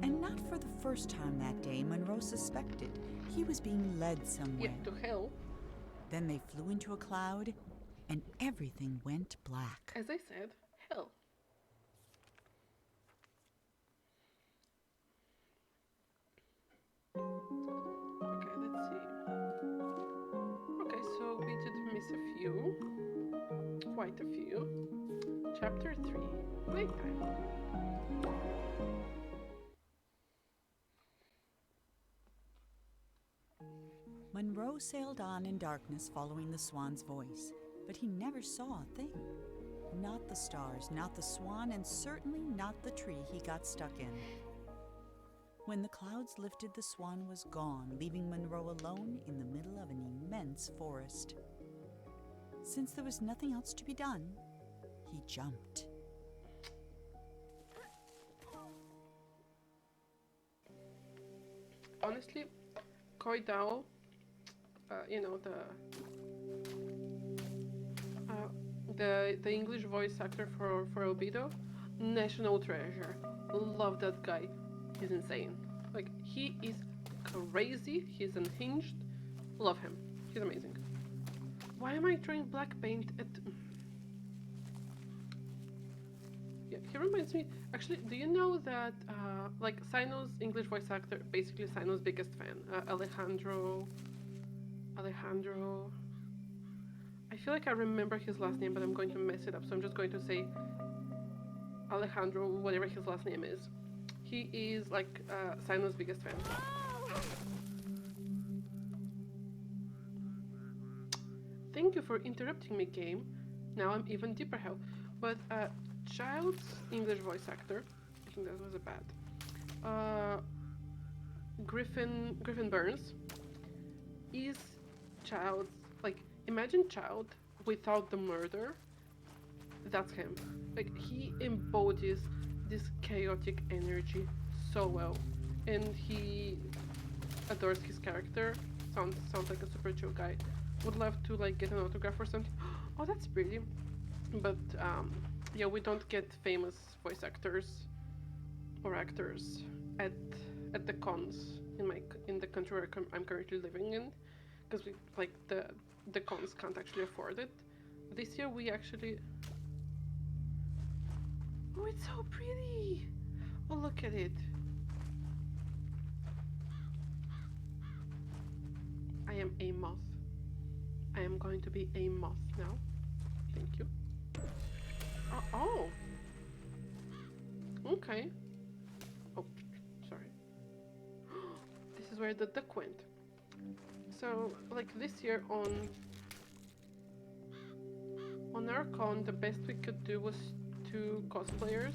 And not for the first time that day, Monroe suspected he was being led somewhere. Yeah, to hell. Then they flew into a cloud, and everything went black. As I said, hell. Okay, let's see. Okay, so we did few. Quite a few. Chapter 3. Playtime. Monroe sailed on in darkness following the swan's voice, but he never saw a thing. Not the stars, not the swan, and certainly not the tree he got stuck in. When the clouds lifted, the swan was gone, leaving Monroe alone in the middle of an immense forest. Since there was nothing else to be done, he jumped. Honestly, Koi Dao, you know, the English voice actor for Albedo, national treasure. Love that guy. He's insane. Like, he is crazy. He's unhinged. Love him. He's amazing. Why am I throwing black paint at... Yeah, he reminds me... Actually, do you know that, like, Sino's English voice actor, basically Sino's biggest fan, Alejandro... I feel like I remember his last name, but I'm going to mess it up, so I'm just going to say Alejandro, whatever his last name is. He is, like, Sino's biggest fan. Thank you for interrupting me, game. Now I'm even deeper hell. But, Child's English voice actor, I think that was a bad, Griffin Burns, is Child's, like, imagine Child without the murder. That's him. Like, he embodies this chaotic energy so well, and he adores his character. Sounds like a super chill guy. Would love to, like, get an autograph or something. Oh, that's pretty. But yeah, we don't get famous voice actors or actors at the cons in the country where I'm currently living in, because we, like, the cons can't actually afford it. This year we actually... Oh, it's so pretty! Oh, look at it. I am a moth. I am going to be a moth now. Thank you. Oh! Okay. Oh, sorry. This is where the duck went. So, like, this year on our con, the best we could do was 2 cosplayers,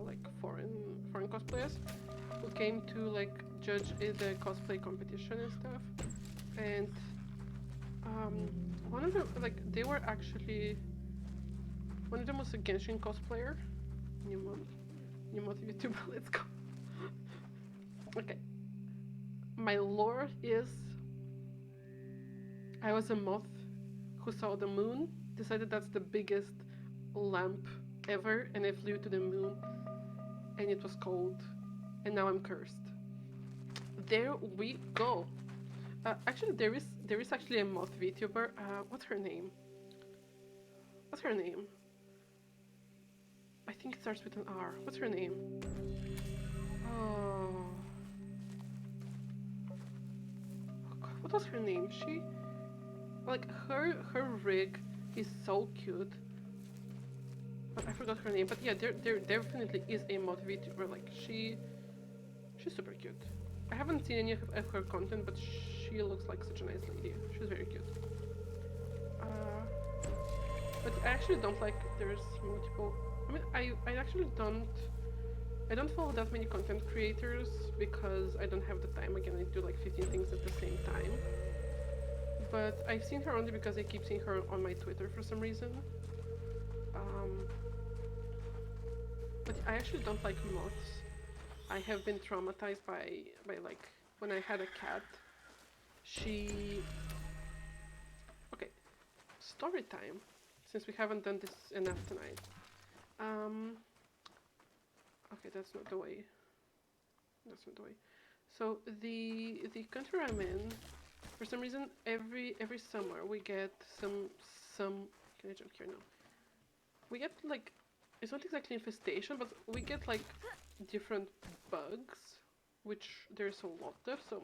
like foreign cosplayers, who came to, like, judge the cosplay competition and stuff. And one of them, like, they were actually, one of them was a Genshin cosplayer. New mod YouTuber, let's go. Okay. My lore is, I was a moth who saw the moon, decided that's the biggest lamp ever, and I flew to the moon, and it was cold, and now I'm cursed. There we go. Actually, there is actually a moth VTuber. What's her name? I think it starts with an R. What's her name? Oh God, what was her name? She, like, her rig is so cute, but I forgot her name. But yeah, there definitely is a moth VTuber. Like, she's super cute. I haven't seen any of her content, but she looks like such a nice lady. She's very cute. But I actually don't like there's multiple. I mean, I actually don't follow that many content creators because I don't have the time. Again, I do like 15 things at the same time. But I've seen her only because I keep seeing her on my Twitter for some reason. But I actually don't like moths. I have been traumatized by like, when I had a cat. Okay, story time, since we haven't done this enough tonight. Okay, that's not the way. So the country I'm in, for some reason, every summer we get some. Can I jump here? No. We get, like, it's not exactly infestation, but we get, like, different bugs, which there's a lot of. So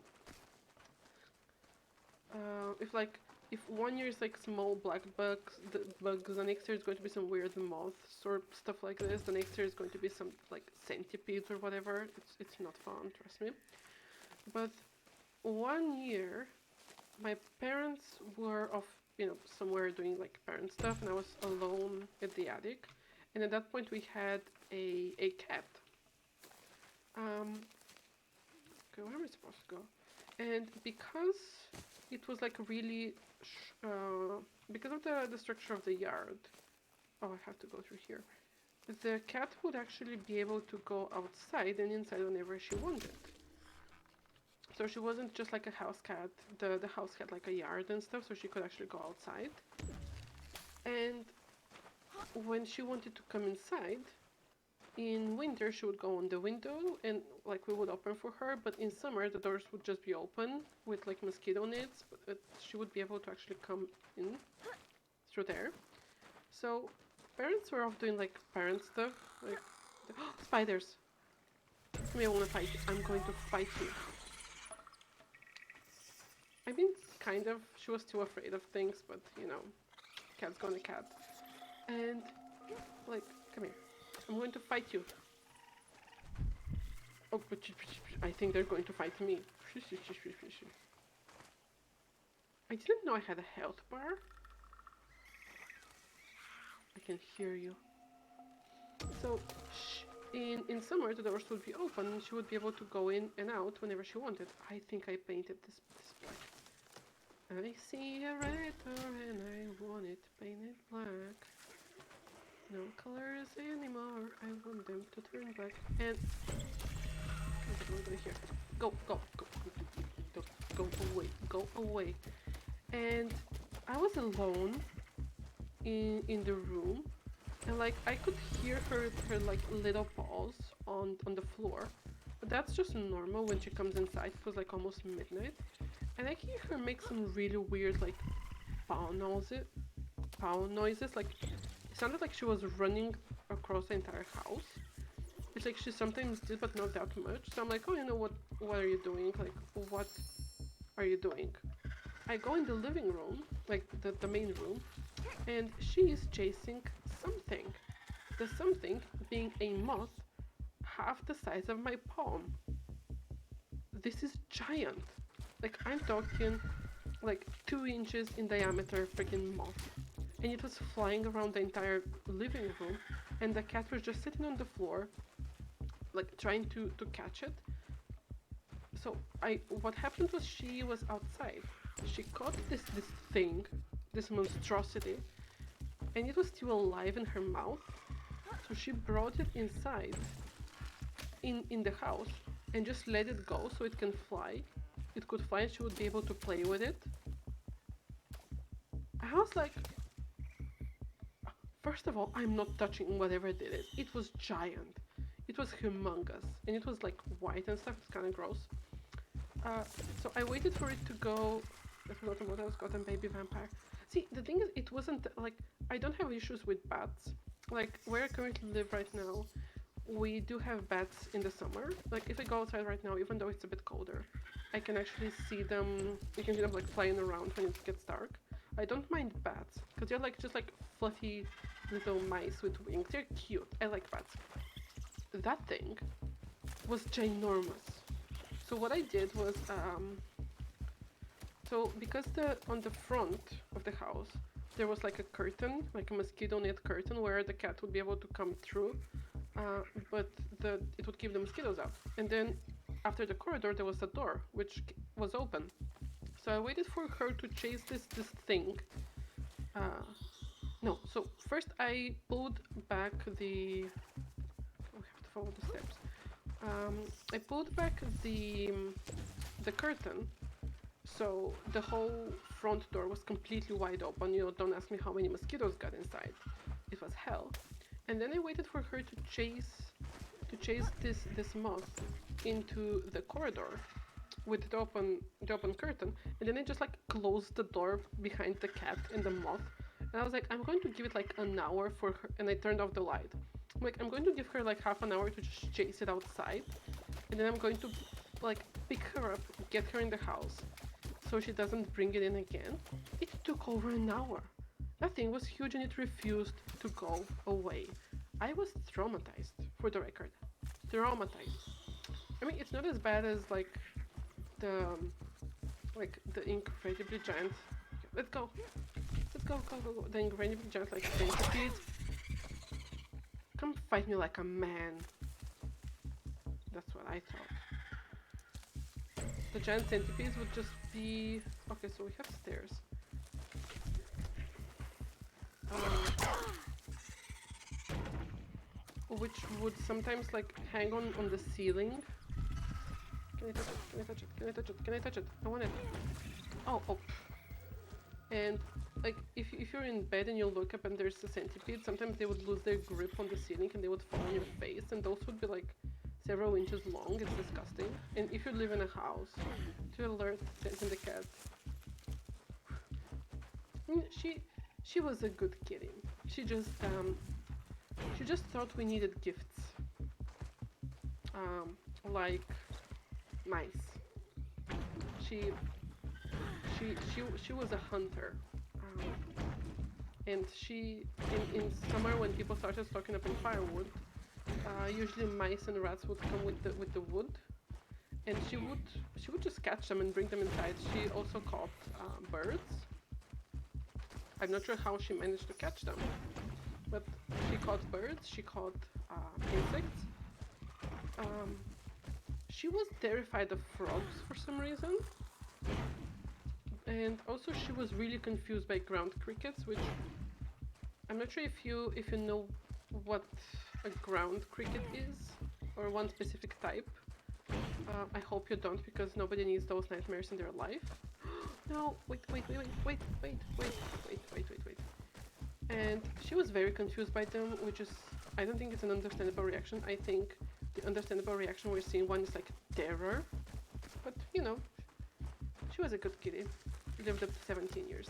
if, like, if one year is like small black bugs, the next year is going to be some weird moths or stuff like this. The next year is going to be some like centipedes or whatever. It's not fun, trust me. But one year, my parents were off, somewhere doing like parent stuff, and I was alone at the attic. And at that point, we had a cat. Okay, where am I supposed to go? And because it was like really, because of the structure of the yard, oh, I have to go through here. The cat would actually be able to go outside and inside whenever she wanted. So she wasn't just like a house cat. The house had like a yard and stuff, so she could actually go outside. And when she wanted to come inside, in winter she would go on the window and like we would open for her, but in summer the doors would just be open with like mosquito nets, but she would be able to actually come in through there. So parents were off doing like parent stuff, like spiders. Come here, I wanna fight you. I'm going to fight you. I mean, kind of. She was too afraid of things, but cat's gonna cat. And like, come here. I'm going to fight you. Oh, but I think they're going to fight me. I didn't know I had a health bar. I can hear you. So, in summer the doors would be open and she would be able to go in and out whenever she wanted. I think I painted this black. I see a red door and I want it painted black. No colors anymore, I want them to turn black. And here. Go away. And I was alone in the room, and like I could hear her like little paws on the floor. But that's just normal when she comes inside. It was like almost midnight. And I hear her make some really weird like pow noises. Like it sounded like she was running across the entire house. It's like she sometimes did, but not that much. So I'm like, oh, what are you doing? Like, what are you doing? I go in the living room, like the main room, and she is chasing something. The something being a moth half the size of my palm. This is giant. Like, I'm talking like 2 inches in diameter freaking moth. And it was flying around the entire living room, and the cat was just sitting on the floor, like trying to catch it. So what happened was she was outside. She caught this thing, this monstrosity, and it was still alive in her mouth. So she brought it inside, in the house, and just let it go so it can fly. It could fly and she would be able to play with it. I was like, first of all, I'm not touching whatever did it. It was giant. It was humongous. And it was like white and stuff. It's kind of gross. So I waited for it to go. I forgot what else got, and baby vampire. See, the thing is, it wasn't like, I don't have issues with bats. Like, where I currently live right now, we do have bats in the summer. Like, if I go outside right now, even though it's a bit colder, I can actually see them. You can see them like flying around when it gets dark. I don't mind bats because they're like just like fluffy little mice with wings. They're cute. I like bats. That thing was ginormous. So what I did was, so because on the front of the house there was like a curtain, like a mosquito net curtain, where the cat would be able to come through, but it would keep the mosquitoes out. And then after the corridor there was a door which was open. So I waited for her to chase this thing. No, so first I pulled back the. Oh, we have to follow the steps. I pulled back the curtain, so the whole front door was completely wide open. Don't ask me how many mosquitoes got inside. It was hell. And then I waited for her to chase this moth into the corridor with the open curtain, and then I just like closed the door behind the cat and the moth. And I was like, I'm going to give it like an hour for her, and I turned off the light. I'm going to give her like half an hour to just chase it outside, and then I'm going to like pick her up, get her in the house. so she doesn't bring it in again. It took over an hour. That thing was huge and it refused to go away. I was traumatized, for the record. Traumatized. I mean, it's not as bad as like the incredibly giant. Let's go. Let's go, go, go, go. The incredibly giant like centipedes. Come fight me like a man. That's what I thought. The giant centipedes would just be... Okay, so we have stairs. Which would sometimes like hang on the ceiling. Can I touch it? Can I touch it? Can I touch it? Can I touch it? I want it. Oh, oh. And like if you're in bed and you look up and there's a centipede, sometimes they would lose their grip on the ceiling and they would fall on your face, and those would be like several inches long. It's disgusting. And if you live in a house, to alert the cat. She was a good kitty. She just thought we needed gifts. Like mice. She was a hunter. And she in summer when people started stocking up in firewood, usually mice and rats would come with the wood, and she would just catch them and bring them inside. She also caught birds. I'm not sure how she managed to catch them, but she caught birds. She caught insects. She was terrified of frogs for some reason, and also she was really confused by ground crickets, which I'm not sure if you know what a ground cricket is, or one specific type. I hope you don't, because nobody needs those nightmares in their life. No, wait. And she was very confused by them, which is, I don't think it's an understandable reaction. I think the understandable reaction we're seeing one is like terror. But, you know, she was a good kitty. She lived up to 17 years.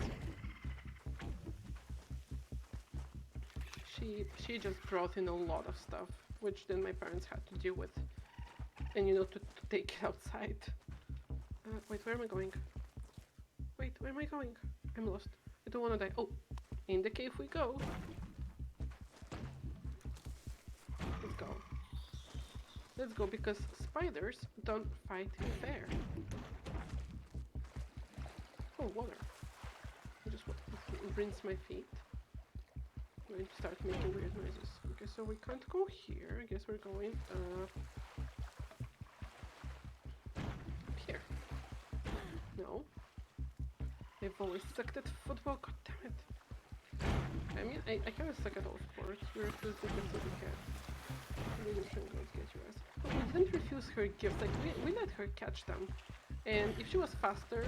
She just brought in a lot of stuff, which then my parents had to deal with. And, you know, to take it outside. Wait, where am I going? Wait, where am I going? I'm lost. I don't want to die. Oh, in the cave we go. Let's go. Let's go, because spiders don't fight fair. Oh, water. I just want to rinse my feet. I'm going to start making weird noises. Okay, so we can't go here. I guess we're going here. No. I've always sucked at football, god damn it. I mean, I kind of suck at all sports. We refused the gifts of the cat. We didn't get your ass. But we didn't refuse her gifts, like we let her catch them. And if she was faster...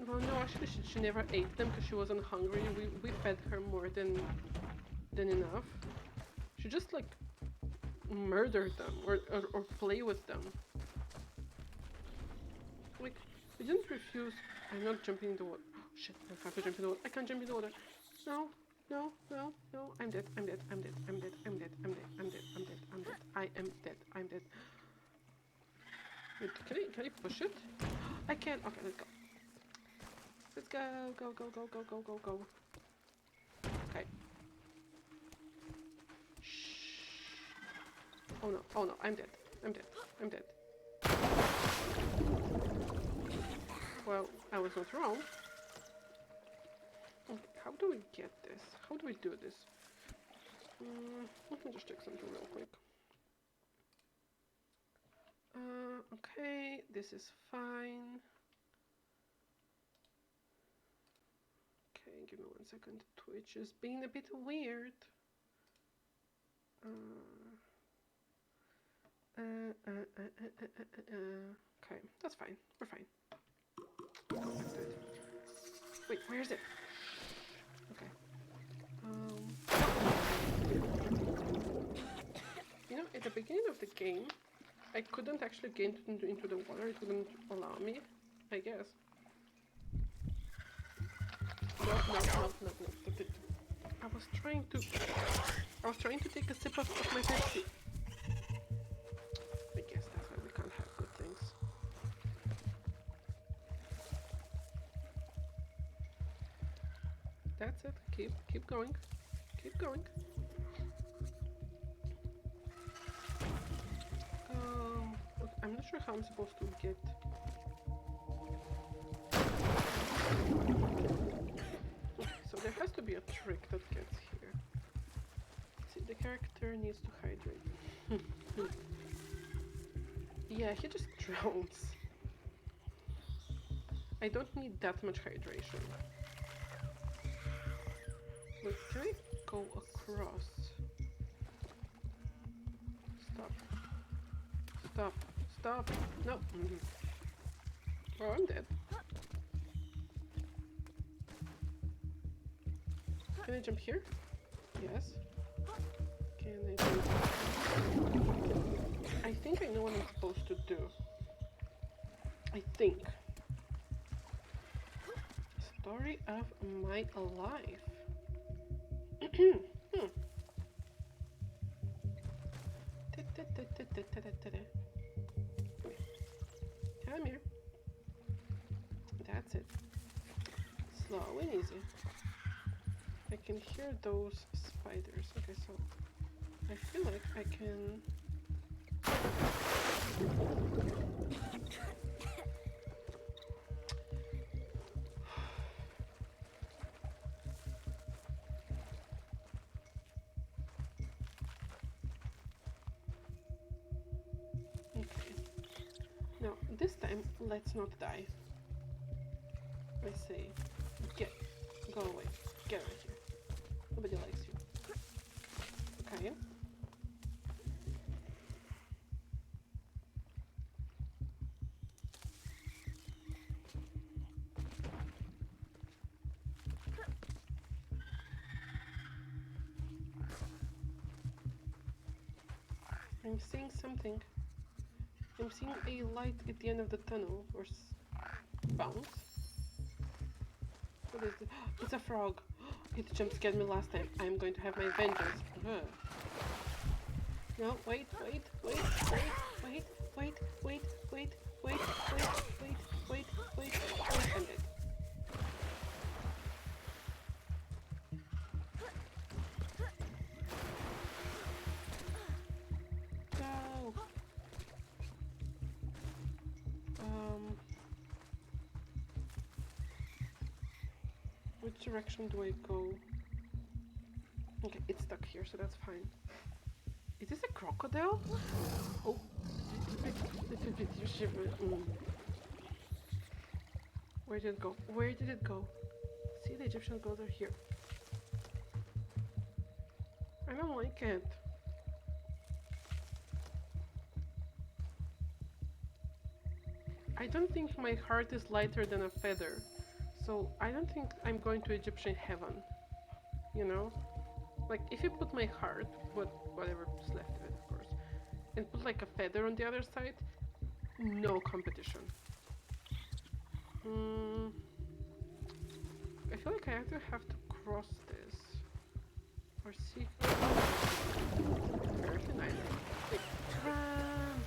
Well, no, actually she never ate them because she wasn't hungry. We fed her more than enough. She just like murdered them or play with them. Like, we didn't refuse... I'm not jumping in the water. Oh, shit, I have to jump in the water. I can't jump in the water. No. I'm dead. I am dead. Wait, can I push it? I can. Okay, let's go. Let's go. Okay. Shh. Oh no, I'm dead. Well, I was not wrong. Okay, how do we get this? How do we do this? Let me just check something real quick. Okay, this is fine. Okay, give me 1 second. Twitch is being a bit weird. Okay, that's fine. We're fine. Go back to it. Wait, where is it? Okay. You know, at the beginning of the game, I couldn't actually get into the water. It wouldn't allow me, I guess. No. I was trying to take a sip of my Pepsi. I guess that's why we can't have good things. That's it. Keep going. Keep going. Okay, I'm not sure how I'm supposed to get. Okay, so there has to be a trick that gets here. See, the character needs to hydrate. Yeah, he just drowns. I don't need that much hydration. But can I go across? Stop. Stop. Stop. No. Oh, I'm dead. Can I jump here? Yes. Can I jump? I think I know what I'm supposed to do. I think. Story of my life. Come here. That's it. Slow and easy. I can hear those spiders. Okay, so I feel like I can. Okay. Now, this time, let's not die. I say, go away. Get out of here. Nobody likes you. Okay. I'm seeing something. I'm seeing a light at the end of the tunnel, or bounce. What is it? It's a frog. It jump scared me last time. I'm going to have my vengeance. Ugh. No, wait. I'm dead. Go. Which direction do I go? Okay, it's stuck here, so that's fine. Is this a crocodile? Oh. Where did it go? Where did it go? See, the Egyptian gods are here. I don't like it. I don't think my heart is lighter than a feather. So I don't think I'm going to Egyptian heaven. You know? Like, if you put my heart, whatever's left of it, of course, and put like a feather on the other side, no competition. I feel like I either have to cross this or see. Apparently neither. Like, run!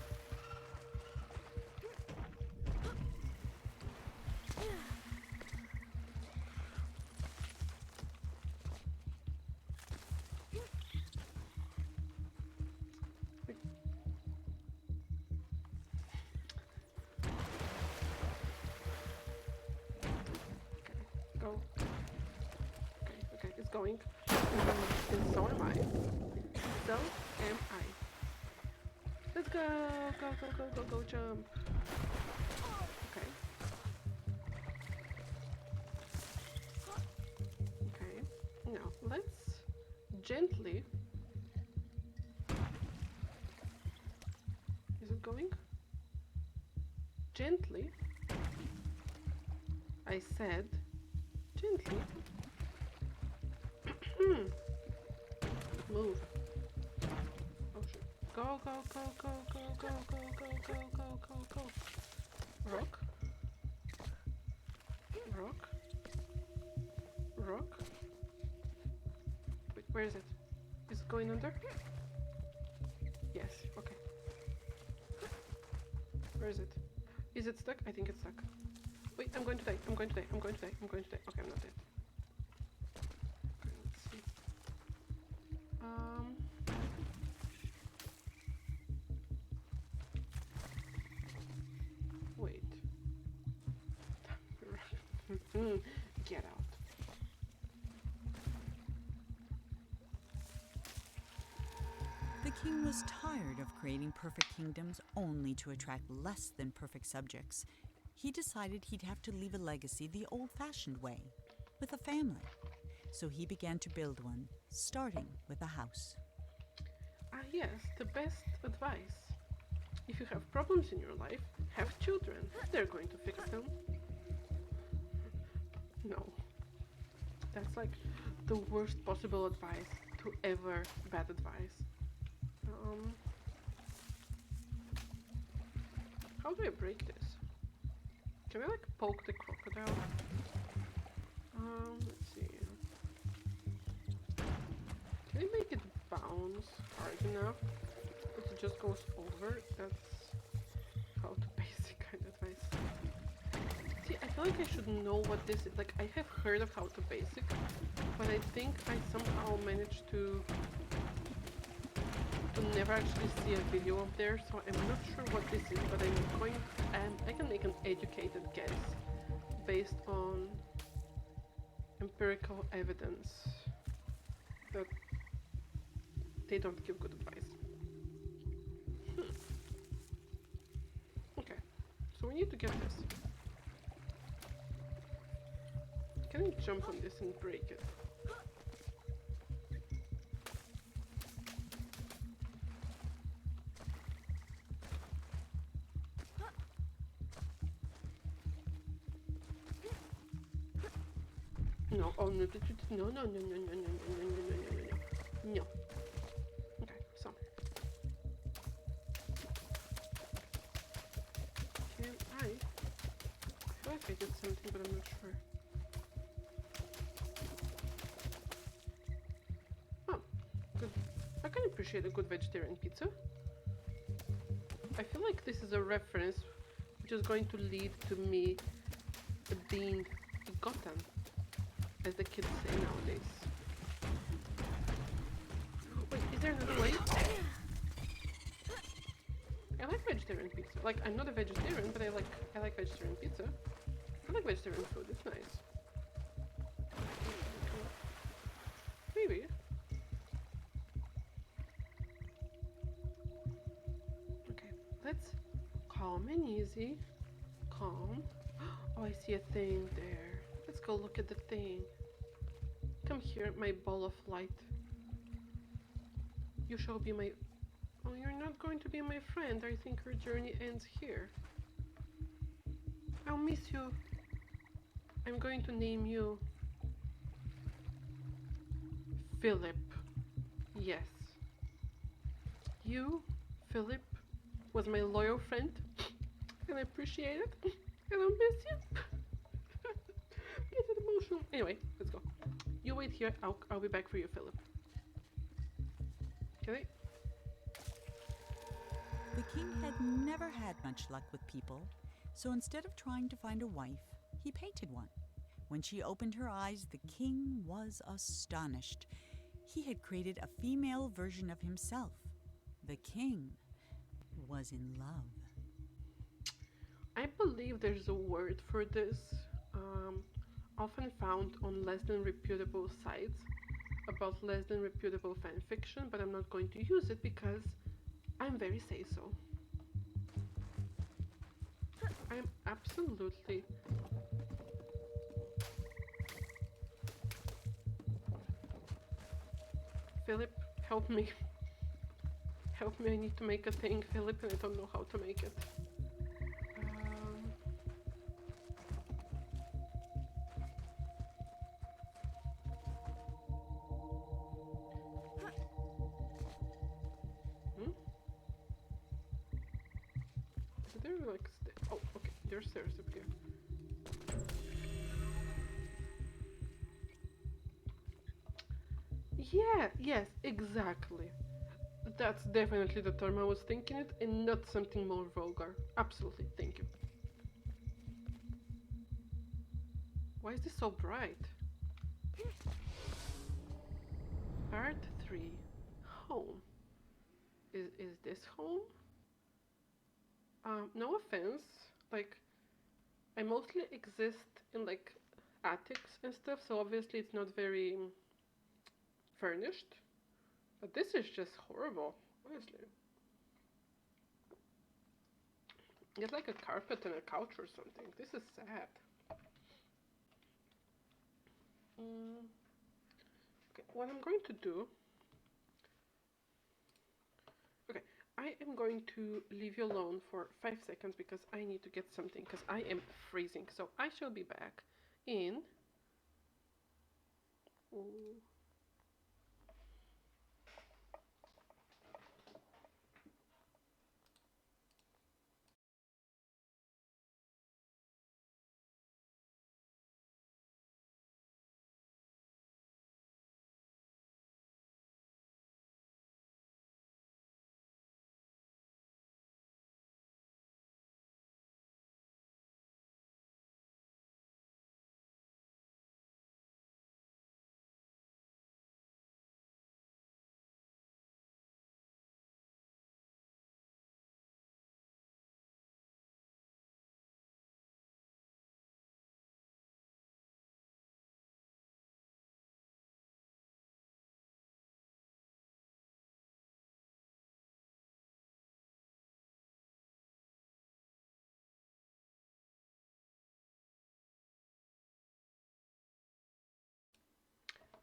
Go. Okay, it's going. And so am I. So am I. Let's go! Go, jump! Okay. Okay. Now, let's gently... Is it going? Gently? I said gently. Move. Oh shit. Go. Rock. Wait, where is it? Is it going under? Yes, okay. Where is it? Is it stuck? I think it's stuck. Wait, I'm going to die. Okay, I'm not dead. Um, wait. Get out. The king was tired of creating perfect kingdoms only to attract less than perfect subjects. He decided he'd have to leave a legacy the old-fashioned way, with a family. So he began to build one, starting with a house. Ah, yes, the best advice. If you have problems in your life, have children. They're going to fix them. No. That's like the worst possible advice to ever bad advice. How do I break this? Can I like poke the crocodile? Let's see. Can I make it bounce hard enough that it just goes over? That's how to basic kind of advice. See, I feel like I should know what this is. Like, I have heard of how to basic, but I think I somehow managed to never actually see a video of there, so I'm not sure what this is, but I'm going and I can make an educated guess based on empirical evidence that they don't give good advice. Okay, so we need to get this. Can I jump on this and break it? No, oh no, no, no, no, no, no, no, no, no, no, no, no. Okay, so. Can I feel like I did something, but I'm not sure. Oh, good. I can appreciate a good vegetarian pizza. I feel like this is a reference which is going to lead to me being forgotten, as the kids say nowadays. Wait, is there another way? I like vegetarian pizza. Like, I'm not a vegetarian, but I like vegetarian pizza. I like vegetarian food, it's nice. Maybe. Okay, let's calm and easy. Calm. Oh, I see a thing there. Let's go look at the thing. Come here, my ball of light. You shall be my... Oh, you're not going to be my friend. I think your journey ends here. I'll miss you. I'm going to name you... Philip. Yes. You, Philip, was my loyal friend. And I appreciate it. And I'll miss you. Get emotional. Anyway, let's go. You wait here. I'll be back for you, Philip. Okay. The king had never had much luck with people, so instead of trying to find a wife, he painted one. When she opened her eyes, the king was astonished. He had created a female version of himself. The king was in love. I believe there's a word for this, often found on less than reputable sites about less than reputable fan fiction, but I'm not going to use it because I'm very say-so. I'm absolutely... Philip, help me. Help me, I need to make a thing, Philip, and I don't know how to make it. So they're like... Oh, okay, there's stairs up here. Yeah, yes, exactly. That's definitely the term I was thinking it, and not something more vulgar. Absolutely, thank you. Why is this so bright? Part 3. home. Is this home? No offense. Like, I mostly exist in like attics and stuff, so obviously it's not very furnished. But this is just horrible, honestly. Get like a carpet and a couch or something. This is sad. Okay, what I'm going to do. Okay, I am going to leave you alone for 5 seconds because I need to get something because I am freezing. So I shall be back in. Ooh.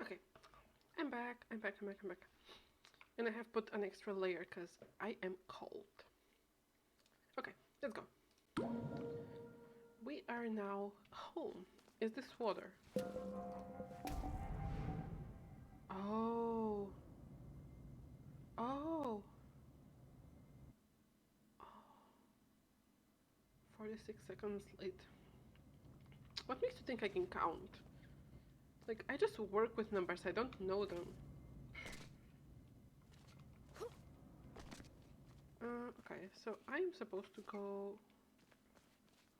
Okay, I'm back. I'm back. I'm back. I'm back. And I have put an extra layer because I am cold. Okay, let's go. We are now home. Is this water? Oh. Oh. 46 seconds late. What makes you think I can count? Like, I just work with numbers, I don't know them. Okay, so I'm supposed to go...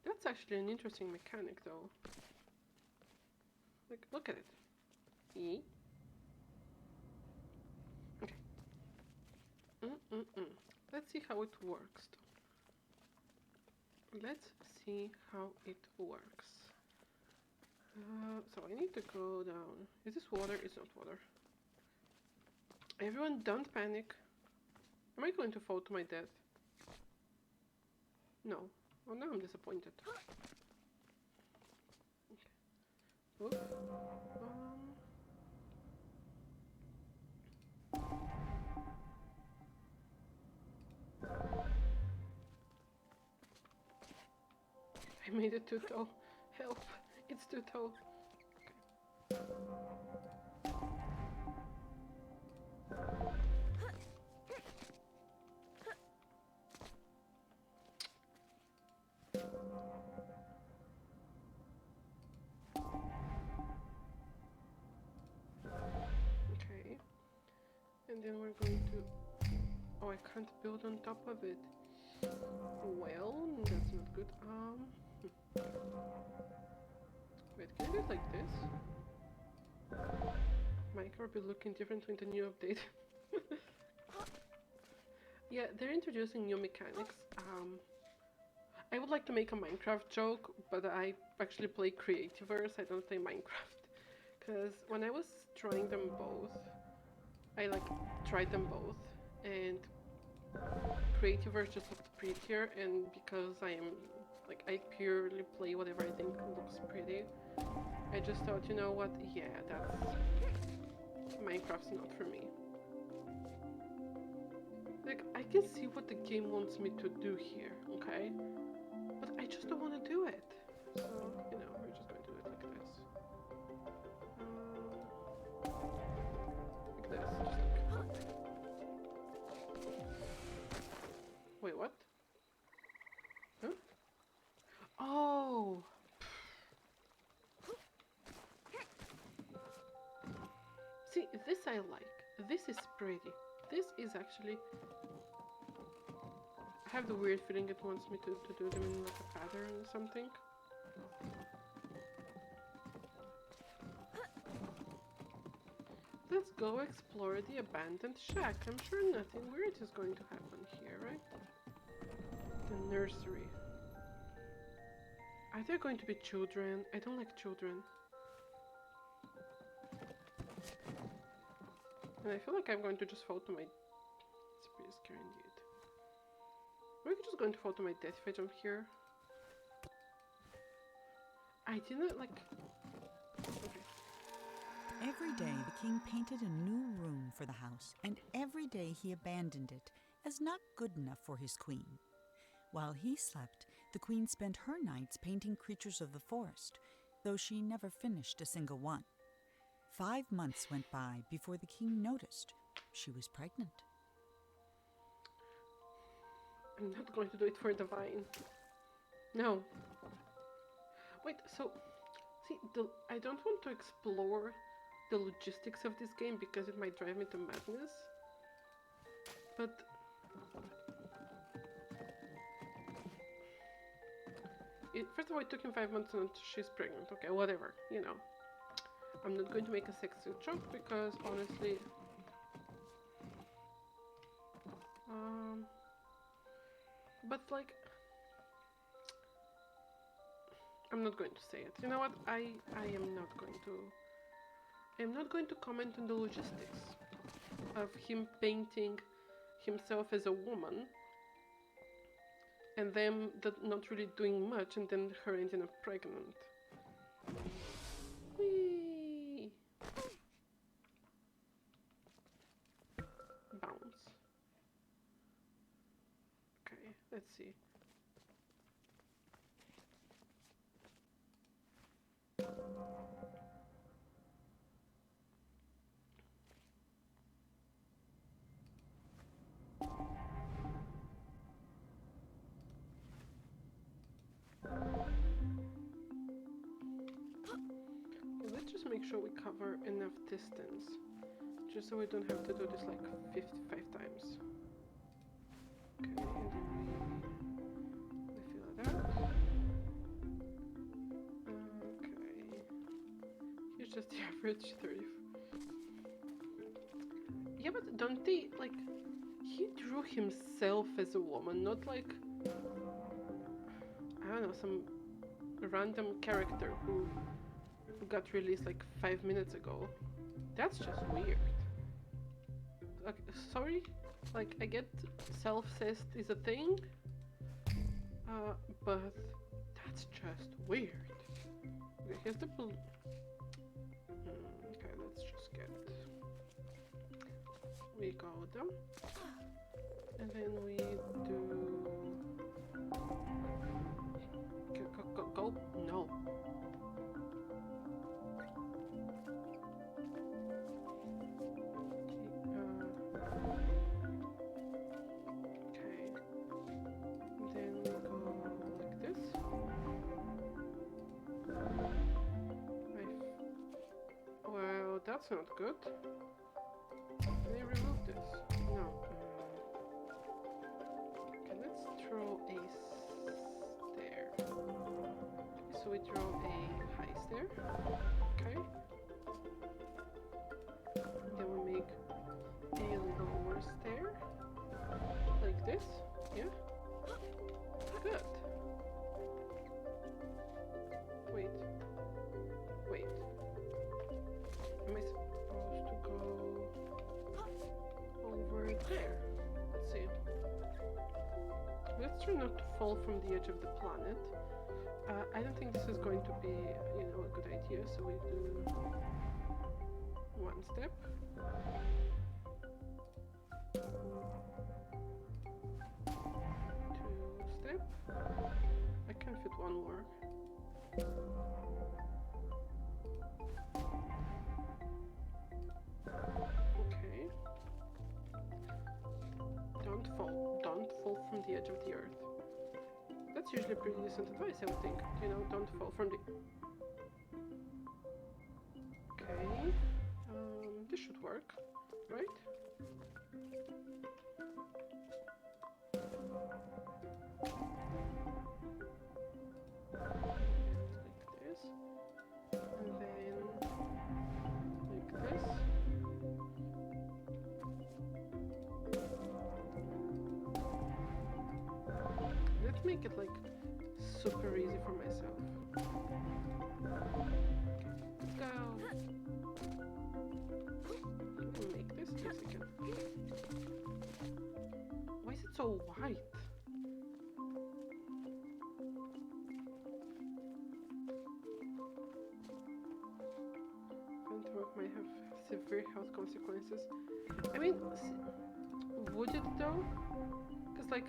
That's actually an interesting mechanic, though. Like, look at it. E. Okay. Let's see how it works, though. Let's see how it works. So I need to go down. Is this water? It's not water. Everyone, don't panic. Am I going to fall to my death? No. Oh, now I'm disappointed. Okay. Oops. I made it too tall. Help. It's too tall. Okay. And then we're going to... Oh, I can't build on top of it. Well, that's not good. Wait, can I do it like this? Minecraft will be looking different with the new update. Yeah, they're introducing new mechanics. I would like to make a Minecraft joke, but I actually play Creativerse, I don't play Minecraft. Because when I was trying them both, I like tried them both, and Creativerse just looked prettier, and because I am, like, I purely play whatever I think looks pretty, I just thought, you know what, yeah, Minecraft's not for me. Like, I can see what the game wants me to do here, okay? But I just don't want to do it. So, you know, we're just going to do it like this. Like this, just like... Wait, what? Huh? Oh! See, this I like. This is pretty. This is actually... I have the weird feeling it wants me to do them in like a pattern or something. Let's go explore the abandoned shack. I'm sure nothing weird is going to happen here, right? The nursery. Are there going to be children? I don't like children. And I feel like I'm going to just fall to my... It's pretty scary indeed. We're just going to fall to my death if I jump here. I didn't like... Okay. Every day, the king painted a new room for the house, and every day he abandoned it as not good enough for his queen. While he slept, the queen spent her nights painting creatures of the forest, though she never finished a single one. 5 months went by before the king noticed she was pregnant. I'm not going to do it for the vine. No. Wait, so... See, I don't want to explore the logistics of this game because it might drive me to madness. But... first of all, it took him 5 months and she's pregnant. Okay, whatever, you know. I'm not going to make a sexist joke because, honestly... But, like... I'm not going to say it. You know what? I am not going to... I'm not going to comment on the logistics of him painting himself as a woman and them not really doing much and then her ending up pregnant. Whee! Bounce. Okay, let's see. Let's just make sure we cover enough distance, just so we don't have to do this like 55 times. Okay, and then we fill it out. Okay, here's just the average 30. Yeah, but don't they, like, he drew himself as a woman, not like, I don't know, some random character who got released like 5 minutes ago. That's just weird. Like, sorry? Like, I get self-cest is a thing, but that's just weird. Okay, here's the blue. Okay, let's just get... We go down, and then we do... Go? No. That's not good. Can I remove this? No. Okay, let's throw a stair. So we throw a high stair. Okay. Then we make a lower stair. Like this. Yeah. Good. Wait. Wait. Am I supposed to go over there? Let's see. Let's try not to fall from the edge of the planet. I don't think this is going to be, you know, a good idea, so we do one step. 2 step. I can fit one more. Okay. Don't fall from the edge of the earth. That's usually pretty decent advice, I would think. You know, don't fall from the... Okay. This should work, right? Like this. And then... like this. make it like super easy for myself. Let's go. You can make this? Yes, I can. Why is it so white? Work might have severe health consequences. I mean, would it though? Because like,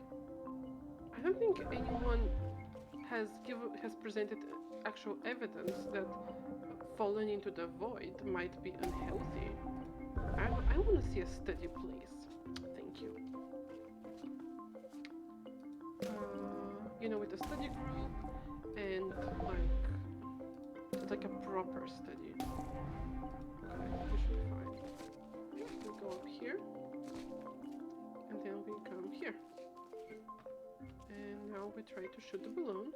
I don't think anyone has presented actual evidence that falling into the void might be unhealthy. I want to see a study, please. Thank you. You know, with a study group and like a proper study. We should be fine. We go up here, and then we come here. And now we try to shoot the balloon,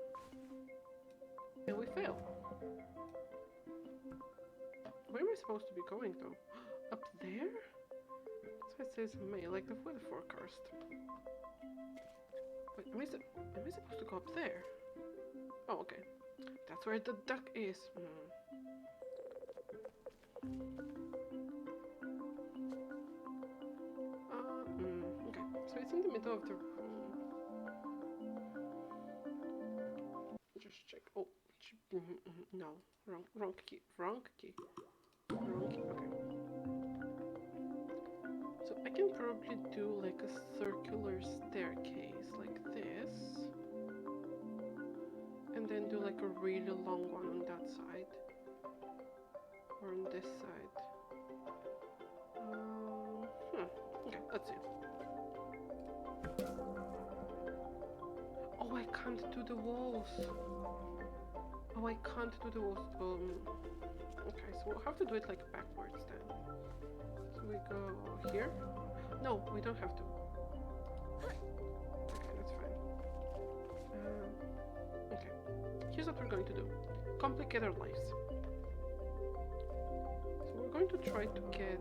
and we fail. Where am I supposed to be going though? Up there? That's why it says May, like the weather forecast. Wait, am I supposed to go up there? Oh, okay. That's where the duck is. Okay, so it's in the middle of the room. Just check. Oh, no, wrong key. Okay. So I can probably do like a circular staircase like this, and then do like a really long one on that side, or on this side. Okay, let's see. Oh, I can't do the walls. Okay, so we'll have to do it like backwards then. So we go here. No, we don't have to. Okay, that's fine. Okay, here's what we're going to do. Complicate our lives. So we're going to try to get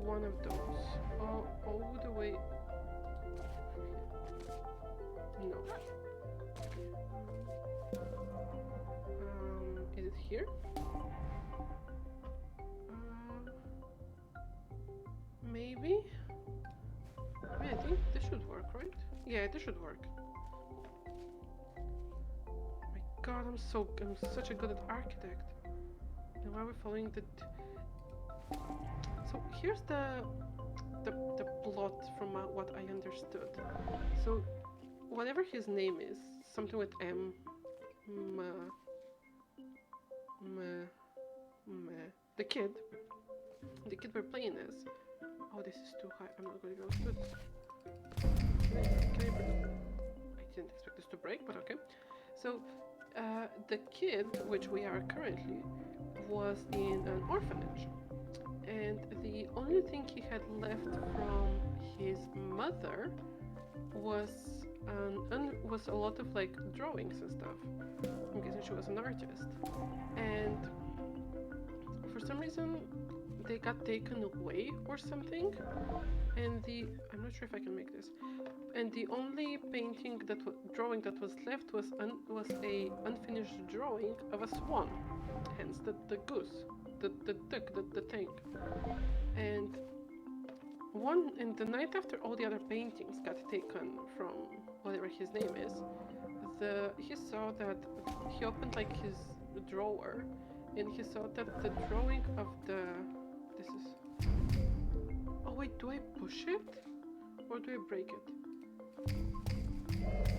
one of those all the way. No. Is it here? Maybe. I mean, I think this should work, right? Yeah, this should work. My God, I'm such a good architect. And why are we following the? So here's the plot from what I understood. So whatever his name is, something with M, the kid we're playing as. Oh, this is too high. I'm not going to go to this. I didn't expect this to break, but okay. So the kid, which we are currently, was in an orphanage, and the only thing he had left from his mother was a lot of like drawings and stuff. I'm guessing she was an artist, and for some reason they got taken away or something, and I'm not sure if I can make this, and the only drawing that was left was a unfinished drawing of a swan, hence the goose, the duck, the tank. And in the night after all the other paintings got taken from whatever his name is, he saw that he opened like his drawer, and he saw that the drawing of oh wait, do I push it or do I break it?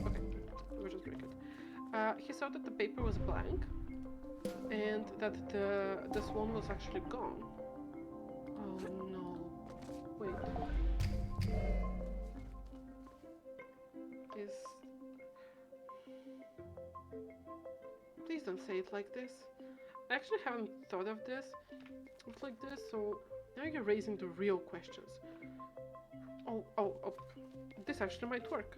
Okay, we'll just break it. He saw that the paper was blank and that the swan was actually gone. Oh no. Wait. Please don't say it like this. I actually haven't thought of this. It's like this, so now you're raising the real questions. Oh, this actually might work.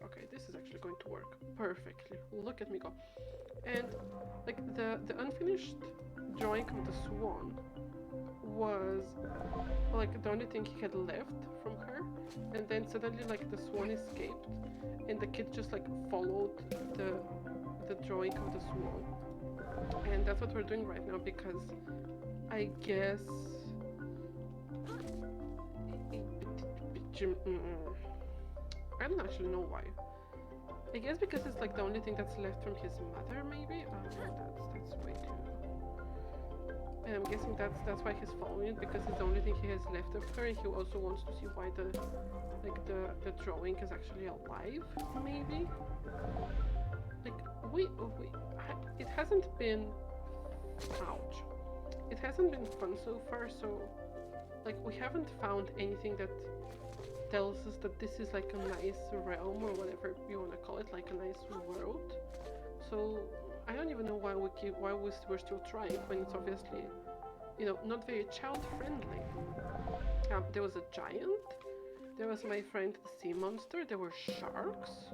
Okay, this is actually going to work perfectly. Look at me go. And like the unfinished drawing of the swan was like the only thing he had left from her, and then suddenly like the swan escaped, and the kid just like followed the drawing of the swan, and that's what we're doing right now because I guess I don't actually know why. I guess because it's like the only thing that's left from his mother, maybe. Oh, that's way too. And I'm guessing that's why he's following it, because it's the only thing he has left of her, and he also wants to see why the drawing is actually alive, maybe. Like it hasn't been, ouch, it hasn't been fun so far. So like we haven't found anything that tells us that this is like a nice realm or whatever you want to call it, like a nice world. So I don't even know why we're still trying when it's obviously, you know, not very child friendly. There was a giant, there was my friend the sea monster, there were sharks.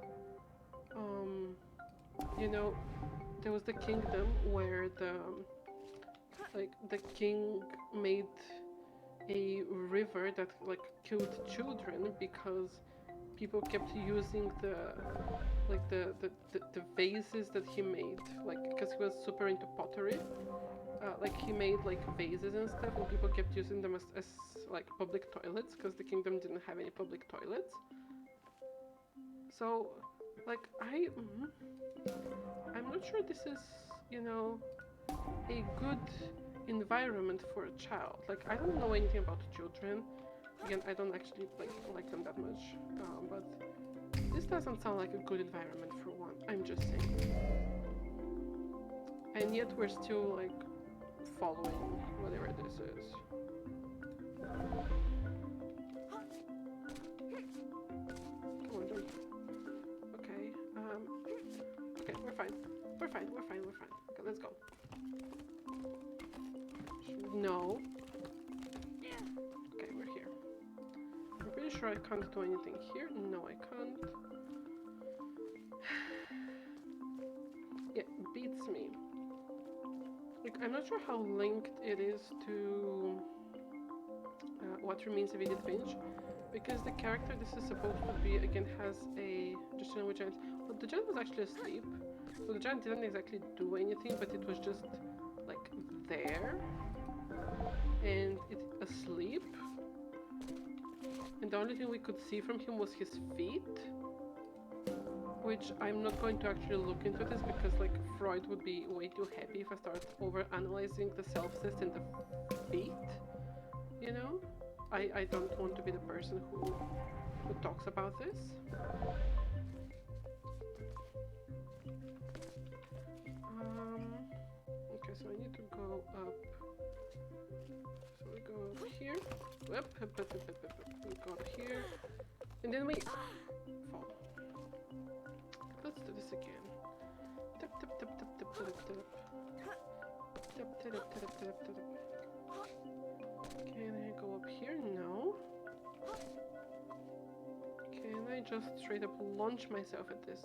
You know, there was the kingdom where the king made a river that like killed children because people kept using the vases that he made, like because he was super into pottery. Like he made like vases and stuff, and people kept using them as like public toilets because the kingdom didn't have any public toilets. So like I'm not sure this is, you know, a good environment for a child. Like I don't know anything about children. Again, I don't actually like them that much, but this doesn't sound like a good environment for one. I'm just saying. And yet we're still like following whatever this is. Come on, jump. Okay. Okay, we're fine. We're fine. Okay, let's go. No. Okay, we're here. I'm pretty sure I can't do anything here. No, I can't. Yeah, beats me. Like, I'm not sure how linked it is to what remains of Edith Finch, because the character this is supposed to be, again, has a just with giant. But the giant was actually asleep, so the giant didn't exactly do anything, but it was just like there and it asleep. And the only thing we could see from him was his feet, which I'm not going to actually look into this because like Freud would be way too happy if I start over analyzing the self-test in the feet, you know? I don't want to be the person who talks about this. Okay, so I need to go up. So we go over here. We go here. And then we fall. Let's do this again. Tap tap tap tap tap tap tap. Tap tap tap tap tap tap. Can I go up here? No. Can I just straight up launch myself at this?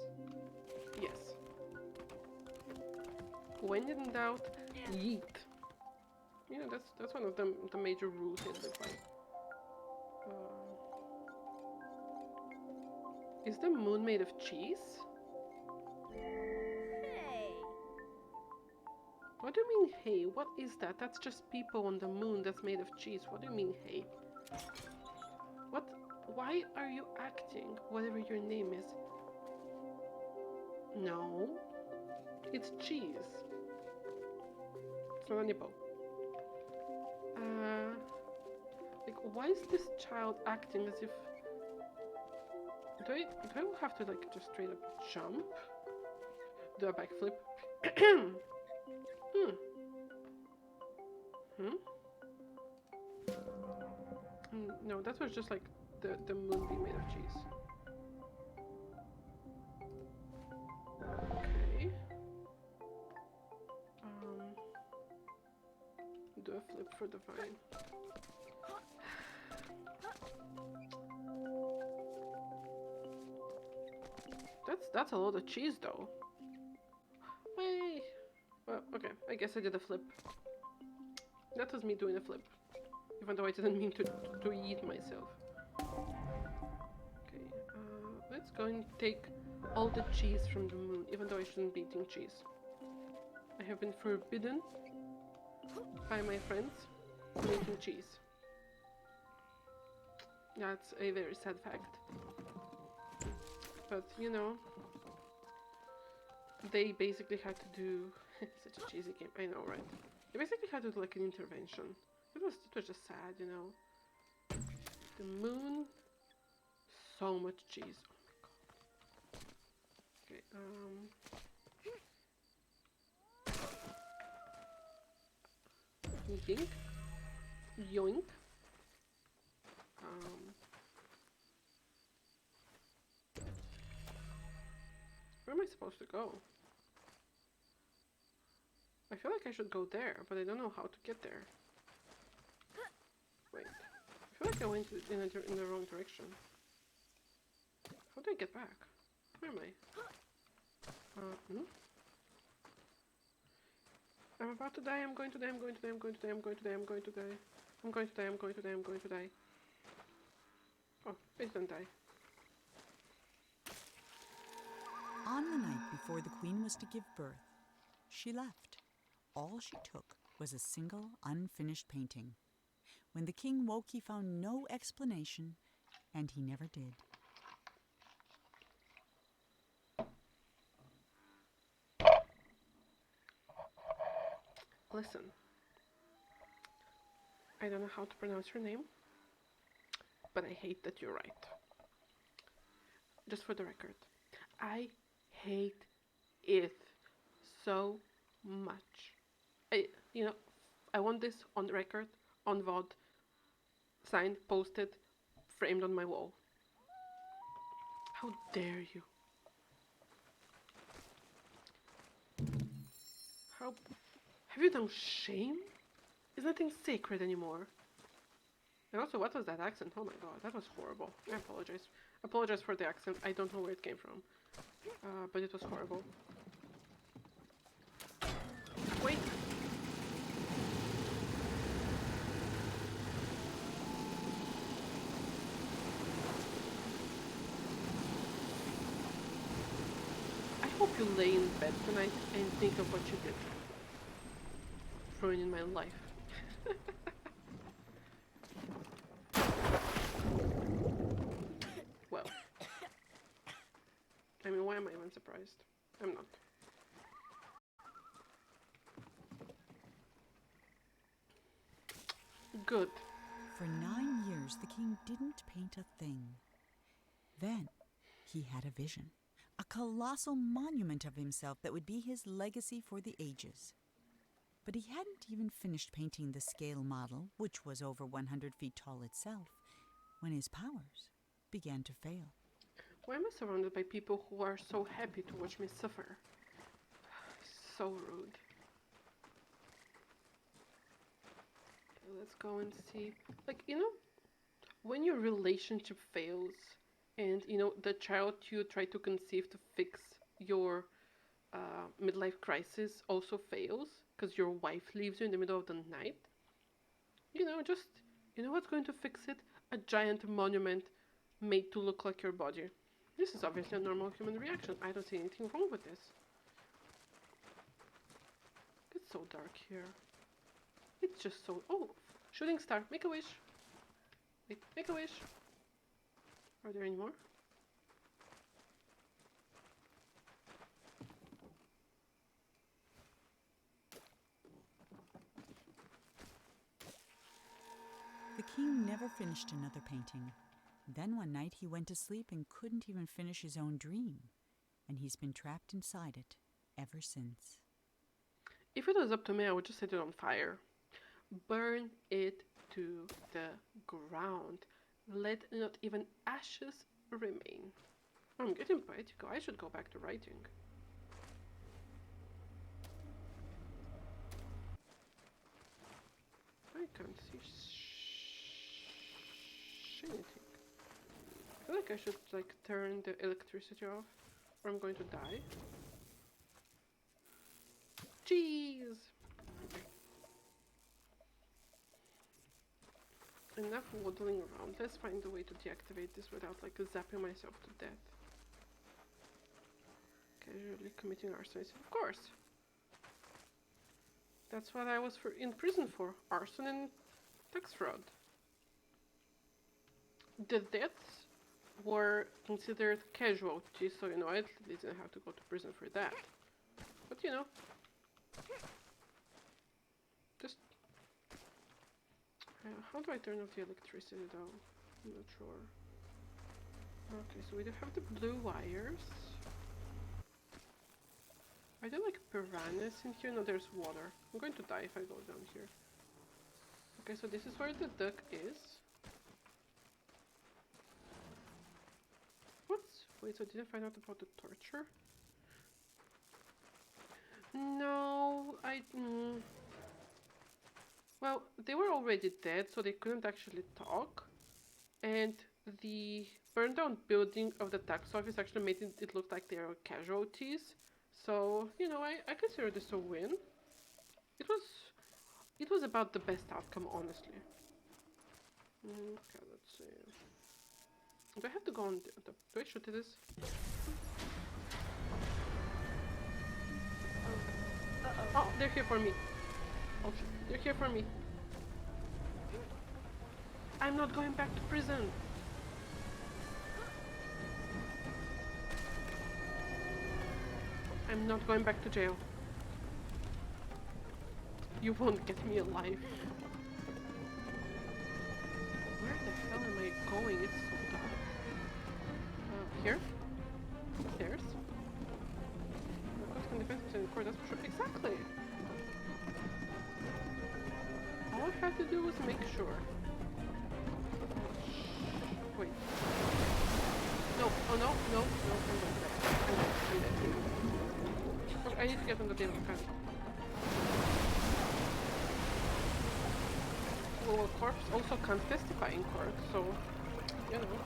Yes. When in doubt, yeet. You know, that's one of the major rules in the fight. Is the moon made of cheese? Hey. What do you mean, hey? What is that? That's just people on the moon that's made of cheese. What do you mean, hey? What? Why are you acting? Whatever your name is. No. It's cheese. It's not a nipple. Like, why is this child acting as if... Do I have to, like, just straight up jump? Do a backflip? No, that was just, like, the moon being made of cheese. Okay. Do a flip for the vine. That's a lot of cheese though. Wait. Well, okay. I guess I did a flip. That was me doing a flip. Even though I didn't mean to eat myself. Okay, let's go and take all the cheese from the moon, even though I shouldn't be eating cheese. I have been forbidden by my friends from eating cheese. That's a very sad fact. But, you know, they basically had to do such a cheesy game. I know, right? They basically had to do like an intervention. It was just sad, you know. The moon, so much cheese. Oh my god. Okay. Yoink. Yoink. Where am I supposed to go? I feel like I should go there, but I don't know how to get there. Wait. I feel like I went in the wrong direction. How do I get back? Where am I? I'm about to die, I'm going to die, I'm going to die, I'm going to die, I'm going to die, I'm going to die. I'm going to die, I'm going to die, I'm going to die. Oh, please don't die. On the night before the queen was to give birth, she left. All she took was a single unfinished painting. When the king woke, he found no explanation, and he never did. Listen, I don't know how to pronounce your name, but I hate that you're right. Just for the record, I hate it so much. I want this on record, on VOD, signed, posted, framed on my wall. How dare you? How... Have you no shame? Is nothing sacred anymore? And also, what was that accent? Oh my god, that was horrible. I apologize. Apologize for the accent. I don't know where it came from. But it was horrible. Wait! I hope you lay in bed tonight and think of what you did. Ruining my life. Well. I mean, why am I even surprised? I'm not. Good. For 9 years, the king didn't paint a thing. Then he had a vision, a colossal monument of himself that would be his legacy for the ages. But he hadn't even finished painting the scale model, which was over 100 feet tall itself, when his powers began to fail. Why am I surrounded by people who are so happy to watch me suffer? So rude. Okay, let's go and see. Like, you know, when your relationship fails and, you know, the child you try to conceive to fix your midlife crisis also fails because your wife leaves you in the middle of the night. You know, just, you know what's going to fix it? A giant monument made to look like your body. This is obviously a normal human reaction. I don't see anything wrong with this. It's so dark here. It's just so... Oh! Shooting star. Make a wish. Wait, make a wish. Are there any more? The king never finished another painting. Then one night he went to sleep and couldn't even finish his own dream. And he's been trapped inside it ever since. If it was up to me, I would just set it on fire. Burn it to the ground. Let not even ashes remain. I'm getting poetical. I should go back to writing. I can't see anything. I feel like I should like turn the electricity off or I'm going to die. Cheese! Enough waddling around. Let's find a way to deactivate this without like zapping myself to death. Casually committing arson. Of course. That's what I was in prison for. Arson and tax fraud. The deaths were considered casualties, so you know, I didn't have to go to prison for that. But you know, just how do I turn off the electricity though? I'm not sure. Okay, so we do have the blue wires. Are there like piranhas in here? No, there's water. I'm going to die if I go down here. Okay, so this is where the duck is. Wait, so did I find out about the torture? No, well, they were already dead, so they couldn't actually talk. And the burned down building of the tax office actually made it look like they were casualties. So, you know, I consider this a win. It was about the best outcome, honestly. Okay, let's see. Do I have to go on the... Do I shoot this? Oh, they're here for me. Oh, they're here for me. I'm not going back to prison. I'm not going back to jail. You won't get me alive. Where the hell am I going? It's so dark. Here? Stairs? Narcotics and defenses in court, that's for sure. Exactly! All I had to do was make sure. Wait. No, oh no, no, no, I'm dead. Okay, I need to get on the damn pen. Well, a corpse also can't testify in court, so, you know.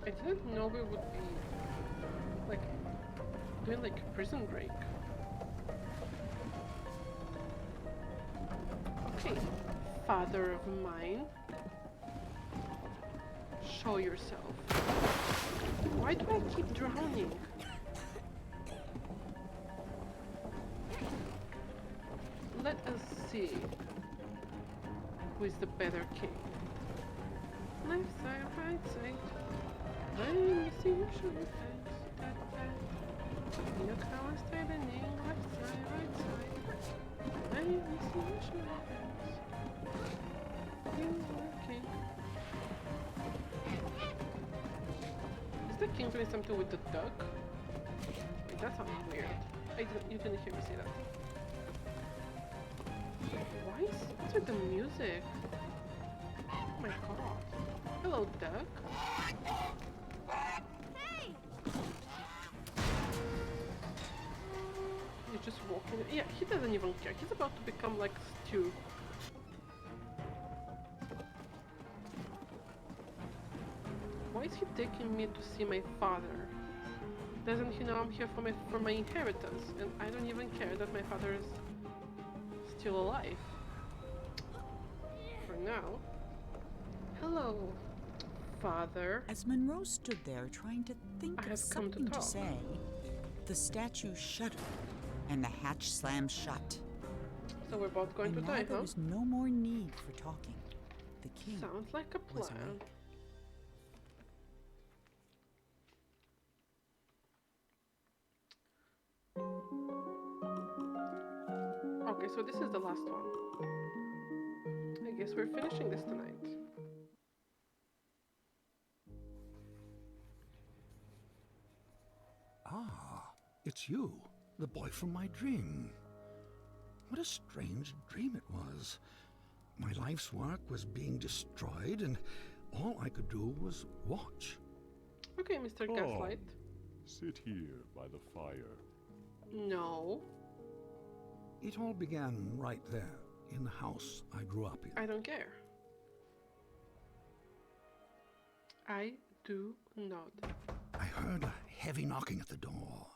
I didn't know we would be, like, doing, like, a prison break. Okay, father of mine. Show yourself. Why do I keep drowning? Let us see who is the better king. Left side, right side. Let me see you show your face. Look how I'm straightening. Left side, right side. Let me see you show your face. You are king. Is the king doing something with the duck? Wait, that sounds weird. You didn't hear me say that. What's with the music? Oh my god. Hello, duck. Hey! You're just walking. Yeah, he doesn't even care. He's about to become like stew. Why is he taking me to see my father? Doesn't he know I'm here for my inheritance? And I don't even care that my father is still alive. For now. Hello, father. As Monroe stood there trying to think I of have come to something to talk. say, the statue shuddered and the hatch slammed shut. So we're both going And to now die, there huh? was no more need for talking. The king Sounds like a was plan. away. Okay, so this is the last one. I guess we're finishing this tonight. Ah, it's you, the boy from my dream. What a strange dream it was. My life's work was being destroyed, and all I could do was watch. Okay, Mr. Gaslight. Sit here by the fire. No, It all began right there, in the house I grew up in. I don't care. I do not. I heard a heavy knocking at the door.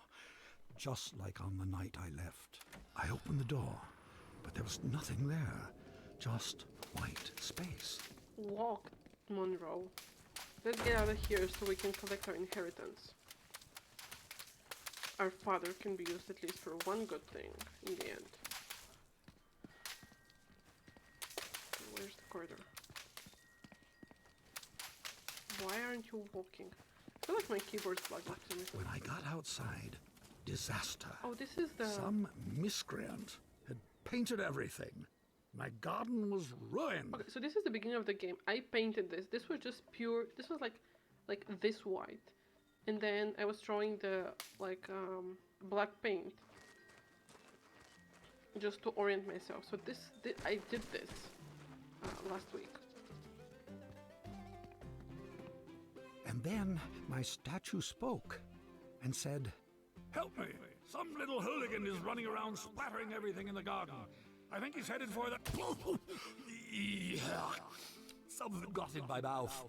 just like on the night I left. I opened the door, but there was nothing there. Just white space. Walk, Monroe. Let's get out of here so we can collect our inheritance. Our father can be used at least for one good thing in the end. Okay, where's the corridor? Why aren't you walking? I feel like my keyboard's bugging for some reason. When I got outside, disaster. Oh, this is the... Some miscreant had painted everything. My garden was ruined. Okay, so this is the beginning of the game. I painted this. This was just pure... This was like this white. And then I was throwing the, black paint. Just to orient myself. So I did this last week. And then my statue spoke and said, "Help me! Some little hooligan is running around splattering everything in the garden. I think he's headed for the... Something got in my mouth.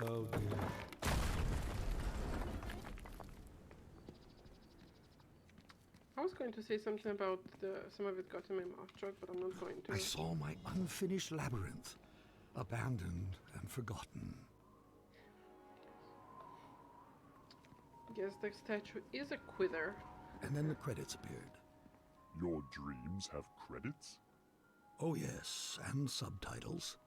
Oh dear. I was going to say something about some of it got in my mouth joke, but I'm not going to. I saw my unfinished labyrinth, abandoned and forgotten. Yes, the statue is a quitter. And then the credits appeared. Your dreams have credits? Oh yes, and subtitles.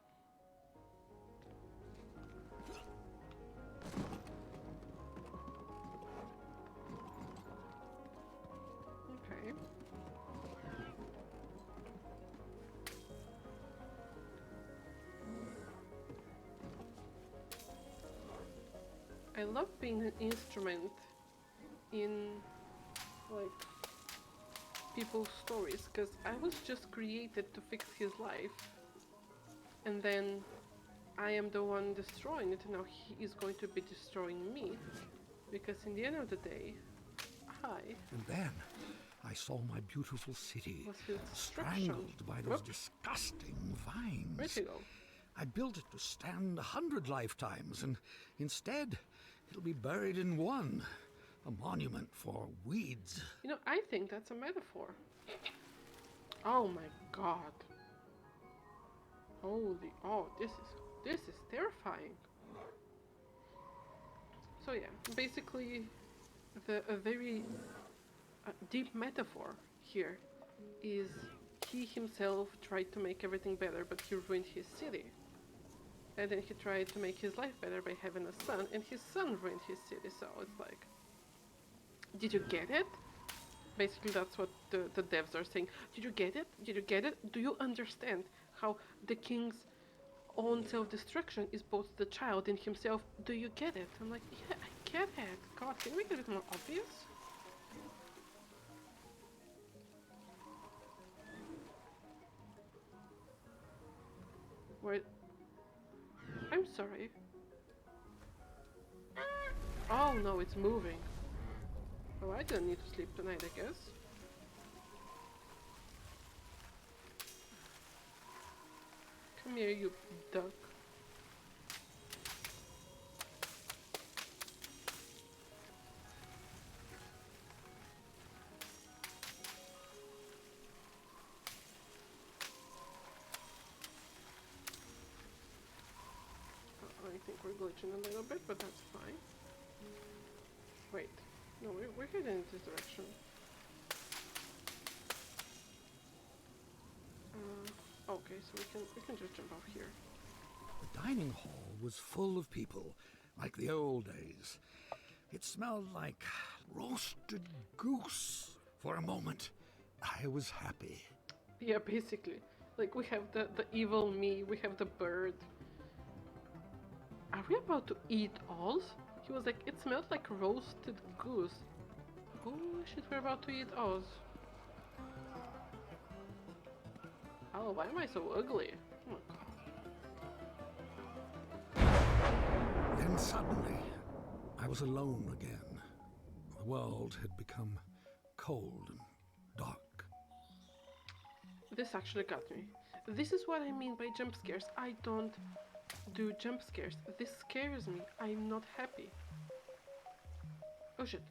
Okay. I love being an instrument in, people's stories, because I was just created to fix his life, and then I am the one destroying it, and now he is going to be destroying me, because in the end of the day, I And then I saw my beautiful city was his destruction. strangled by those Whoop. disgusting vines. Where'd he go? I built it to stand 100 lifetimes, and instead, it'll be buried in one. A monument for weeds. You know, I think that's a metaphor. Oh my god. Holy, oh, this is terrifying. So yeah, basically, a very deep metaphor here is he himself tried to make everything better, but he ruined his city. And then he tried to make his life better by having a son, and his son ruined his city. So it's like, did you get it? Basically, that's what the devs are saying. Did you get it? Did you get it? Do you understand how the king's own self-destruction is both the child and himself? Do you get it? I'm like, yeah, I get it. God, can we make it a bit more obvious? Wait. I'm sorry. Oh no, it's moving. Oh, I didn't need to sleep tonight, I guess. Come here, you duck. I think we're glitching a little bit, but that's fine. Wait. No, we're heading in this direction. Okay, so we can just jump off here. The dining hall was full of people, like the old days. It smelled like roasted goose. For a moment, I was happy. Yeah, basically. Like, we have the evil me, we have the bird. Are we about to eat Oz? He was like, it smelled like roasted goose. Oh shit, we're about to eat Oz. Oh, why am I so ugly? Oh my god. Then suddenly, I was alone again. The world had become cold and dark. This actually got me. This is what I mean by jump scares. I don't do jump scares. This scares me. I'm not happy. Oh shit.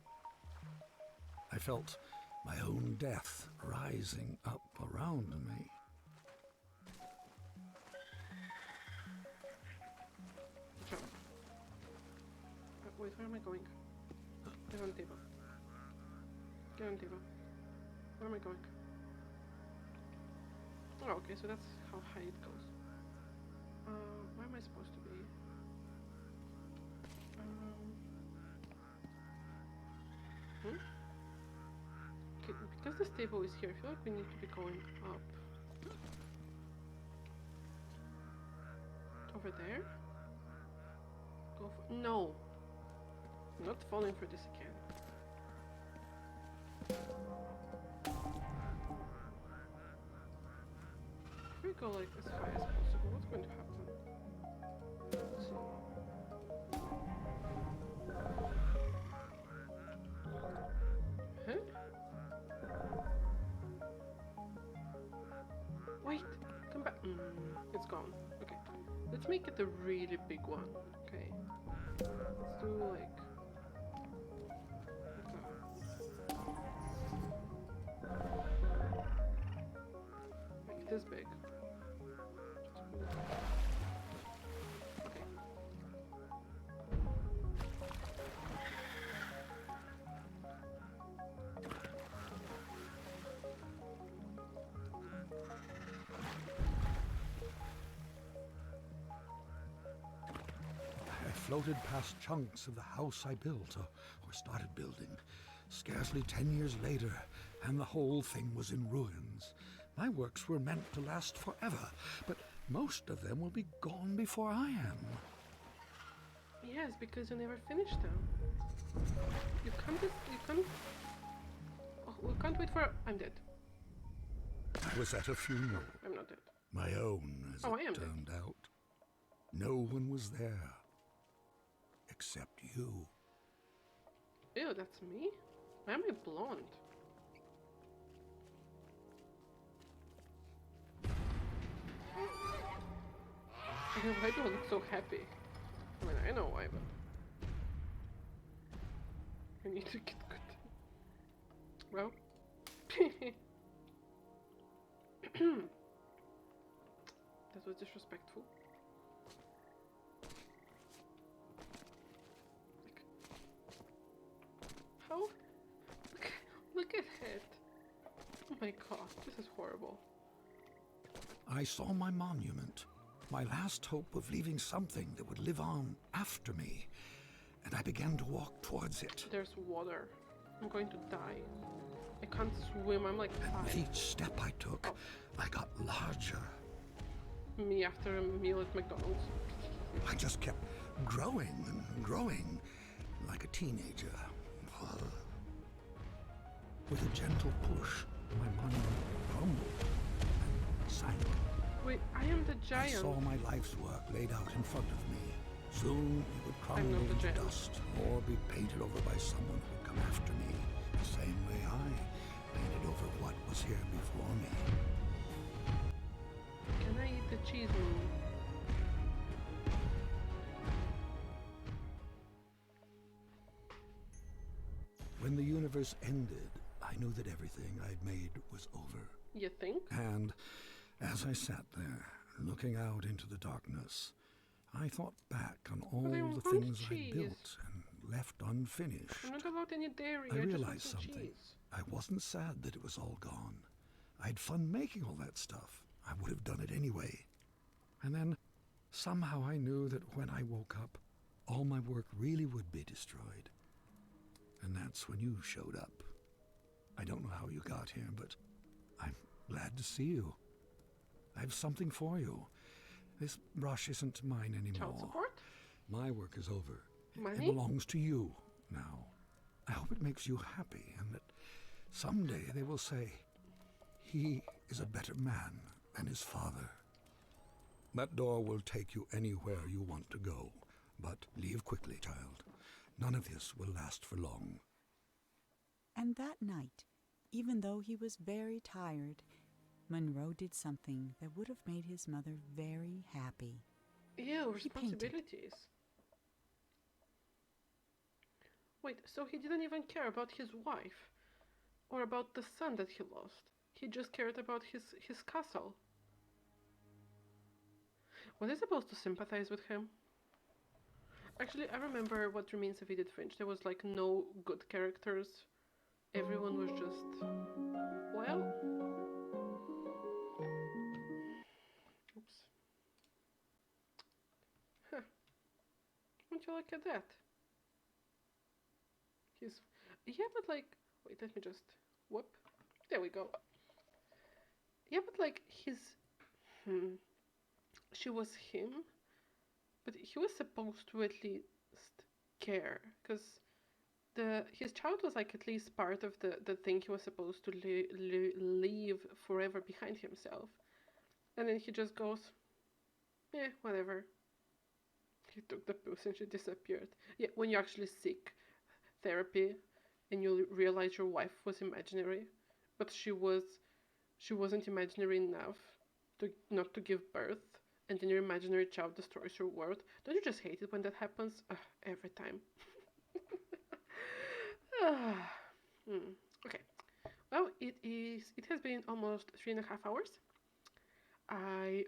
I felt my own death rising up around me. Jump. Wait, where am I going? Get on the table. Get on the table. Where am I going? Oh, okay, so that's how high it goes. Where am I supposed to be? Okay, because this table is here, I feel like we need to be going up. Over there? Go for— no! I'm not falling for this again. If we go like as high as possible, what's going to happen? Let's see. Huh? Wait! Come back! It's gone. Okay. Let's make it a really big one. Okay. Let's do like this big. Okay. I floated past chunks of the house I built, or started building. Scarcely 10 years later, and the whole thing was in ruins. My works were meant to last forever, but most of them will be gone before I am. Yes, because you never finished them. You can't. Oh, we can't wait for— I'm dead. I was at a funeral. I'm not dead. My own, as Oh, I am it turned out. No one was there. Except you. Ew, that's me? Why am I blonde? Why do I look so happy? I mean, I know why, but I need to get good. Well, that was disrespectful. Like, how? Look at it. Oh my god, this is horrible. I saw my monument, my last hope of leaving something that would live on after me, and I began to walk towards it. There's water. I'm going to die. I can't swim, I'm like And with 5. each step I took, I got larger. Me after a meal at McDonald's. I just kept growing and growing, like a teenager. With a gentle push, my monument crumbled and sank. Wait, I am the I giant. saw my life's work laid out in front of me. Soon it would crumble not the into giant. dust or be painted over by someone who would come after me, the same way I painted over what was here before me. Can I eat the cheese moon? When the universe ended, I knew that everything I'd made was over. You think? And as I sat there, looking out into the darkness, I thought back on all I the want things I cheese. built and left unfinished. I'm not allowed any dairy. I just realized want some something. cheese. I wasn't sad that it was all gone. I had fun making all that stuff. I would have done it anyway. And then, somehow I knew that when I woke up, all my work really would be destroyed. And that's when you showed up. I don't know how you got here, but I'm glad to see you. I have something for you. This brush isn't mine Child anymore. support? My work is over. Money? It belongs to you now. I hope it makes you happy and that someday they will say, he is a better man than his father. That door will take you anywhere you want to go, but leave quickly, child. None of this will last for long. And that night, even though he was very tired, Monroe did something that would have made his mother very happy. Ew, He painted. responsibilities. Wait, so he didn't even care about his wife? or about the son that he lost. He just cared about his castle. Was I supposed to sympathize with him? Actually, I remember what remains of Edith Finch. There was like no good characters. Everyone was just, well, oops. Huh. Won't you look at that? He's, yeah, but like, wait, let me just, whoop. There we go. Yeah, but like, she was him, but he was supposed to at least care, because his child was like at least part of the thing he was supposed to leave forever behind himself. And then he just goes, yeah, whatever. He took the pills and she disappeared. Yeah, when you actually seek therapy and you realize your wife was imaginary, but she wasn't imaginary enough to not to give birth, and then your imaginary child destroys your world. Don't you just hate it when that happens? Every time. Okay. Well, it has been almost 3.5 hours. I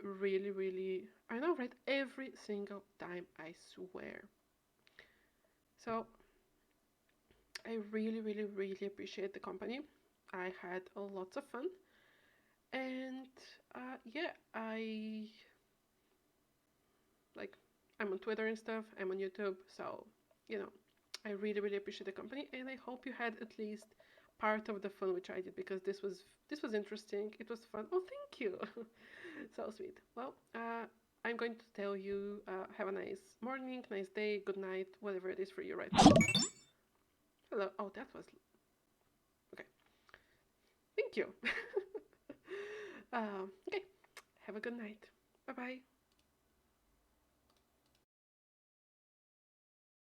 I know, right? Every single time, I swear. So, I really appreciate the company. I had lots of fun. And, yeah, I'm on Twitter and stuff, I'm on YouTube, so, you know, I really appreciate the company, and I hope you had at least part of the fun which I did, because this was interesting, it was fun. Oh, thank you. So sweet. Well, I'm going to tell you, have a nice morning, nice day, good night, whatever it is for you right now. Hello. Oh, that was okay. Thank you. Okay. Have a good night. Bye bye.